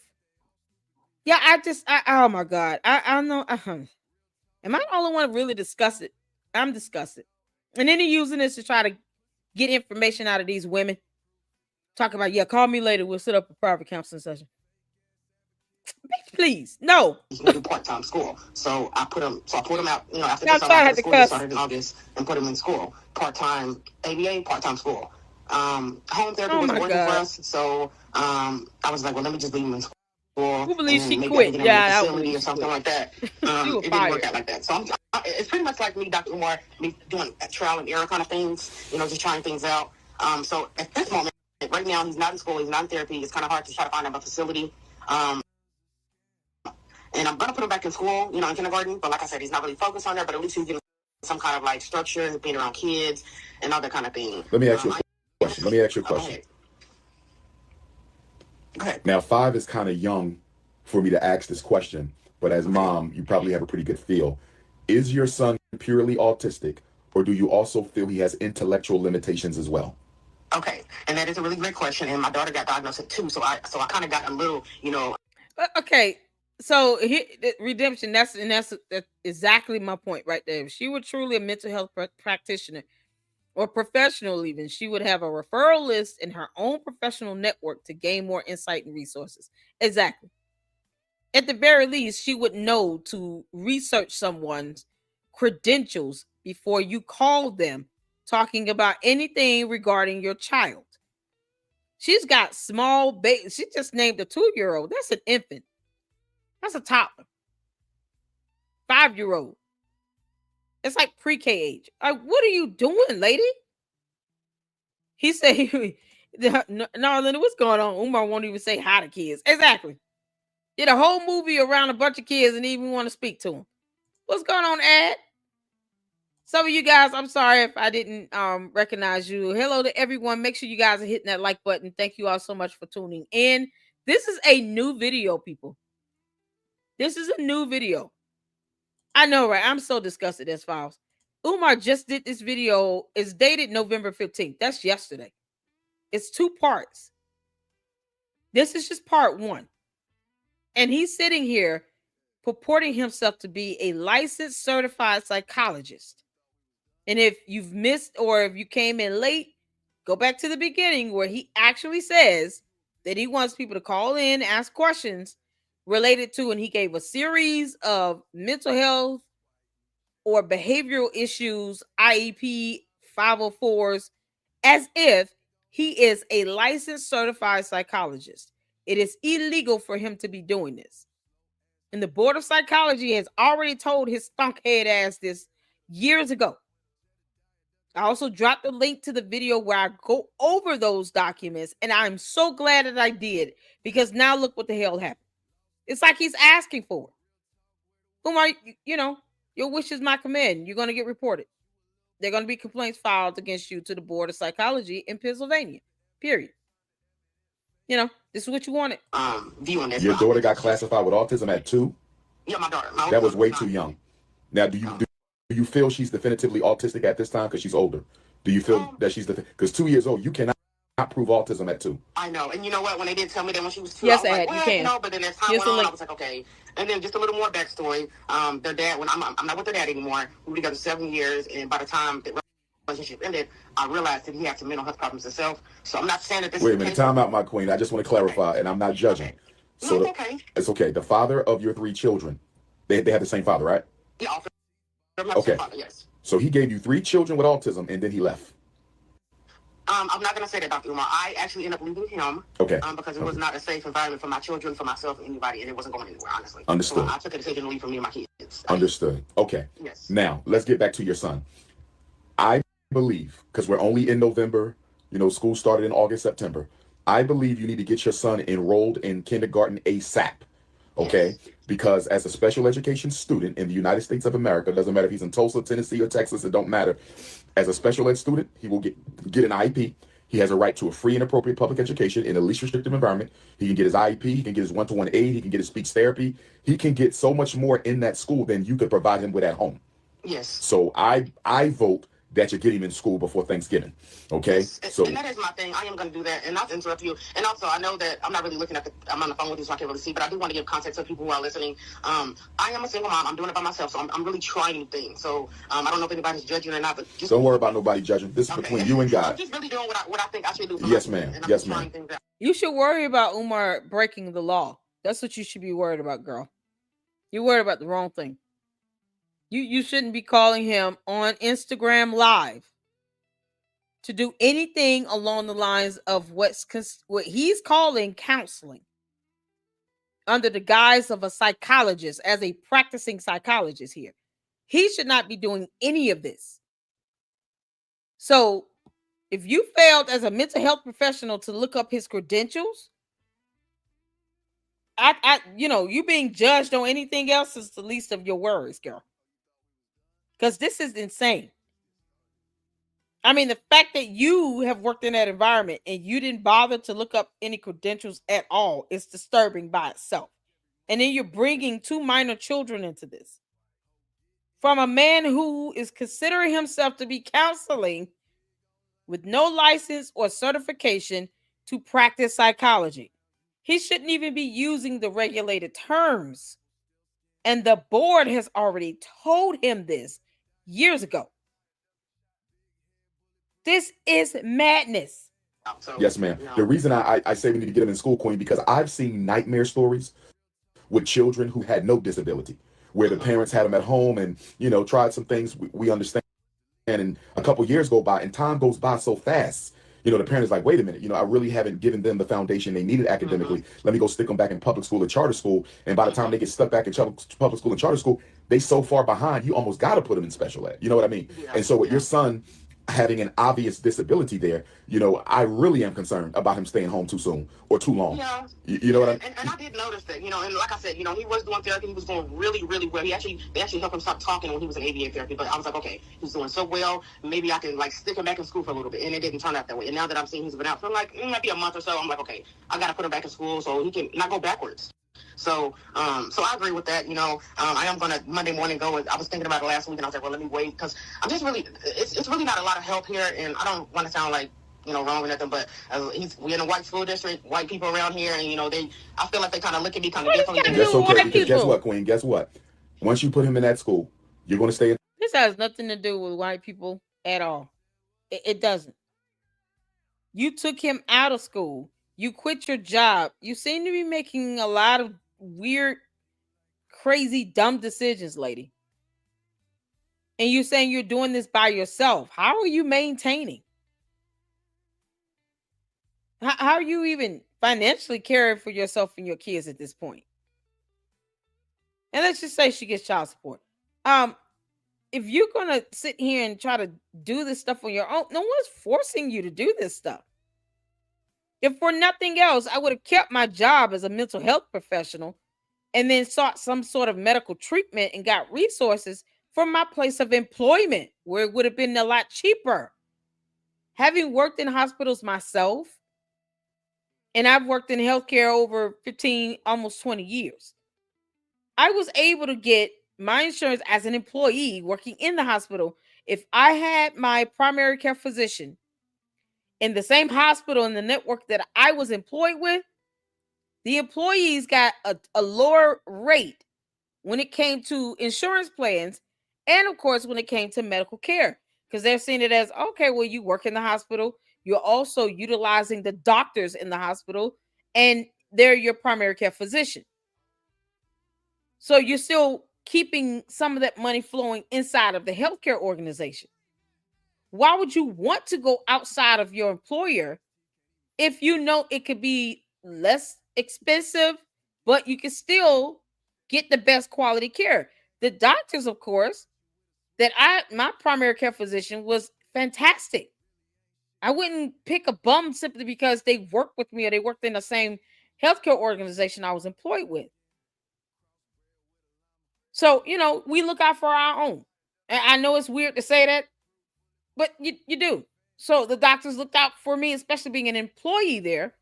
Yeah, oh my God. I know. And Am I the only one really disgusted? I'm disgusted. And then he using this to try to get information out of these women. Talk about, yeah, call me later. We'll set up a private counseling session. Please, no. He's gonna do part-time school. So I put him out, after the school year started in August, and put him in school. Part-time ABA, part-time school. Home therapy wasn't working for us. So I was like, well, let me just leave him in school. Who believes she quit? Yeah, facility or something like that. It didn't work out like that. So it's pretty much like me, Dr. Umar, me doing trial and error kind of things, just trying things out. So at this moment, right now, he's not in school, he's not in therapy. It's kind of hard to try to find him a facility. And I'm going to put him back in school, in kindergarten. But like I said, he's not really focused on that. But at least he's getting some kind of like structure, being around kids and all that kind of thing. Let me ask you a question. Okay. Now, 5 is kind of young for me to ask this question. But as mom, you probably have a pretty good feel. Is your son purely autistic? Or do you also feel he has intellectual limitations as well? Okay. And that is a really great question. And my daughter got diagnosed at 2. So I kind of got a little, Okay. So redemption, that's exactly my point right there. If she were truly a mental health practitioner or professional even, she would have a referral list in her own professional network to gain more insight and resources. Exactly. At the very least, she would know to research someone's credentials before you call them talking about anything regarding your child. She's got small baby. She just named a 2-year-old. That's an infant. That's a toddler. 5-year-old. It's like pre-K age. What are you doing, lady? He said, no, Linda, what's going on? Umar won't even say hi to kids. Exactly. Did a whole movie around a bunch of kids and even want to speak to them. What's going on, Ed? Some of you guys, I'm sorry if I didn't recognize you. Hello to everyone. Make sure you guys are hitting that like button. Thank you all so much for tuning in. This is a new video, people. This is a new video. I know, right? I'm so disgusted, as files. Umar just did this video. It's dated November 15th. That's yesterday. It's 2 parts. This is just part 1. And he's sitting here purporting himself to be a licensed certified psychologist. And if you've missed or if you came in late, go back to the beginning where he actually says that he wants people to call in, ask questions related to, and he gave a series of mental health or behavioral issues, IEP 504s, as if he is a licensed certified psychologist. It is illegal for him to be doing this. And the Board of Psychology has already told his stunkhead ass this years ago. I also dropped the link to the video where I go over those documents, and I'm so glad that I did, because now look what the hell happened. It's like he's asking for it. Umar, your wish is my command. You're going to get reported. There are going to be complaints filed against you to the Board of Psychology in Pennsylvania. Period. This is what you wanted. View on this. Your daughter got classified with autism at 2? Yeah, my daughter. That was way too young. Now, do you feel she's definitively autistic at this time because she's older? Do you feel that she's because 2 years old, you cannot prove autism at 2? I know. And you know what? When they did tell me that when she was 2, yes, I was like, you can. But then as time went on, I was like, okay. And then just a little more backstory. Their dad, when I'm not with their dad anymore, we were together 7 years, and by the time the relationship ended, I realized that he had some mental health problems himself. So I'm not saying that this Wait a minute, time out, my queen. I just want to clarify, and I'm not judging. Okay. So no, it's okay. It's okay. The father of your 3 children, they have the same father, right? Yeah, okay. Father, yes. So he gave you 3 children with autism, and then he left. I'm not going to say that, Dr. Umar. I actually ended up leaving him. Okay. Because it was not a safe environment for my children, for myself, anybody, and it wasn't going anywhere, honestly. Understood. So I took a decision to leave for me and my kids. Understood. Okay. Yes. Now, let's get back to your son. I believe, because we're only in November, school started in August, September. I believe you need to get your son enrolled in kindergarten ASAP. Okay? Yes. Because as a special education student in the United States of America, doesn't matter if he's in Tulsa, Tennessee, or Texas, it don't matter. As a special ed student, he will get an IEP. He has a right to a free and appropriate public education in a least restrictive environment. He can get his IEP, he can get his one-to-one aid, he can get his speech therapy. He can get so much more in that school than you could provide him with at home. Yes. So I vote that you get him in school before Thanksgiving. Okay, yes, so and that is my thing. I am going to do that, and not to interrupt you. And also, I know that I'm not really looking at I'm on the phone with you, so I can't really see. But I do want to give context to people who are listening. I am a single mom. I'm doing it by myself, so I'm really trying new things. So I don't know if anybody's judging or not, but just don't worry about nobody judging. This is between you and God. I'm just really doing what I think I should do. For yes, ma'am. Yes, ma'am. You should worry about Umar breaking the law. That's what you should be worried about, girl. You're worried about the wrong thing. You shouldn't be calling him on Instagram Live to do anything along the lines of what he's calling counseling under the guise of a psychologist, as a practicing psychologist here. He should not be doing any of this. So if you failed as a mental health professional to look up his credentials, you being judged on anything else is the least of your worries, girl. Because this is insane. I mean, the fact that you have worked in that environment and you didn't bother to look up any credentials at all is disturbing by itself. And then you're bringing 2 minor children into this. From a man who is considering himself to be counseling with no license or certification to practice psychology. He shouldn't even be using the regulated terms. And the board has already told him this years ago. This is madness. Yes, ma'am. The reason I say we need to get him in school, Queen, because I've seen nightmare stories with children who had no disability, where the parents had them at home and, tried some things we understand. And a couple years go by and time goes by so fast. The parents like, wait a minute, I really haven't given them the foundation they needed academically. Let me go stick them back in public school or charter school. And by the time they get stuck back in public school and charter school, they so far behind, you almost got to put them in special ed. You know what I mean? Yeah. And so with your son having an obvious disability there, I really am concerned about him staying home too soon or too long. Yeah. You know what I mean? And I did notice that, and like I said, he was doing therapy. He was doing really, really well. They actually helped him stop talking when he was in ABA therapy. But I was like, okay, he's doing so well. Maybe I can stick him back in school for a little bit. And it didn't turn out that way. And now that I'm seeing he's been out for it might be a month or so, I'm like, okay, I got to put him back in school so he can not go backwards. So I agree with that. I am going to Monday morning go. I was thinking about it last week, and I was like, well, let me wait, because I'm just really, it's really not a lot of help here, and I don't want to sound like, wrong or nothing, but we're in a white school district, white people around here, and I feel like they kind of look at me kind of differently. That's okay, because guess what, Queen? Guess what? Once you put him in that school, you're going to stay in. This has nothing to do with white people at all. It doesn't. You took him out of school. You quit your job. You seem to be making a lot of weird, crazy, dumb decisions, lady. And you're saying you're doing this by yourself. How are you maintaining? How are you even financially caring for yourself and your kids at this point? And let's just say she gets child support. If you're going to sit here and try to do this stuff on your own, no one's forcing you to do this stuff. If for nothing else, I would have kept my job as a mental health professional and then sought some sort of medical treatment and got resources from my place of employment, where it would have been a lot cheaper. Having worked in hospitals myself, and I've worked in healthcare over 15, almost 20 years, I was able to get my insurance as an employee working in the hospital. If I had my primary care physician in the same hospital in the network that I was employed with, the employees got a lower rate when it came to insurance plans, and of course when it came to medical care, because they're seeing it as, okay, well, you work in the hospital, you're also utilizing the doctors in the hospital, and they're your primary care physician. So you're still keeping some of that money flowing inside of the healthcare organization. Why would you want to go outside of your employer if you know it could be less expensive, but you can still get the best quality care? The doctors, of course, my primary care physician was fantastic. I wouldn't pick a bum simply because they worked with me or they worked in the same healthcare organization I was employed with. So, we look out for our own. And I know it's weird to say that, but you do. So the doctors looked out for me, especially being an employee there,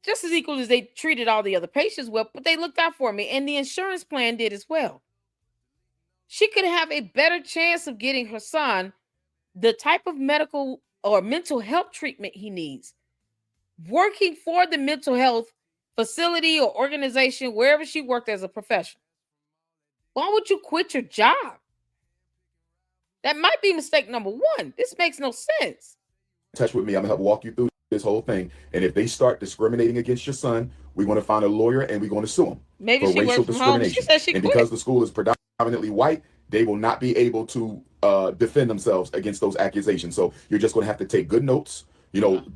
just as equal as they treated all the other patients well, but they looked out for me, and the insurance plan did as well. she could have a better chance of getting her son the type of medical or mental health treatment he needs, working for the mental health facility or organization wherever she worked as a professional. Why would you quit your job? That might be mistake number one. This makes no sense. Touch with me. I'm gonna help walk you through this whole thing. And if they start discriminating against your son, we're going to find a lawyer and we're going to sue him for racial discrimination. She said she and quit. Because the school is predominantly white, they will not be able to defend themselves against those accusations. So you're just going to have to take good notes,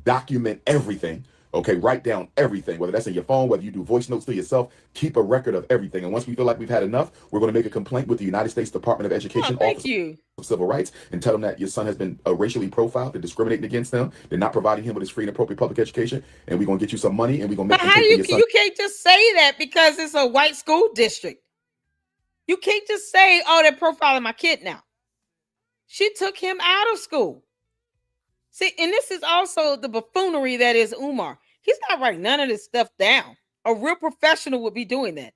document everything. Okay, write down everything, whether that's in your phone, whether you do voice notes to yourself, keep a record of everything. And once we feel like we've had enough, we're going to make a complaint with the United States Department of Education Office of Civil Rights and tell them that your son has been racially profiled, they're discriminating against them, they're not providing him with his free and appropriate public education, and we're going to get you some money and we're going to make But how you can't just say that because it's a white school district. You can't just say, oh, they're profiling my kid now. She took him out of school. See, and this is also the buffoonery that is Umar. He's not writing none of this stuff down. A real professional would be doing that.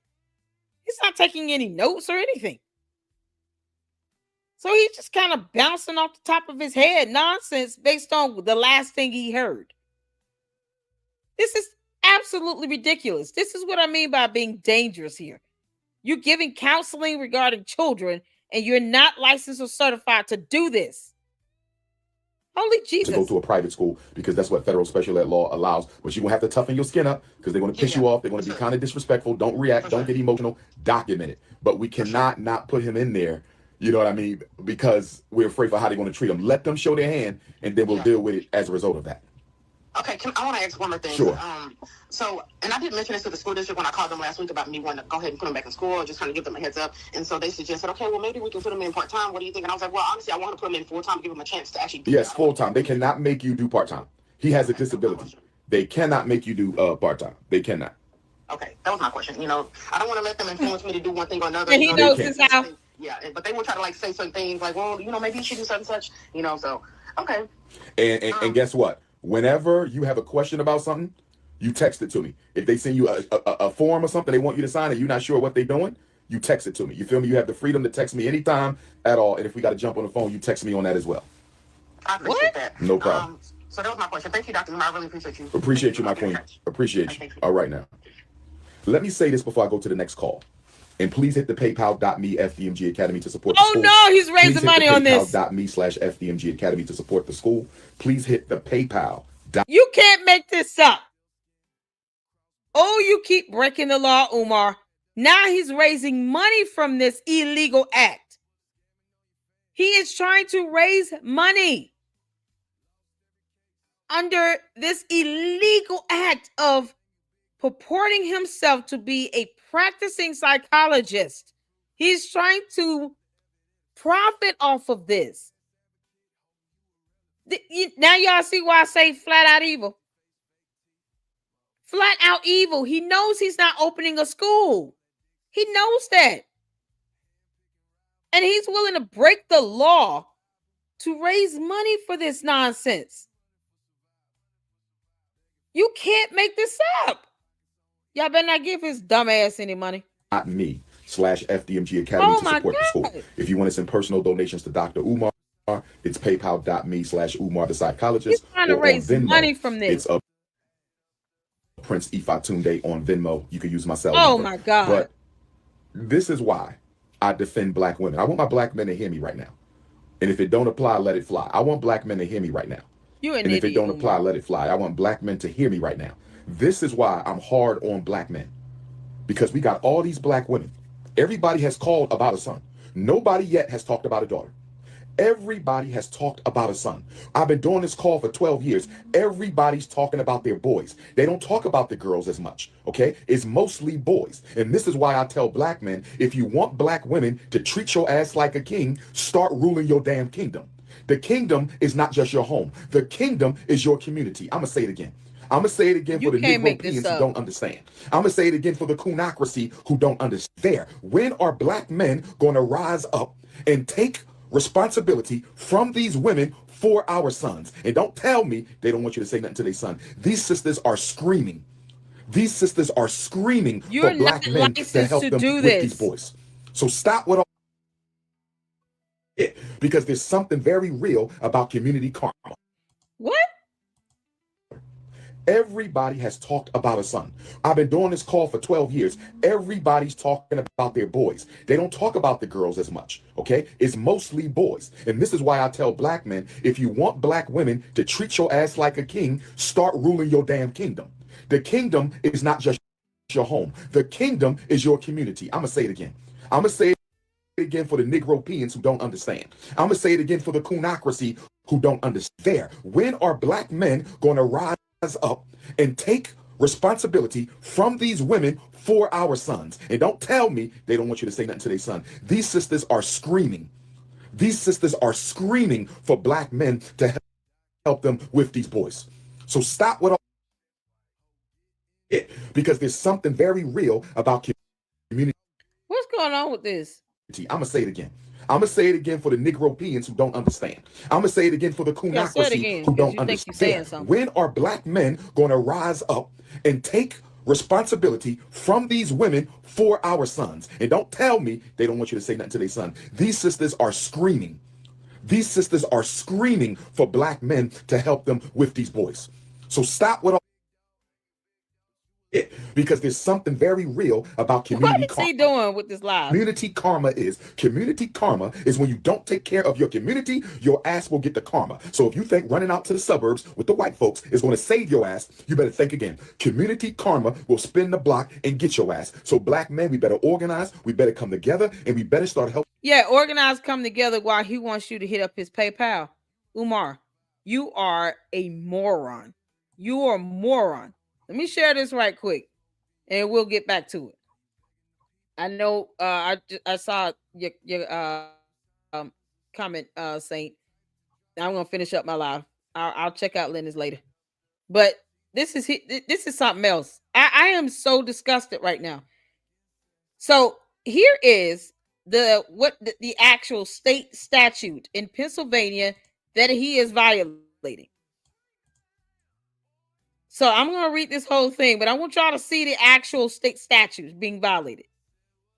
He's not taking any notes or anything. So he's just kind of bouncing off the top of his head nonsense based on the last thing he heard. This is absolutely ridiculous. This is what I mean by being dangerous here. You're giving counseling regarding children and you're not licensed or certified to do this. Holy Jesus. To go to a private school because that's what federal special ed law allows. But you're going to have to toughen your skin up because they're going to piss you off. They're going to be kind of disrespectful. Don't react. Don't get emotional. Document it. But we cannot not put him in there, you know what I mean, because we're afraid for how they're going to treat him. Let them show their hand and then we'll deal with it as a result of that. Okay, I want to ask one more thing. Sure. So, and I did mention this to the school district when I called them last week about me wanting to go ahead and put them back in school or just kind of give them a heads up. And so they suggested, okay, well, maybe we can put them in part-time. What do you think? And I was like, well, honestly, I want to put them in full-time to give them a chance to actually do Yes, full-time. They cannot make you do part-time. He has a disability. They cannot make you do part-time. They cannot. Okay, that was my question. I don't want to let them influence me to do one thing or another. And he knows his how. Yeah, but they will try to say certain things like, well, maybe you should do such and such, so, okay. And guess what? Whenever you have a question about something, you text it to me. If they send you a form or something they want you to sign and you're not sure what they're doing, you text it to me. You feel me? You have the freedom to text me anytime at all. And if we got to jump on the phone, you text me on that as well. I appreciate that. No problem. So that was my question. Thank you, Dr. Umar. I really appreciate you. Appreciate you, my queen. Appreciate you. All right, now. Let me say this before I go to the next call. And please hit the PayPal.me FDMG Academy to support the school. Oh, no, he's raising money on this. PayPal.me/FDMG Academy to support the school. Please hit the PayPal. You can't make this up. Oh, you keep breaking the law, Umar. Now he's raising money from this illegal act. He is trying to raise money under this illegal act of purporting himself to be a practicing psychologist. He's trying to profit off of this. Now y'all see why I say flat out evil. Flat out evil. He knows he's not opening a school. He knows that. And he's willing to break the law to raise money for this nonsense. You can't make this up. Y'all better not give his dumb ass any money. Not me/FDMG Academy to support the school. If you want to send personal donations to Dr. Umar, it's PayPal.me/Umar the psychologist. He's trying to raise money from this. It's Prince Ifatunde on Venmo. You can use my cell number. Oh my God. But this is why I defend black women. I want my black men to hear me right now. And if it don't apply, let it fly. I want black men to hear me right now. And if it don't apply, let it fly. I want black men to hear me right now. This is why I'm hard on black men. Because we got all these black women. Everybody has called about a son. Nobody yet has talked about a daughter. Everybody has talked about a son. I've been doing this call for 12 years. Everybody's talking about their boys. They don't talk about the girls as much, okay? It's mostly boys. And this is why I tell black men, if you want black women to treat your ass like a king, start ruling your damn kingdom. The kingdom is not just your home. The kingdom is your community. I'm going to say it again. I'm going to say it again for the Negropeans who don't understand. I'm going to say it again for the Coonocracy who don't understand. There, when are black men going to rise up and take responsibility from these women for our sons? And don't tell me they don't want you to say nothing to their son. These sisters are screaming. These sisters are screaming for black men to help them with these boys. So stop with all because there's something very real about community karma. What? Everybody has talked about a son. I've been doing this call for 12 years. Everybody's talking about their boys. They don't talk about the girls as much, okay? It's mostly boys. And this is why I tell black men, if you want black women to treat your ass like a king, start ruling your damn kingdom. The kingdom is not just your home. The kingdom is your community. I'm going to say it again. I'm going to say it again for the Negropeans who don't understand. I'm going to say it again for the coonocracy who don't understand. When are black men going to rise up and take responsibility from these women for our sons? And don't tell me they don't want you to say nothing to their son. These sisters are screaming. These sisters are screaming for black men to help them with these boys. So stop with all it, because there's something very real about community. What's going on with this? I'm going to say it again. I'm going to say it again for the Negropeans who don't understand. I'm going to say it again for the coonocracy who don't understand. When are black men going to rise up and take responsibility from these women for our sons? And don't tell me they don't want you to say nothing to their son. These sisters are screaming. These sisters are screaming for black men to help them with these boys. So stop with all it, because there's something very real about community karma. What is he doing with this live? Community karma is when you don't take care of your community, your ass will get the karma. So if you think running out to the suburbs with the white folks is going to save your ass, you better think again. Community karma will spin the block and get your ass. So black men, we better organize, we better come together, and we better start helping. Yeah, organize, come together while he wants you to hit up his PayPal. Umar, you are a moron. You are a moron. Let me share this right quick, and we'll get back to it. I know I saw your comment, Saint. I'm gonna finish up my live. I'll check out Lennox later. But this is something else. I am so disgusted right now. So here is the actual state statute in Pennsylvania that he is violating. So I'm going to read this whole thing, but I want y'all to see the actual state statutes being violated.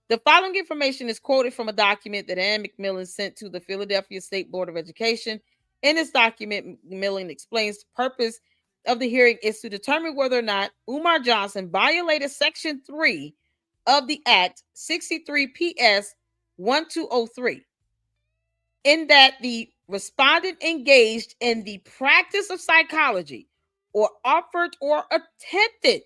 The following information is quoted from a document that Ann McMillan sent to the Philadelphia State Board of Education. In this document, McMillan explains the purpose of the hearing is to determine whether or not Umar Johnson violated Section 3 of the Act 63 PS 1203, in that the respondent engaged in the practice of psychology or offered or attempted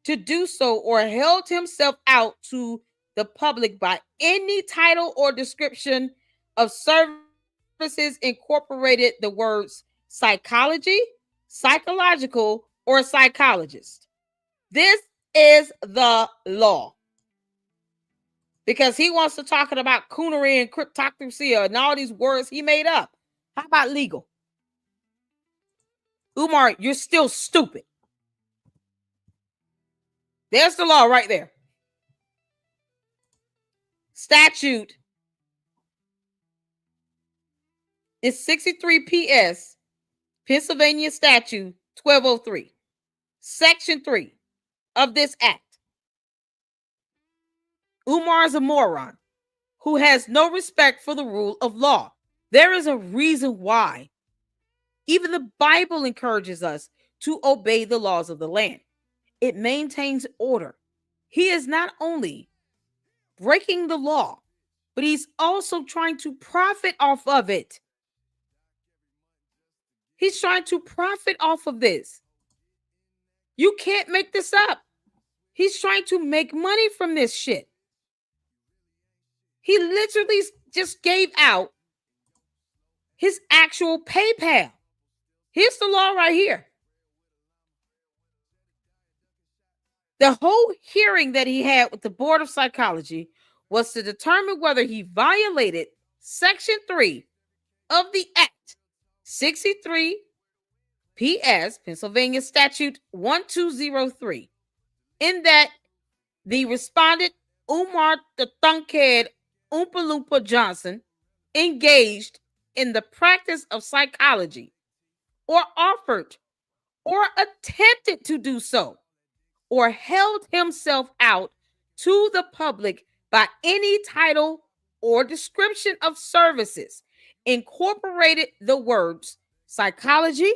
to do so or held himself out to the public by any title or description of services incorporated the words psychology, psychological, or psychologist. This is the law. Because he wants to talk about coonery and cryptocracy and all these words he made up. How about legal? Umar, you're still stupid. There's the law right there. Statute is 63 PS, Pennsylvania Statute 1203, Section 3 of this act. Umar is a moron who has no respect for the rule of law. There is a reason why. Even the Bible encourages us to obey the laws of the land. It maintains order. He is not only breaking the law, but he's also trying to profit off of it. He's trying to profit off of this. You can't make this up. He's trying to make money from this shit. He literally just gave out his actual PayPal. Here's the law right here. The whole hearing that he had with the Board of Psychology was to determine whether he violated Section 3 of the Act 63 PS, Pennsylvania Statute 1203, in that the respondent, Umar the Thunkhead Oompa Loompa Johnson, engaged in the practice of psychology or offered or attempted to do so or held himself out to the public by any title or description of services incorporated the words psychology,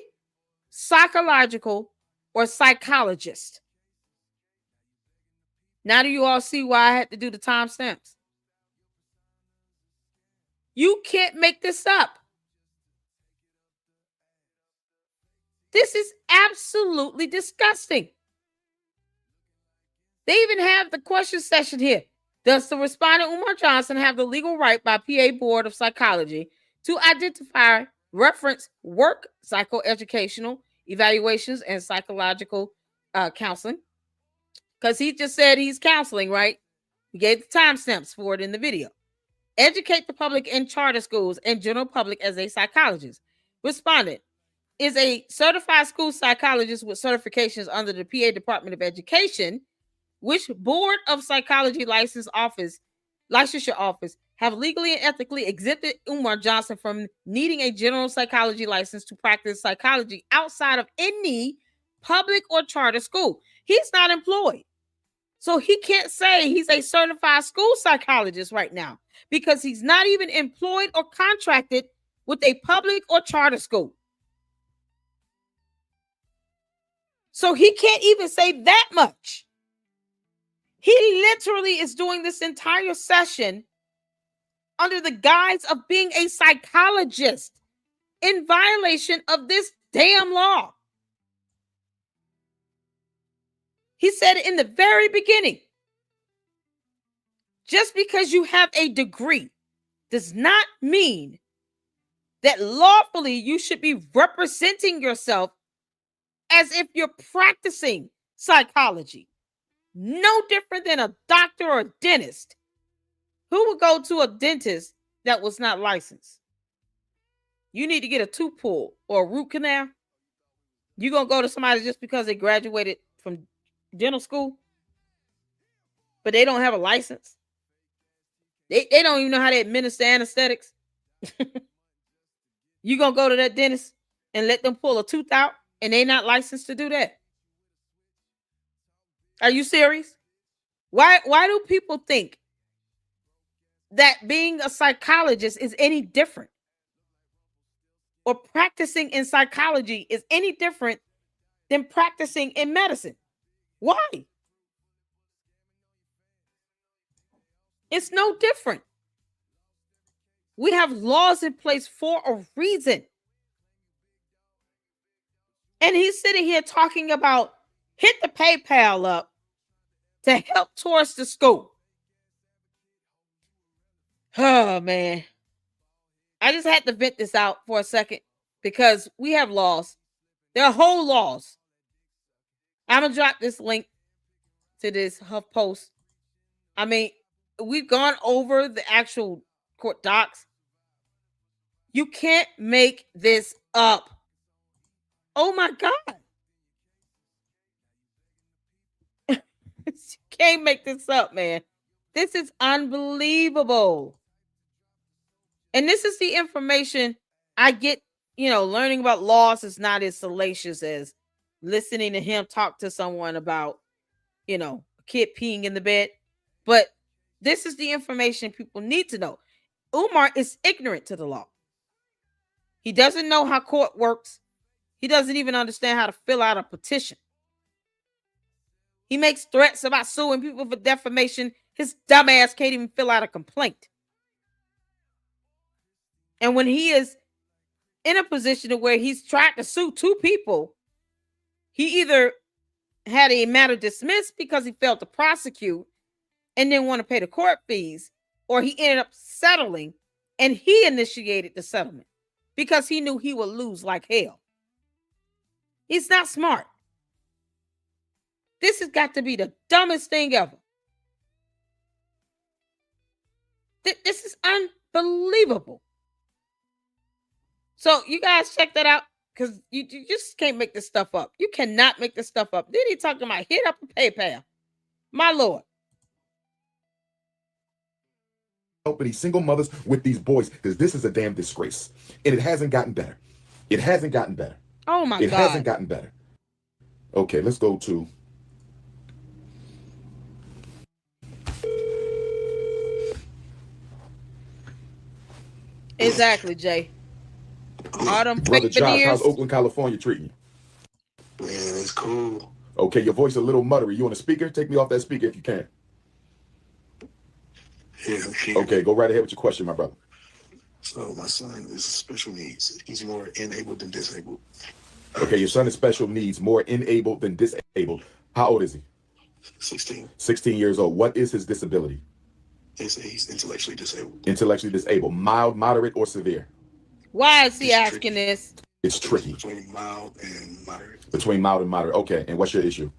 psychological, or psychologist. Now do you all see why I had to do the timestamps? You can't make this up. This is absolutely disgusting. They even have the question session here. Does the respondent Umar Johnson have the legal right by PA Board of Psychology to identify, reference, work, psychoeducational evaluations, and psychological counseling? Because he just said he's counseling, right? We gave the timestamps for it in the video. Educate the public in charter schools and general public as a psychologist. Respondent is a certified school psychologist with certifications under the PA Department of Education. Which Board of Psychology licensure office have legally and ethically exempted Umar Johnson from needing a general psychology license to practice psychology outside of any public or charter school? He's not employed. So he can't say he's a certified school psychologist right now because he's not even employed or contracted with a public or charter school. So he can't even say that much. He literally is doing this entire session under the guise of being a psychologist in violation of this damn law. He said in the very beginning, just because you have a degree does not mean that lawfully you should be representing yourself as if you're practicing psychology. No different than a doctor or a dentist. Who would go to a dentist that was not licensed? You need to get a tooth pulled or a root canal. You gonna go to somebody just because they graduated from dental school, but they don't have a license? They don't even know how to administer anesthetics. You gonna go to that dentist and let them pull a tooth out and they not licensed to do that? Are you serious? Why do people think that being a psychologist is any different? Or practicing in psychology is any different than practicing in medicine? Why? It's no different. We have laws in place for a reason. And he's sitting here talking about hit the PayPal up to help towards the school. Oh, man. I just had to vent this out for a second because we have laws. There are whole laws. I'm going to drop this link to this Huff post. I mean, we've gone over the actual court docs. You can't make this up. Oh, my God. You can't make this up, man. This is unbelievable. And this is the information I get, learning about laws is not as salacious as listening to him talk to someone about, a kid peeing in the bed. But this is the information people need to know. Umar is ignorant to the law. He doesn't know how court works. He doesn't even understand how to fill out a petition. He makes threats about suing people for defamation. His dumbass can't even fill out a complaint. And when he is in a position where he's tried to sue two people, he either had a matter dismissed because he failed to prosecute and didn't want to pay the court fees, or he ended up settling and he initiated the settlement because he knew he would lose like hell. He's not smart. This has got to be the dumbest thing ever. This is unbelievable. So you guys check that out because you just can't make this stuff up. You cannot make this stuff up. Then he talking about hit up a PayPal. My Lord. Helping these single mothers with these boys because this is a damn disgrace. And it hasn't gotten better. It hasn't gotten better. Oh, my God. It hasn't gotten better. Okay, let's go to... Exactly, Jay. All them Brother fake Josh, how's veneers. Oakland, California treating you? Man, it's cool. Okay, your voice a little muttery. You on a speaker? Take me off that speaker if you can. Yeah, I'm here. Okay, go right ahead with your question, my brother. So my son is special needs. He's more enabled than disabled. Okay, your son is special needs, more enabled than disabled. How old is he? 16. 16 years old. What is his disability? They say he's intellectually disabled. Intellectually disabled. Mild, moderate, or severe? Why is he It's asking tricky. this? It's tricky. Between mild and moderate. Between mild and moderate. Okay, and what's your issue?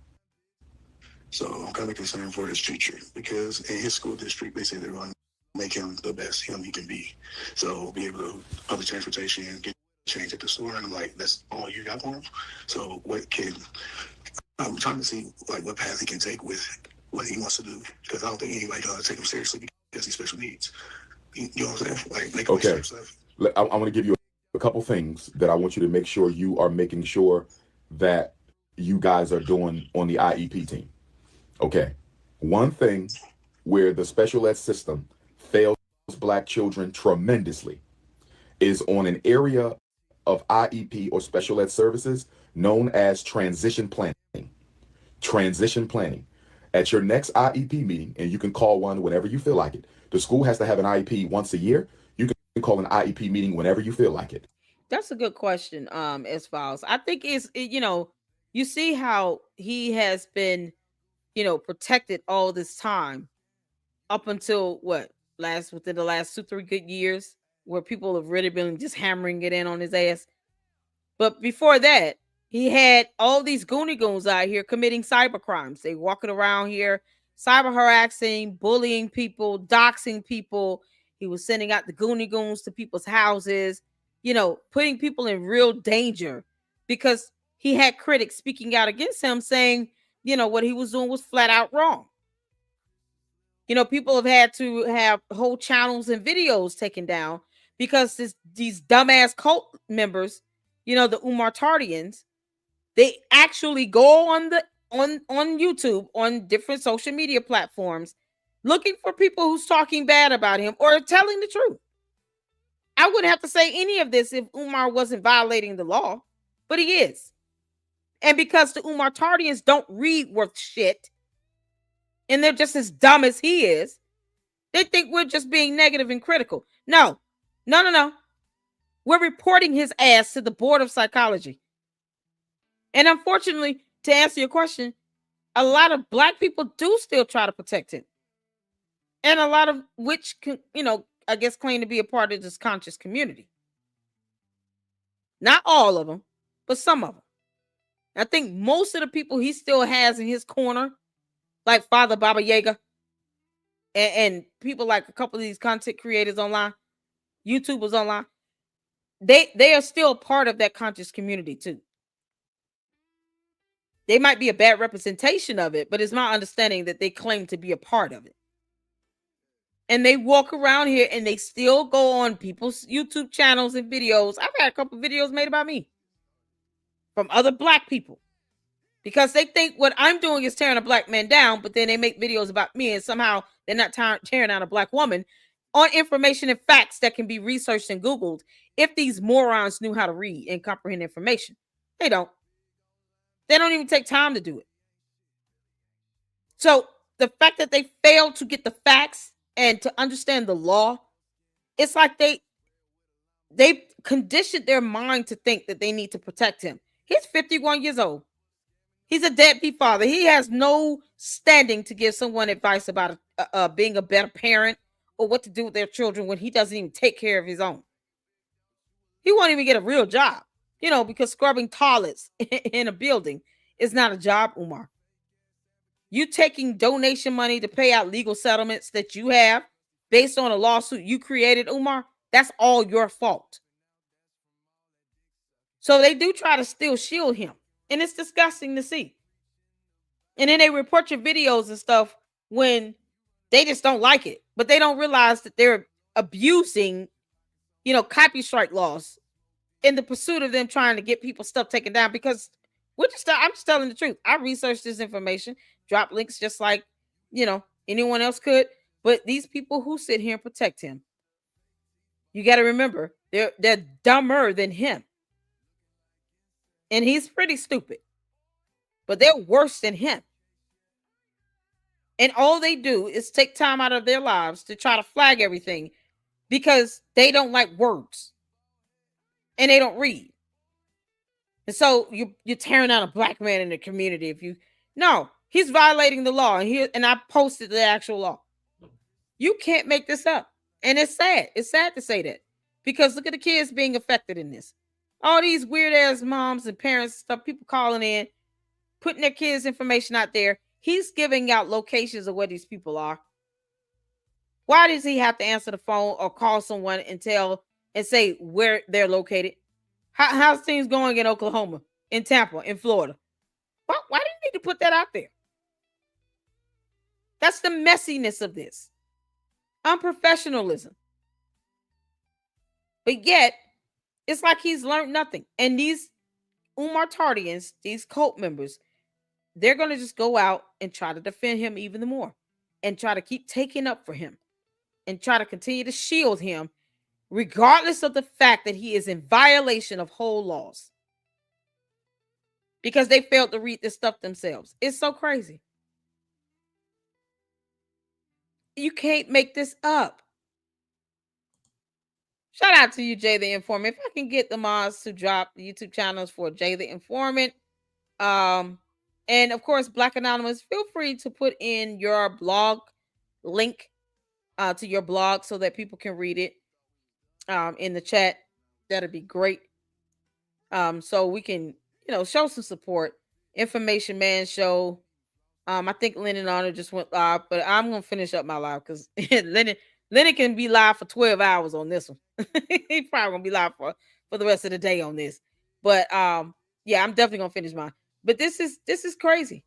So I'm kind of concerned for his future because in his school district, they say they're going to make him the best him he can be. So be able to public transportation, get change at the store, and I'm like, that's all you got for him. So I'm trying to see like what path he can take with what he wants to do because I don't think anybody gonna take him seriously because he's special needs. You know what I'm saying? Like make him Okay. stuff. I want to give you a couple things that I want you to make sure you are making sure that you guys are doing on the IEP team. Okay. One thing where the special ed system fails Black children tremendously is on an area of IEP or special ed services known as transition planning. Transition planning. At your next IEP meeting, and you can call one whenever you feel like it. The school has to have an IEP once a year. You can call an IEP meeting whenever you feel like it. That's a good question, as follows. I think you see how he has been, protected all this time up until within the last 2-3 good years where people have really been just hammering it in on his ass. But before that, he had all these Goonie Goons out here committing cyber crimes. They walking around here, cyber harassing, bullying people, doxing people. He was sending out the Goonie Goons to people's houses, putting people in real danger because he had critics speaking out against him saying, what he was doing was flat out wrong. People have had to have whole channels and videos taken down because these dumbass cult members, the Umar Tardians, they actually go on YouTube, on different social media platforms, looking for people who's talking bad about him or telling the truth. I wouldn't have to say any of this if Umar wasn't violating the law, but he is. And because the Umar Tardians don't read worth shit, and they're just as dumb as he is, they think we're just being negative and critical. No. We're reporting his ass to the Board of Psychology. And unfortunately, to answer your question, a lot of Black people do still try to protect him. And a lot of which, I guess claim to be a part of this conscious community. Not all of them, but some of them. I think most of the people he still has in his corner, like Father Baba Yaga, and people like a couple of these content creators online, YouTubers online, they are still part of that conscious community too. They might be a bad representation of it, but it's my understanding that they claim to be a part of it. And they walk around here and they still go on people's YouTube channels and videos. I've had a couple of videos made about me from other Black people because they think what I'm doing is tearing a Black man down, but then they make videos about me and somehow they're not tearing down a Black woman on information and facts that can be researched and Googled if these morons knew how to read and comprehend information. They don't. They don't even take time to do it. So the fact that they failed to get the facts and to understand the law, it's like they conditioned their mind to think that they need to protect him. He's 51 years old. He's a deadbeat father. He has no standing to give someone advice about being a better parent or what to do with their children when he doesn't even take care of his own. He won't even get a real job, because scrubbing toilets in a building is not a job, Umar. You taking donation money to pay out legal settlements that you have based on a lawsuit you created, Umar, that's all your fault. So they do try to still shield him. And it's disgusting to see. And then they report your videos and stuff when they just don't like it. But they don't realize that they're abusing, copyright laws in the pursuit of them trying to get people's stuff taken down because I'm just telling the truth. I researched this information, drop links just like, anyone else could. But these people who sit here and protect him, You got to remember, they're dumber than him. And he's pretty stupid. But they're worse than him. And all they do is take time out of their lives to try to flag everything because they don't like words. And they don't read. And so you're tearing out a black man in the community if you no, he's violating the law. And I posted the actual law. You can't make this up. And it's sad. It's sad to say that. Because look at the kids being affected in this. All these weird ass moms and parents and stuff, people calling in, putting their kids' information out there. He's giving out locations of where these people are. Why does he have to answer the phone or call someone and say where they're located? How's things going in Oklahoma, in Tampa, in Florida? Why do you need to put that out there? That's the messiness of this. Unprofessionalism. But yet, it's like he's learned nothing. And these Umar Tardians, these cult members, they're going to just go out and try to defend him even more and try to keep taking up for him and try to continue to shield him regardless of the fact that he is in violation of whole laws because they failed to read this stuff themselves. It's so crazy. You can't make this up. Shout out to you, Jay the Informant. If I can get the mods to drop the YouTube channels for Jay the Informant, and of course, Black Anonymous, feel free to put in your blog link to your blog so that people can read it in the chat. That'd be great. So we can, show some support. Information Man Show. I think Lennon Honor just went live, but I'm gonna finish up my live because Lennon can be live for 12 hours on this one. He's probably gonna be live for the rest of the day on this. But yeah, I'm definitely gonna finish mine. But this is crazy.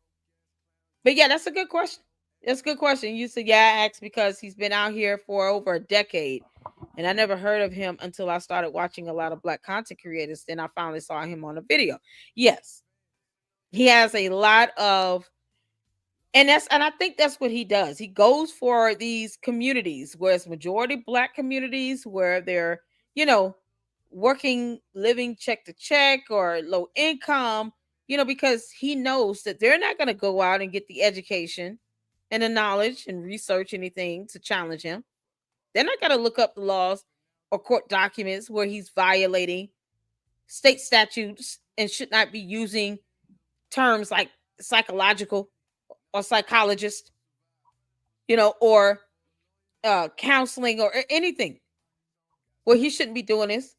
But yeah, that's a good question. That's a good question. You said, yeah, I asked because he's been out here for over a decade. And I never heard of him until I started watching a lot of Black content creators. Then I finally saw him on a video. Yes. He has a lot of, and I think that's what he does. He goes for these communities where it's majority Black communities where they're, working, living check to check or low income, because he knows that they're not going to go out and get the education and the knowledge and research anything to challenge him. They're not going to look up the laws or court documents where he's violating state statutes and should not be using terms like psychological or psychologist, or counseling or anything where he shouldn't be doing this,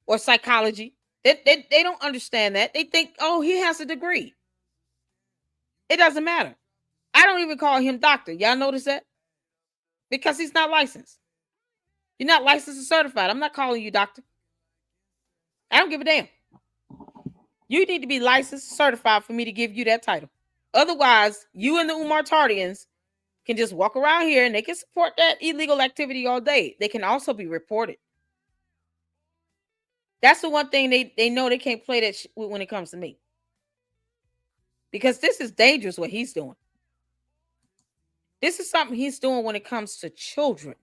or psychology. They don't understand that. They think, oh, he has a degree. It doesn't matter. I don't even call him doctor. Y'all notice that? Because he's not licensed. You're not licensed or certified. I'm not calling you doctor. I don't give a damn. You need to be licensed, certified for me to give you that title. Otherwise, you and the Umar Tardians can just walk around here and they can support that illegal activity all day. They can also be reported. That's the one thing they know they can't play that when it comes to me. Because this is dangerous what he's doing. This is something he's doing when it comes to children.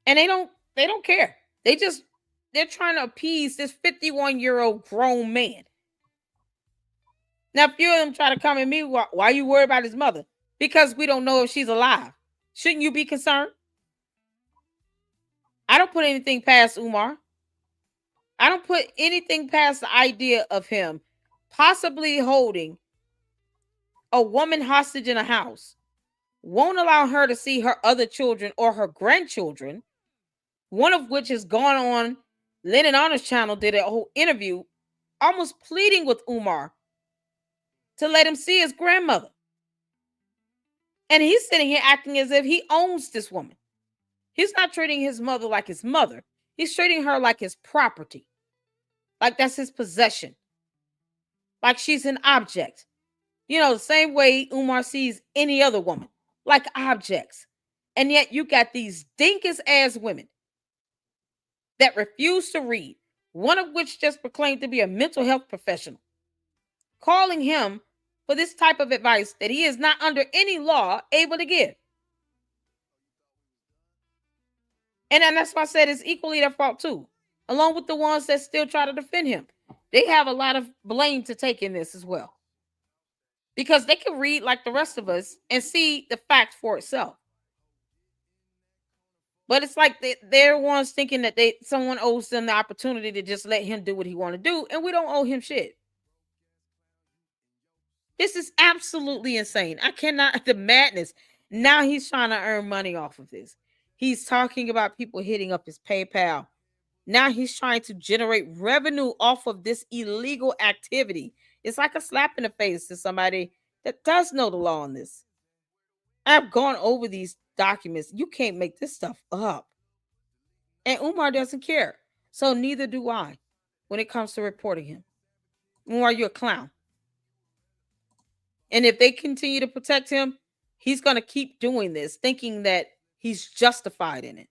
And they don't care. They're trying to appease this 51-year-old grown man. Now, a few of them try to come at me, why are you worried about his mother? Because we don't know if she's alive. Shouldn't you be concerned? I don't put anything past Umar. I don't put anything past the idea of him possibly holding a woman hostage in a house, won't allow her to see her other children or her grandchildren, one of which has gone on Lennon Honor's channel, did a whole interview almost pleading with Umar to let him see his grandmother. And he's sitting here acting as if he owns this woman. He's not treating his mother like his mother. He's treating her like his property. Like that's his possession. Like she's an object. The same way Umar sees any other woman. Like objects. And yet you got these dinkus ass women that refuse to read. One of which just proclaimed to be a mental health professional. Calling him for this type of advice that he is not under any law able to give. And then that's why I said it's equally their fault too, along with the ones that still try to defend him. They have a lot of blame to take in this as well, because they can read like the rest of us and see the fact for itself. But it's like they're ones thinking that someone owes them the opportunity to just let him do what he want to do, and we don't owe him shit. This is absolutely insane. I cannot, the madness. Now he's trying to earn money off of this. He's talking about people hitting up his PayPal. Now he's trying to generate revenue off of this illegal activity. It's like a slap in the face to somebody that does know the law on this. I've gone over these documents. You can't make this stuff up. And Umar doesn't care. So neither do I when it comes to reporting him. Umar, you're a clown. And if they continue to protect him, he's going to keep doing this, thinking that he's justified in it.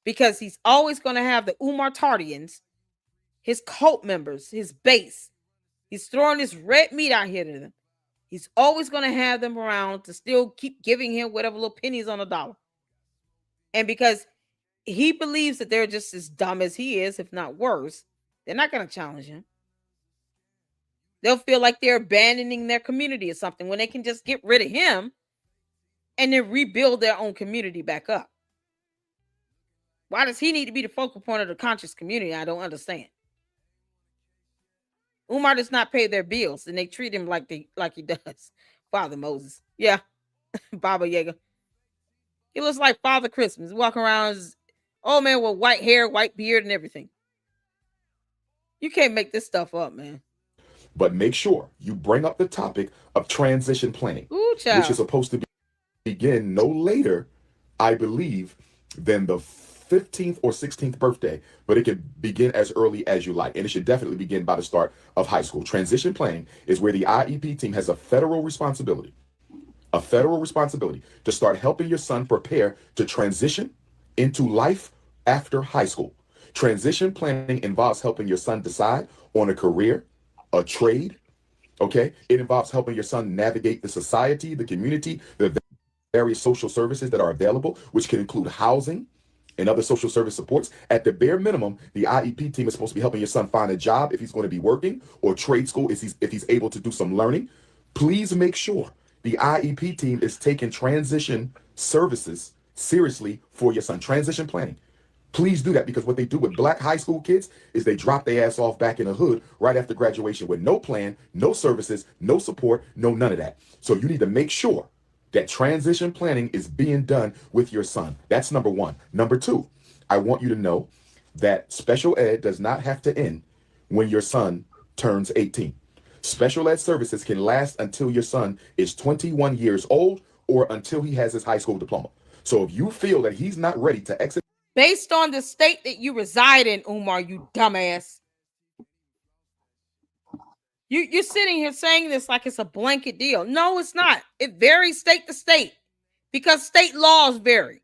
Because he's always going to have the Umar Tardians, his cult members, his base. He's throwing this red meat out here to them. He's always going to have them around to still keep giving him whatever little pennies on the dollar. And because he believes that they're just as dumb as he is, if not worse, they're not going to challenge him. They'll feel like they're abandoning their community or something when they can just get rid of him and then rebuild their own community back up. Why does he need to be the focal point of the conscious community? I don't understand. Umar does not pay their bills, and they treat him like he does. Father Moses. Yeah. Baba Yaga. He looks like Father Christmas, walking around as old man with white hair, white beard, and everything. You can't make this stuff up, man. But make sure you bring up the topic of transition planning, which is supposed to begin no later, I believe, than the 15th or 16th birthday, but it can begin as early as you like. And it should definitely begin by the start of high school. Transition planning is where the IEP team has a federal responsibility to start helping your son prepare to transition into life after high school. Transition planning involves helping your son decide on a career, a trade, okay? It involves helping your son navigate the society, the community, the various social services that are available, which can include housing and other social service supports. At the bare minimum, the IEP team is supposed to be helping your son find a job if he's going to be working, or trade school if he's able to do some learning. Please make sure the IEP team is taking transition services seriously for your son. Transition planning. Please do that, because what they do with black high school kids is they drop their ass off back in the hood right after graduation with no plan, no services, no support, none of that. So you need to make sure that transition planning is being done with your son. That's number one. Number two, I want you to know that special ed does not have to end when your son turns 18. Special ed services can last until your son is 21 years old or until he has his high school diploma. So if you feel that he's not ready to exit based on the state that you reside in, Umar, you dumbass. You're sitting here saying this like it's a blanket deal. No, it's not. It varies state to state because state laws vary.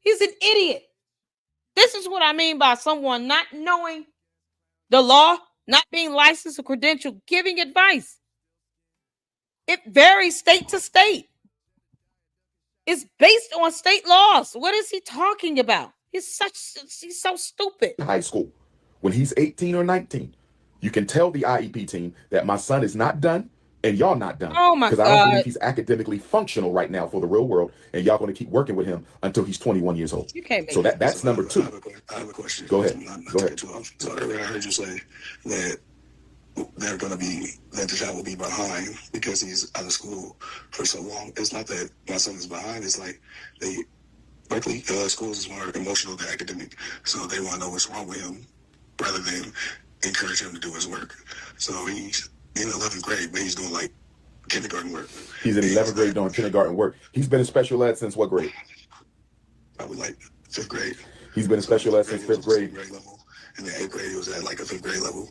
He's an idiot. This is what I mean by someone not knowing the law, not being licensed or credentialed, giving advice. It varies state to state. It's based on state laws. What is he talking about? He's so stupid. High school, when he's 18 or 19, you can tell the IEP team that my son is not done and y'all not done. Oh my God. Because I don't believe he's academically functional right now for the real world, and y'all going to keep working with him until he's 21 years old. You can't make so that's number two. I have a question. Go ahead. Go ahead. So earlier I heard you say that that the child will be behind because he's out of school for so long. It's not that my son is behind. It's like Berkeley schools is more emotional than academic. So they want to know what's wrong with him rather than encourage him to do his work. So he's in 11th grade, but he's doing like kindergarten work. He's in 11th grade doing kindergarten work. He's been in special ed since what grade? Probably like 5th grade. He's been in special ed since 5th grade. And then 8th grade, he was at like a 5th grade level.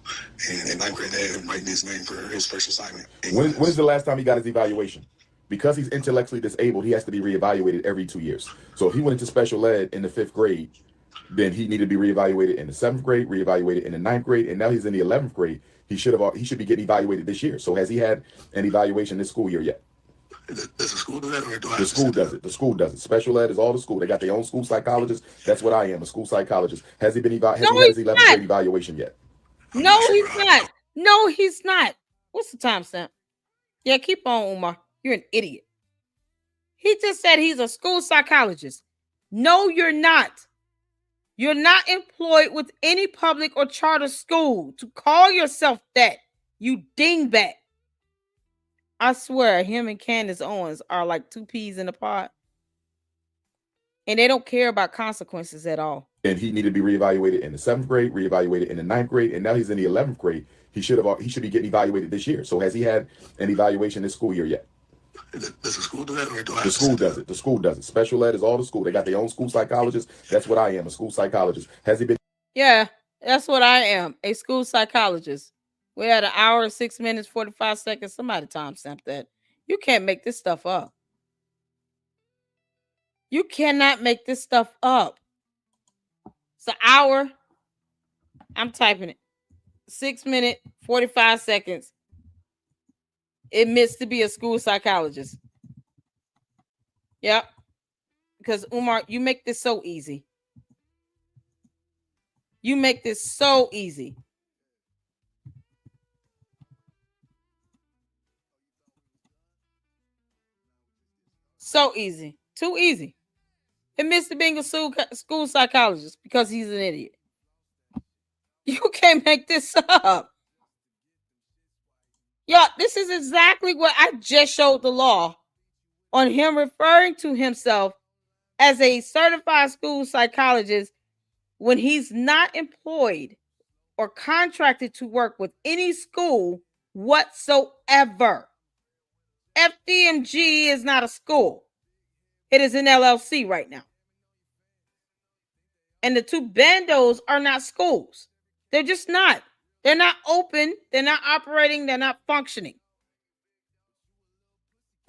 And in 9th grade, they had him writing his name for his first assignment. When is the last time he got his evaluation? Because he's intellectually disabled, he has to be reevaluated every 2 years. So if he went into special ed in the 5th grade, then he needed to be reevaluated in the 7th grade, reevaluated in the 9th grade, and now he's in the 11th grade. He should be getting evaluated this year. So has he had an evaluation this school year yet? Does the school do that, or do I? The school does it. The school does it. Special ed is all the school. They got their own school psychologist. That's what I am, a school psychologist. Has he been has he had his 11th grade evaluation yet? No, he's not. No, he's not. What's the timestamp? Yeah, keep on, Umar. You're an idiot. He just said he's a school psychologist. No, you're not. You're not employed with any public or charter school to call yourself that, you dingbat. I swear, him and Candace Owens are like two peas in a pod. And they don't care about consequences at all. And he needed to be reevaluated in the 7th grade, reevaluated in the 9th grade, and now he's in the 11th grade. He should be getting evaluated this year. So has he had an evaluation this school year yet? Does the school do that, or do I? The school does it. The school does it. Special ed is all the school. They got their own school psychologist. That's what I am, a school psychologist. Has he been? Yeah, that's what I am, a school psychologist. We had 1 hour, 6 minutes, 45 seconds. Somebody timestamp that. You can't make this stuff up. You cannot make this stuff up. It's 1 hour. I'm typing it. 6 minutes, 45 seconds. Admits to be a school psychologist. Yep. Because Umar, you make this so easy. You make this so easy. So easy. Too easy. Admits to being a school psychologist because he's an idiot. You can't make this up. Y'all, this is exactly what I just showed the law on him referring to himself as a certified school psychologist when he's not employed or contracted to work with any school whatsoever. FDMG is not a school. It is an LLC right now. And the two bandos are not schools. They're just not. They're not open. They're not operating. They're not functioning.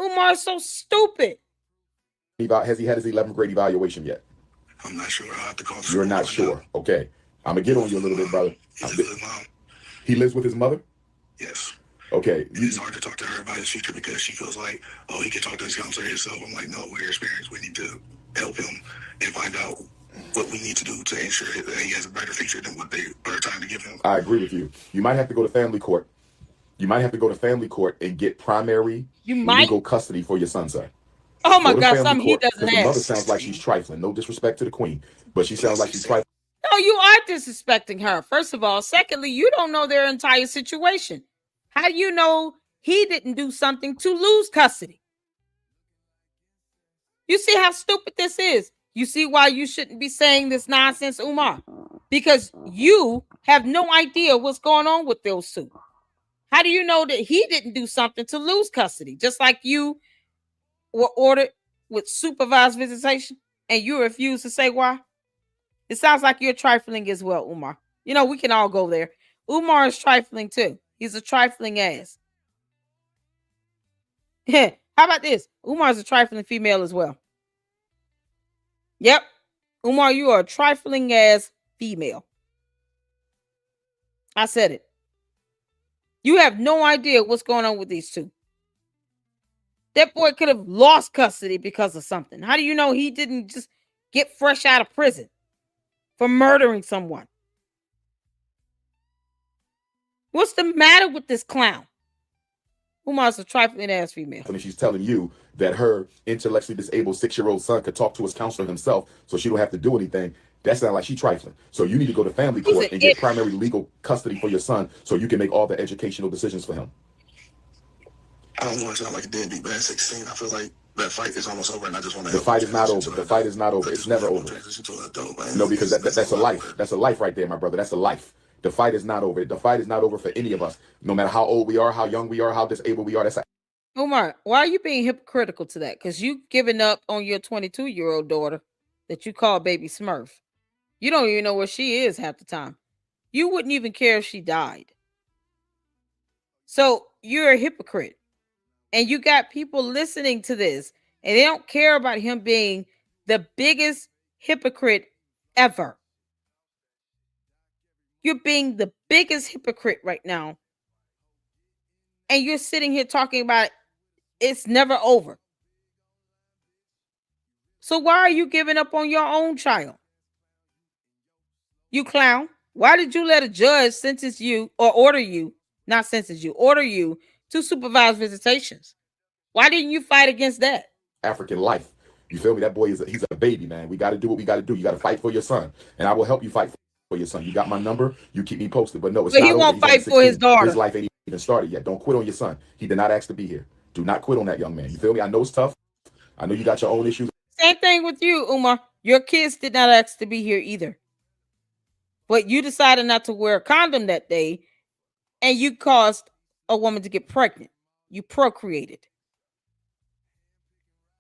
Umar is so stupid. Has he had his 11th grade evaluation yet? I'm not sure. I have to call. You're not sure. Okay. I'm going to get on you a little bit, brother. He lives with his mother? Yes. Okay. It's hard to talk to her about his future because she feels like, oh, he can talk to his counselor himself. I'm like, no, we're experienced. We need to help him and find out what we need to do to ensure that he has a better future than what they are trying to give him. I agree with you. You might have to go to family court. You might have to go to family court and get primary legal custody for your son, sir. Oh my God, something he doesn't have. The mother sounds like she's trifling. No disrespect to the queen, but she sounds like she's trifling. No, you are disrespecting her, first of all. Secondly, you don't know their entire situation. How do you know he didn't do something to lose custody? You see how stupid this is? You see why you shouldn't be saying this nonsense, Umar? Because you have no idea what's going on with those two. How do you know that he didn't do something to lose custody? Just like you were ordered with supervised visitation and you refuse to say why? It sounds like you're trifling as well, Umar. You know, we can all go there. Umar is trifling too. He's a trifling ass. How about this? Umar's a trifling female as well. Yep. Umar, you are a trifling ass female. I said it. You have no idea what's going on with these two. That boy could have lost custody because of something. How do you know he didn't just get fresh out of prison for murdering someone? What's the matter with this clown? Umar's a trifling ass female. And she's telling you that her intellectually disabled 6-year-old son could talk to his counselor himself, so she don't have to do anything. That sounds like she's trifling. So you need to go to family court and get primary legal custody for your son so you can make all the educational decisions for him. I don't want to sound like a deadbeat, but at 16, I feel like that fight is almost over, and I just want to. The fight is not over. The fight is not over. It's never over. No, because that's a life. That's a life right there, my brother. That's a life. The fight is not over. The fight is not over for any of us. No matter how old we are, how young we are, how disabled we are. That's Umar, why are you being hypocritical to that? Because you giving up on your 22-year-old daughter that you call baby Smurf. You don't even know where she is half the time. You wouldn't even care if she died. So you're a hypocrite. And you got people listening to this, and they don't care about him being the biggest hypocrite ever. You're being the biggest hypocrite right now. And you're sitting here talking about It's never over. So why are you giving up on your own child? You clown. Why did you let a judge sentence you or order you, not sentence you, order you to supervise visitations? Why didn't you fight against that? African life. You feel me? That boy he's a baby, man. We got to do what we got to do. You got to fight for your son, and I will help you fight for your son. You got my number. You keep me posted. But no, it's not he over. won't He's fight only for his 16. daughter. His life ain't even started yet. Don't quit on your son. He did not ask to be here. Do not quit on that young man. You feel me? I know it's tough. I know you got your own issues. Same thing with you, Umar. Your kids did not ask to be here either. But you decided not to wear a condom that day, and you caused a woman to get pregnant. You procreated.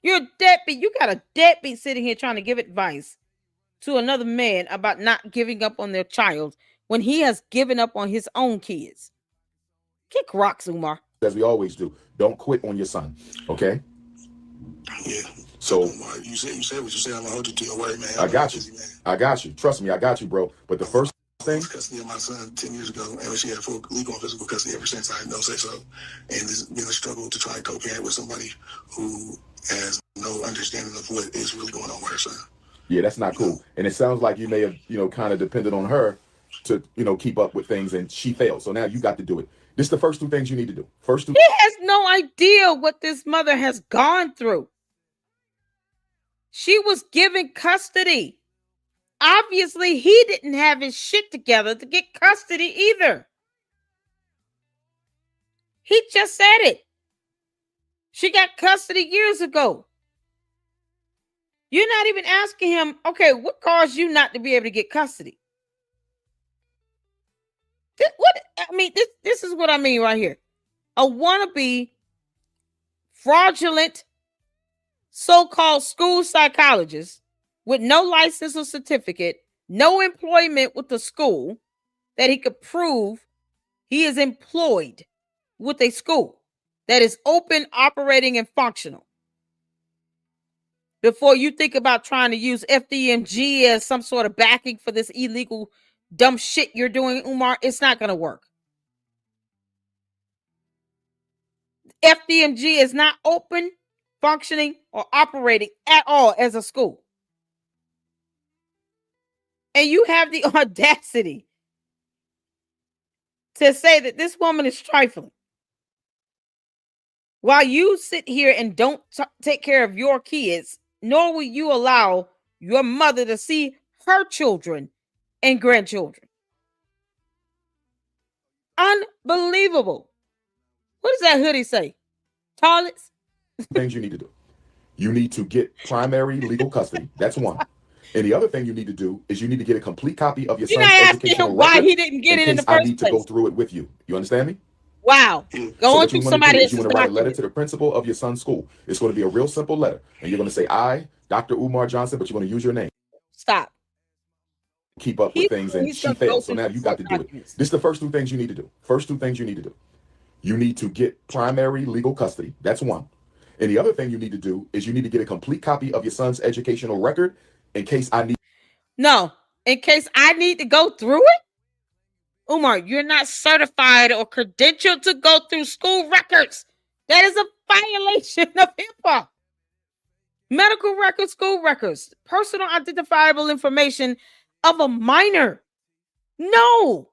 You're a deadbeat. You got a deadbeat sitting here trying to give advice to another man about not giving up on their child when he has given up on his own kids. Kick rocks, Umar. As we always do. Don't quit on your son, okay? Yeah. So you said what you said. I'm gonna hold you to your word, man. I got you. I got you. Trust me, I got you, bro. But the first thing, custody of my son 10 years ago, and she had full legal and physical custody ever since. I had no say so, and it's been a struggle to try and co-parent with somebody who has no understanding of what is really going on with her son. Yeah, that's not cool. And it sounds like you may have, kind of depended on her to, keep up with things, and she failed. So now you got to do it. This is the first two things you need to do. He has no idea what this mother has gone through. She was given custody. Obviously, he didn't have his shit together to get custody either. He just said it. She got custody years ago. You're not even asking him, okay, what caused you not to be able to get custody? This is what I mean right here. A wannabe, fraudulent, so-called school psychologist with no license or certificate, no employment with the school, that he could prove he is employed with a school that is open, operating, and functional. Before you think about trying to use FDMG as some sort of backing for this illegal, dumb shit you're doing, Umar, it's not going to work. FDMG is not open, functioning, or operating at all as a school. And you have the audacity to say that this woman is trifling, while you sit here and don't take care of your kids, nor will you allow your mother to see her children and grandchildren. Unbelievable. What does that hoodie say? Toilets? Things you need to do. You need to get primary legal custody. That's one. And the other thing you need to do is you need to get a complete copy of your son's educational record. Why he didn't get it in the first place. I need to go through it with you. You understand me? Wow. Going through somebody else's document. You want to write a letter to the principal of your son's school. It's going to be a real simple letter. And you're going to say, I, Dr. Umar Johnson, but you're going to use your name. Stop. Keep up with things, and she failed. So now you got to do it. This is the first two things you need to do. First two things you need to do. You need to get primary legal custody. That's one. And the other thing you need to do is you need to get a complete copy of your son's educational record in case I need. No, in case I need to go through it? Umar, you're not certified or credentialed to go through school records. That is a violation of HIPAA. Medical records, school records, personal identifiable information of a minor. No.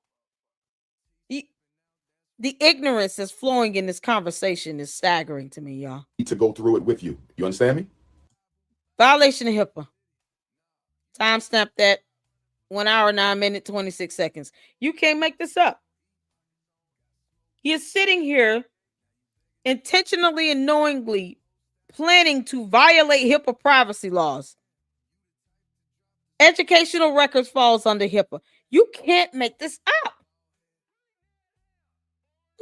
The ignorance that's flowing in this conversation is staggering to me, y'all. Need to go through it with you. You understand me? Violation of HIPAA. Timestamp that 1 hour, 9 minutes, 26 seconds. You can't make this up. He is sitting here intentionally and knowingly planning to violate HIPAA privacy laws. Educational records falls under HIPAA. You can't make this up.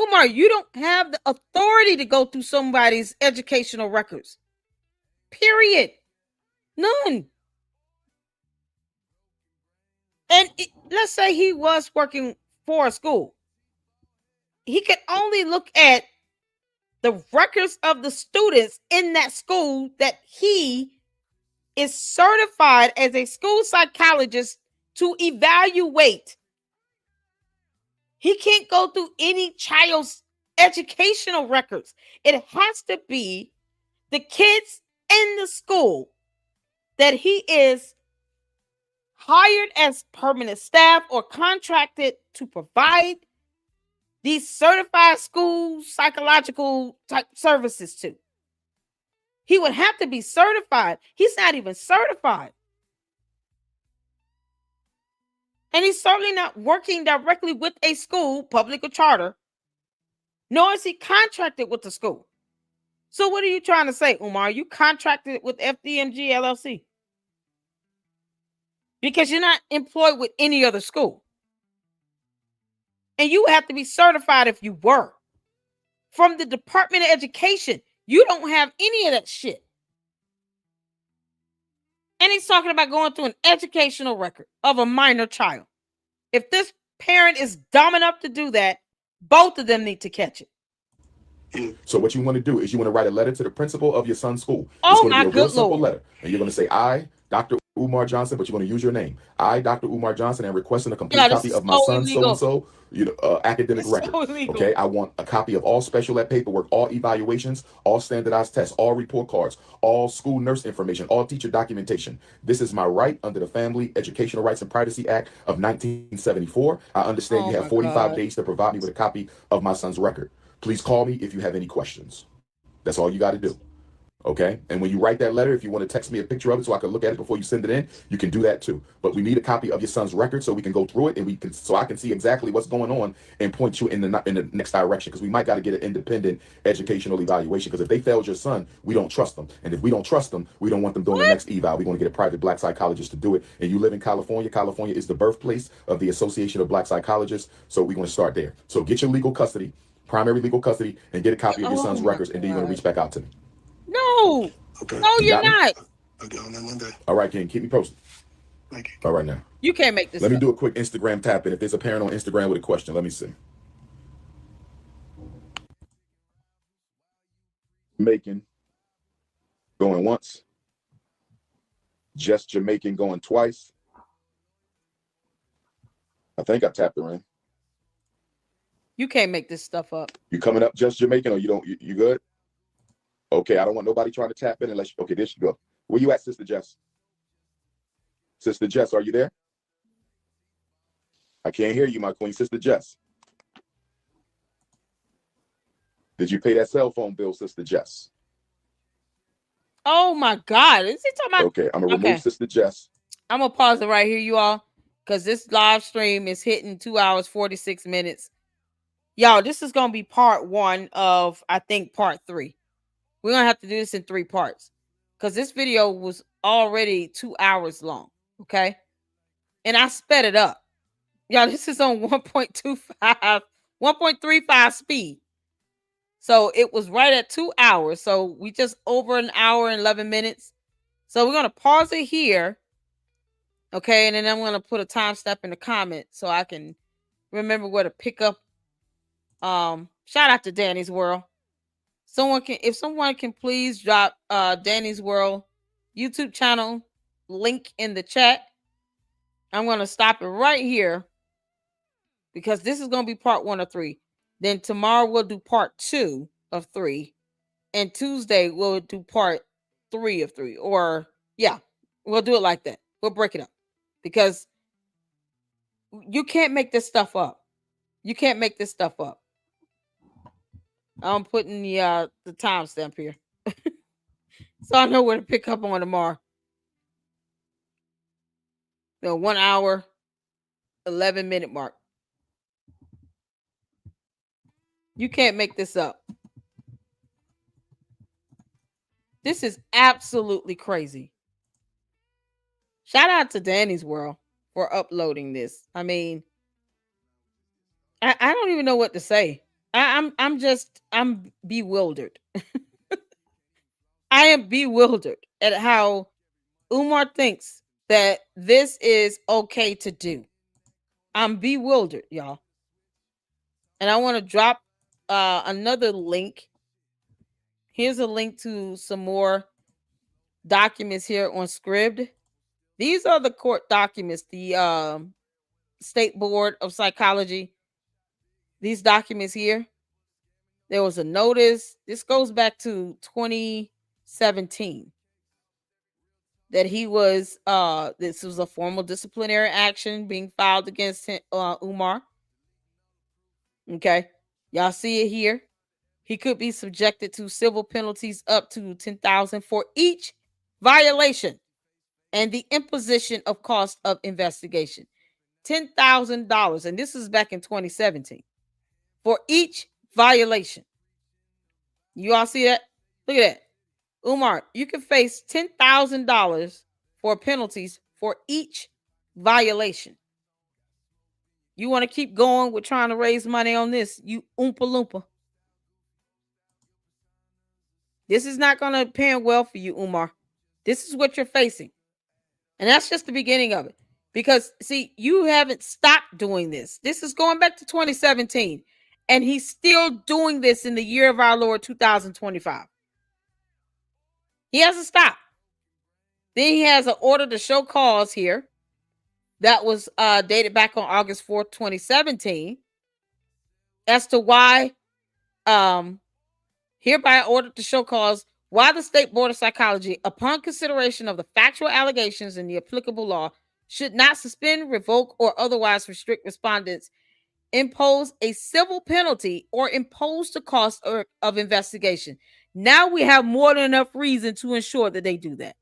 Umar, you don't have the authority to go through somebody's educational records. Period. None. And let's say he was working for a school. He could only look at the records of the students in that school that he is certified as a school psychologist to evaluate. He can't go through any child's educational records. It has to be the kids in the school that he is hired as permanent staff or contracted to provide these certified school psychological type services to. He would have to be certified. He's not even certified. And he's certainly not working directly with a school, public or charter, nor is he contracted with the school. So what are you trying to say, Umar? You contracted with FDMG LLC? Because you're not employed with any other school. And you have to be certified if you were. From the Department of Education, you don't have any of that shit. And he's talking about going through an educational record of a minor child. If this parent is dumb enough to do that, both of them need to catch it. So what you want to do is you want to write a letter to the principal of your son's school. Oh, it's going to be a real good simple Lord. letter. And you're going to say, I, Dr. Umar Johnson, but you're going to use your name. I, Dr. Umar Johnson, am requesting a complete copy of my son's so-and-so academic record. Okay, I want a copy of all special ed paperwork, all evaluations, all standardized tests, all report cards, all school nurse information, all teacher documentation. This is my right under the Family Educational Rights and Privacy Act of 1974. I understand you have 45 days to provide me with a copy of my son's record. Please call me if you have any questions. That's all you got to do. Okay? And when you write that letter, if you want to text me a picture of it so I can look at it before you send it in, you can do that too. But we need a copy of your son's record so we can go through it and so I can see exactly what's going on and point you in the next direction, because we might got to get an independent educational evaluation, because if they failed your son, we don't trust them. And if we don't trust them, we don't want them doing the next eval. We want to get a private black psychologist to do it. And you live in California. California is the birthplace of the Association of Black Psychologists. So we're going to start there. So get your legal custody, primary legal custody, and get a copy of your son's records, and then you're going to reach back out to me. No. Okay. No, you're not. I'll get on that Monday. All right, Ken, keep me posted. Thank you. All right, now. You can't make this Let up. me do a quick Instagram tap in. If there's a parent on Instagram with a question, let me see. Jamaican going once. Just Jamaican going twice. I think I tapped her in. You can't make this stuff up. You coming up Just Jamaican, or you don't? You good? Okay, I don't want nobody trying to tap in unless okay, there she go. Where you at, Sister Jess? Sister Jess, are you there? I can't hear you, my queen. Sister Jess. Did you pay that cell phone bill, Sister Jess? Oh my God. Is he talking about? Okay, I'm gonna remove Sister Jess. I'm gonna pause it right here, you all, because this live stream is hitting 2 hours 46 minutes. Y'all, this is gonna be part 1 of, I think, part 3. We're gonna have to do this in 3 parts, because this video was already 2 hours long. Okay, and I sped it up. Y'all, this is on 1.25, 1.35 speed. So it was right at 2 hours. So we just over an hour and 11 minutes. So we're gonna pause it here. Okay, and then I'm gonna put a timestamp in the comment so I can remember where to pick up. Shout out to Danny's World. If someone can please drop Danny's World YouTube channel link in the chat. I'm gonna stop it right here, because this is gonna be part 1 of 3. Then tomorrow we'll do part 2 of 3, and Tuesday we'll do part 3 of 3. Or yeah, we'll do it like that. We'll break it up, because you can't make this stuff up. You can't make this stuff up. I'm putting the timestamp here, so I know where to pick up on tomorrow. 1 hour, 11-minute mark. You can't make this up. This is absolutely crazy. Shout out to Danny's World for uploading this. I mean, I don't even know what to say. I'm bewildered. I am bewildered at how Umar thinks that this is okay to do. I'm bewildered, y'all. And I want to drop another link. Here's a link to some more documents here on Scribd. These are the court documents, the State Board of Psychology. These documents here. There was a notice. This goes back to 2017 that he was this was a formal disciplinary action being filed against him, Umar. Okay. Y'all see it here. He could be subjected to civil penalties up to $10,000 for each violation and the imposition of cost of investigation. $10,000, and this is back in 2017 for each violation. You all see that? Look at that. Umar, you can face $10,000 for penalties for each violation. You want to keep going with trying to raise money on this, you Oompa Loompa. This is not going to pan well for you, Umar. This is what you're facing. And that's just the beginning of it. Because, see, you haven't stopped doing this. This is going back to 2017. And he's still doing this in the year of our Lord 2025. He hasn't stopped. Then he has an order to show cause here that was dated back on August 4th, 2017, as to why hereby ordered to show cause why the State Board of Psychology, upon consideration of the factual allegations in the applicable law, should not suspend, revoke, or otherwise restrict respondents, impose a civil penalty, or impose the cost of investigation. Now we have more than enough reason to ensure that they do that.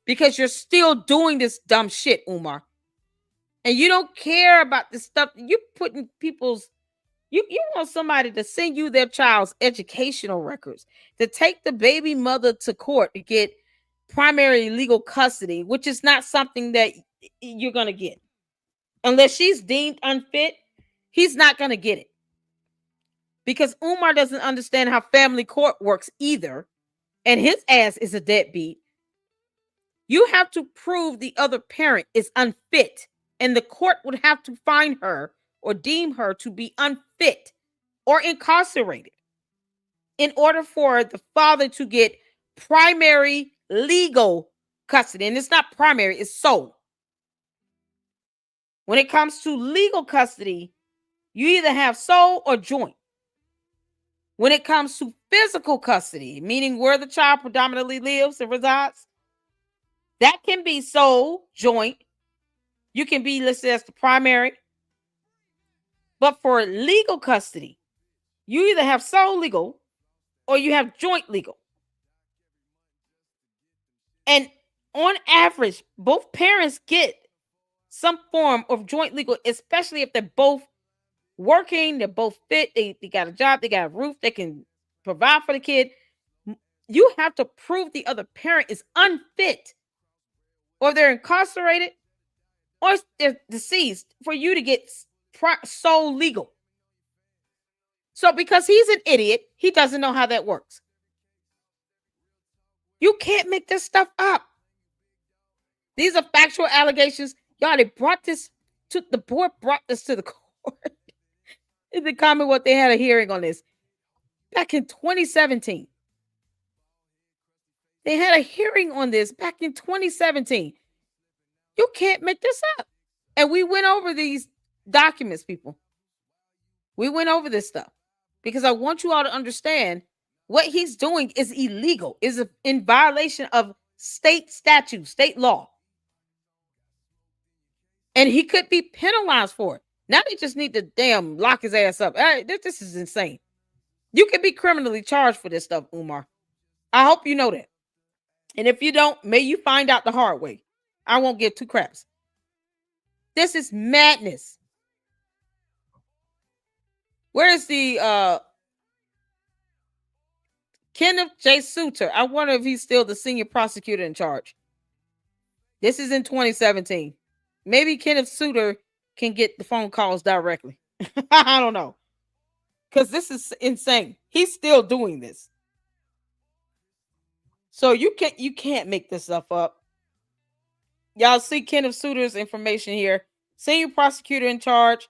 Because you're still doing this dumb shit, Umar. And you don't care about this stuff. You're putting people's... You want somebody to send you their child's educational records, to take the baby mother to court to get primary legal custody, which is not something that you're going to get. Unless she's deemed unfit, he's not going to get it. Because Umar doesn't understand how family court works either, and his ass is a deadbeat. You have to prove the other parent is unfit, and the court would have to find her or deem her to be unfit or incarcerated in order for the father to get primary legal custody. And it's not primary, it's sole. When it comes to legal custody, you either have sole or joint. When it comes to physical custody, meaning where the child predominantly lives and resides, that can be sole, joint. You can be listed as the primary. But for legal custody, you either have sole legal or you have joint legal. And on average, both parents get some form of joint legal, especially if they're both working, they're both fit, they got a job, they got a roof, they can provide for the kid. You have to prove the other parent is unfit, or they're incarcerated, or they're deceased for you to get sole legal. So because he's an idiot, he doesn't know how that works. You can't make this stuff up. These are factual allegations. Y'all, they brought this to the board, brought this to the court. In the Commonwealth, they had a hearing on this back in 2017. They had a hearing on this back in 2017. You can't make this up. And we went over these documents, people. We went over this stuff because I want you all to understand what he's doing is illegal, is in violation of state statute, state law. And he could be penalized for it. Now they just need to damn lock his ass up. This is insane. You could be criminally charged for this stuff, Umar. I hope you know that. And if you don't, may you find out the hard way. I won't give two craps. This is madness. Where is the Kenneth J. Suter? I wonder if he's still the senior prosecutor in charge. This is in 2017. Maybe Kenneth Suter can get the phone calls directly. I don't know. Because this is insane. He's still doing this. So you can't make this stuff up. Y'all see Kenneth Suter's information here. Senior prosecutor in charge.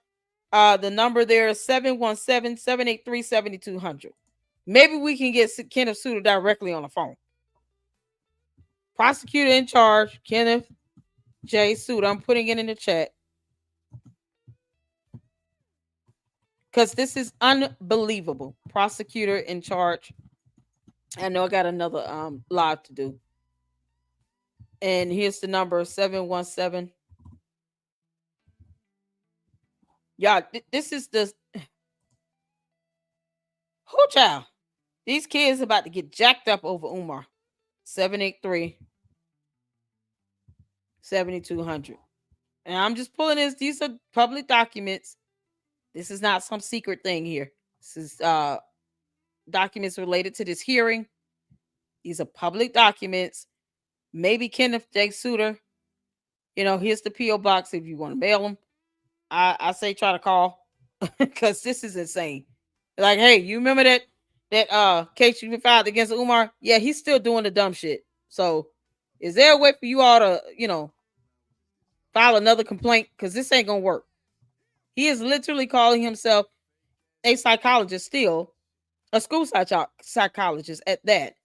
The number there is 717-783-7200. Maybe we can get Kenneth Suter directly on the phone. Prosecutor in charge, Kenneth J. Suter. I'm putting it in the chat. because this is unbelievable. Prosecutor in charge. I know I got another live to do. And here's the number 717. Y'all, this is the who child. These kids about to get jacked up over Umar. 783 7200. And I'm just pulling this. These are public documents. This is not some secret thing here. This is documents related to this hearing. These are public documents. Maybe Kenneth J. Suter. Here's the P.O. box if you want to mail them. I say try to call because this is insane. Like, hey, you remember that case you filed against Umar? Yeah, he's still doing the dumb shit. So is there a way for you all to, file another complaint? Because this ain't gonna work. He is literally calling himself a psychologist still, a school psychologist at that.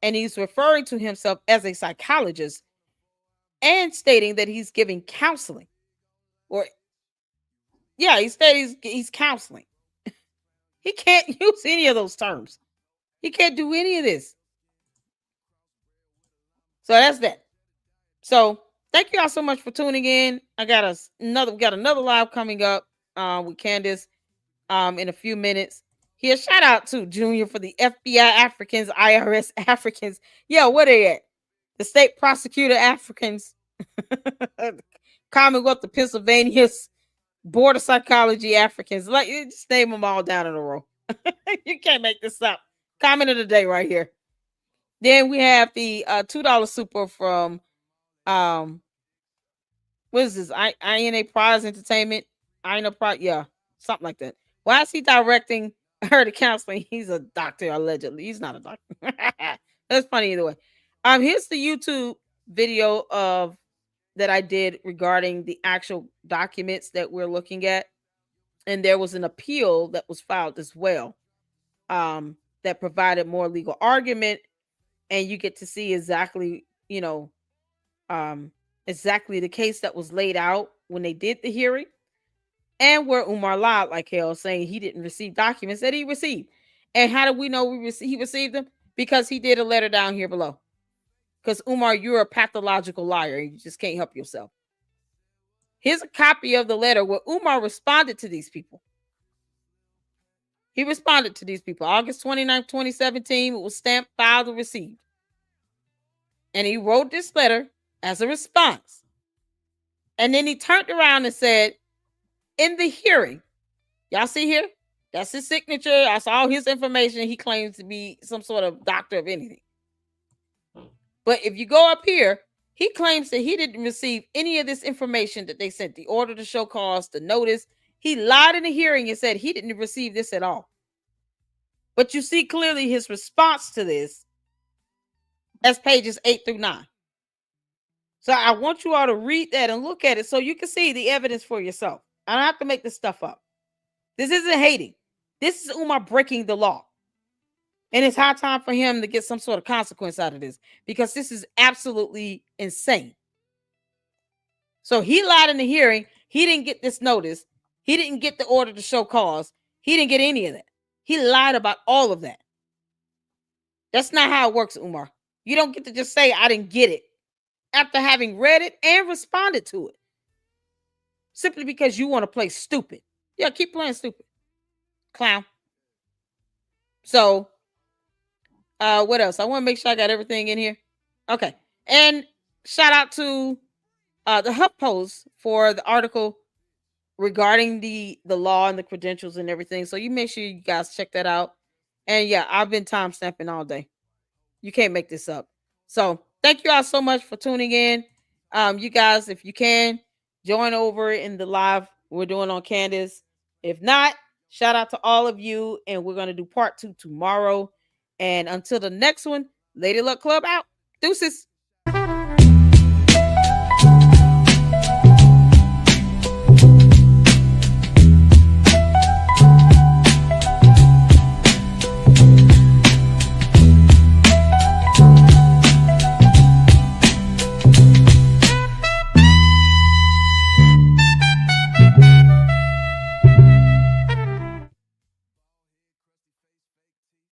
And he's referring to himself as a psychologist and stating that he's giving counseling. He stated he's counseling. He can't use any of those terms. He can't do any of this. So that's that. So thank you all so much for tuning in. We got another live coming up with Candace in a few minutes. Here, shout out to Junior for the FBI Africans, IRS Africans. Yeah, where they at? The state prosecutor Africans, Commonwealth of Pennsylvania's Board of Psychology Africans. Like, just name them all down in a row. You can't make this up. Comment of the day right here. Then we have the $2 super from what is this? INA Prize Entertainment. INA Prize, yeah, something like that. Why is he directing her to counseling? He's a doctor, allegedly. He's not a doctor. That's funny either way. Here's the YouTube video that I did regarding the actual documents that we're looking at. And there was an appeal that was filed as well, that provided more legal argument, and you get to see exactly, exactly the case that was laid out when they did the hearing, and where Umar lied like hell, saying he didn't receive documents that he received. And how do we know he received them? Because he did a letter down here below. Because Umar, you're a pathological liar. You just can't help yourself. Here's a copy of the letter where Umar responded to these people. He responded to these people. August 29, 2017, it was stamped, filed, and received. And he wrote this letter as a response. And then he turned around and said, in the hearing, y'all see here? That's his signature. That's all his information. He claims to be some sort of doctor of anything. But if you go up here, he claims that he didn't receive any of this information that they sent, the order to show cause, the notice. He lied in the hearing and said he didn't receive this at all. But you see clearly his response to this as pages 8 through 9. So I want you all to read that and look at it so you can see the evidence for yourself. I don't have to make this stuff up. This isn't hating. This is Umar breaking the law. And it's high time for him to get some sort of consequence out of this, because this is absolutely insane. So he lied in the hearing. He didn't get this notice. He didn't get the order to show cause. He didn't get any of that. He lied about all of that. That's not how it works, Umar. You don't get to just say, I didn't get it, after having read it and responded to it, simply because you want to play stupid. Yeah, keep playing stupid, clown. So, what else? I want to make sure I got everything in here. Okay. And shout out to the HuffPost for the article regarding the law and the credentials and everything. So you make sure you guys check that out. And yeah, I've been time stamping all day. You can't make this up. So thank you all so much for tuning in. You guys, if you can, join over in the live we're doing on Candace. If not, shout out to all of you. And we're going to do part 2 tomorrow. And until the next one, Lady Luck Club out. Deuces.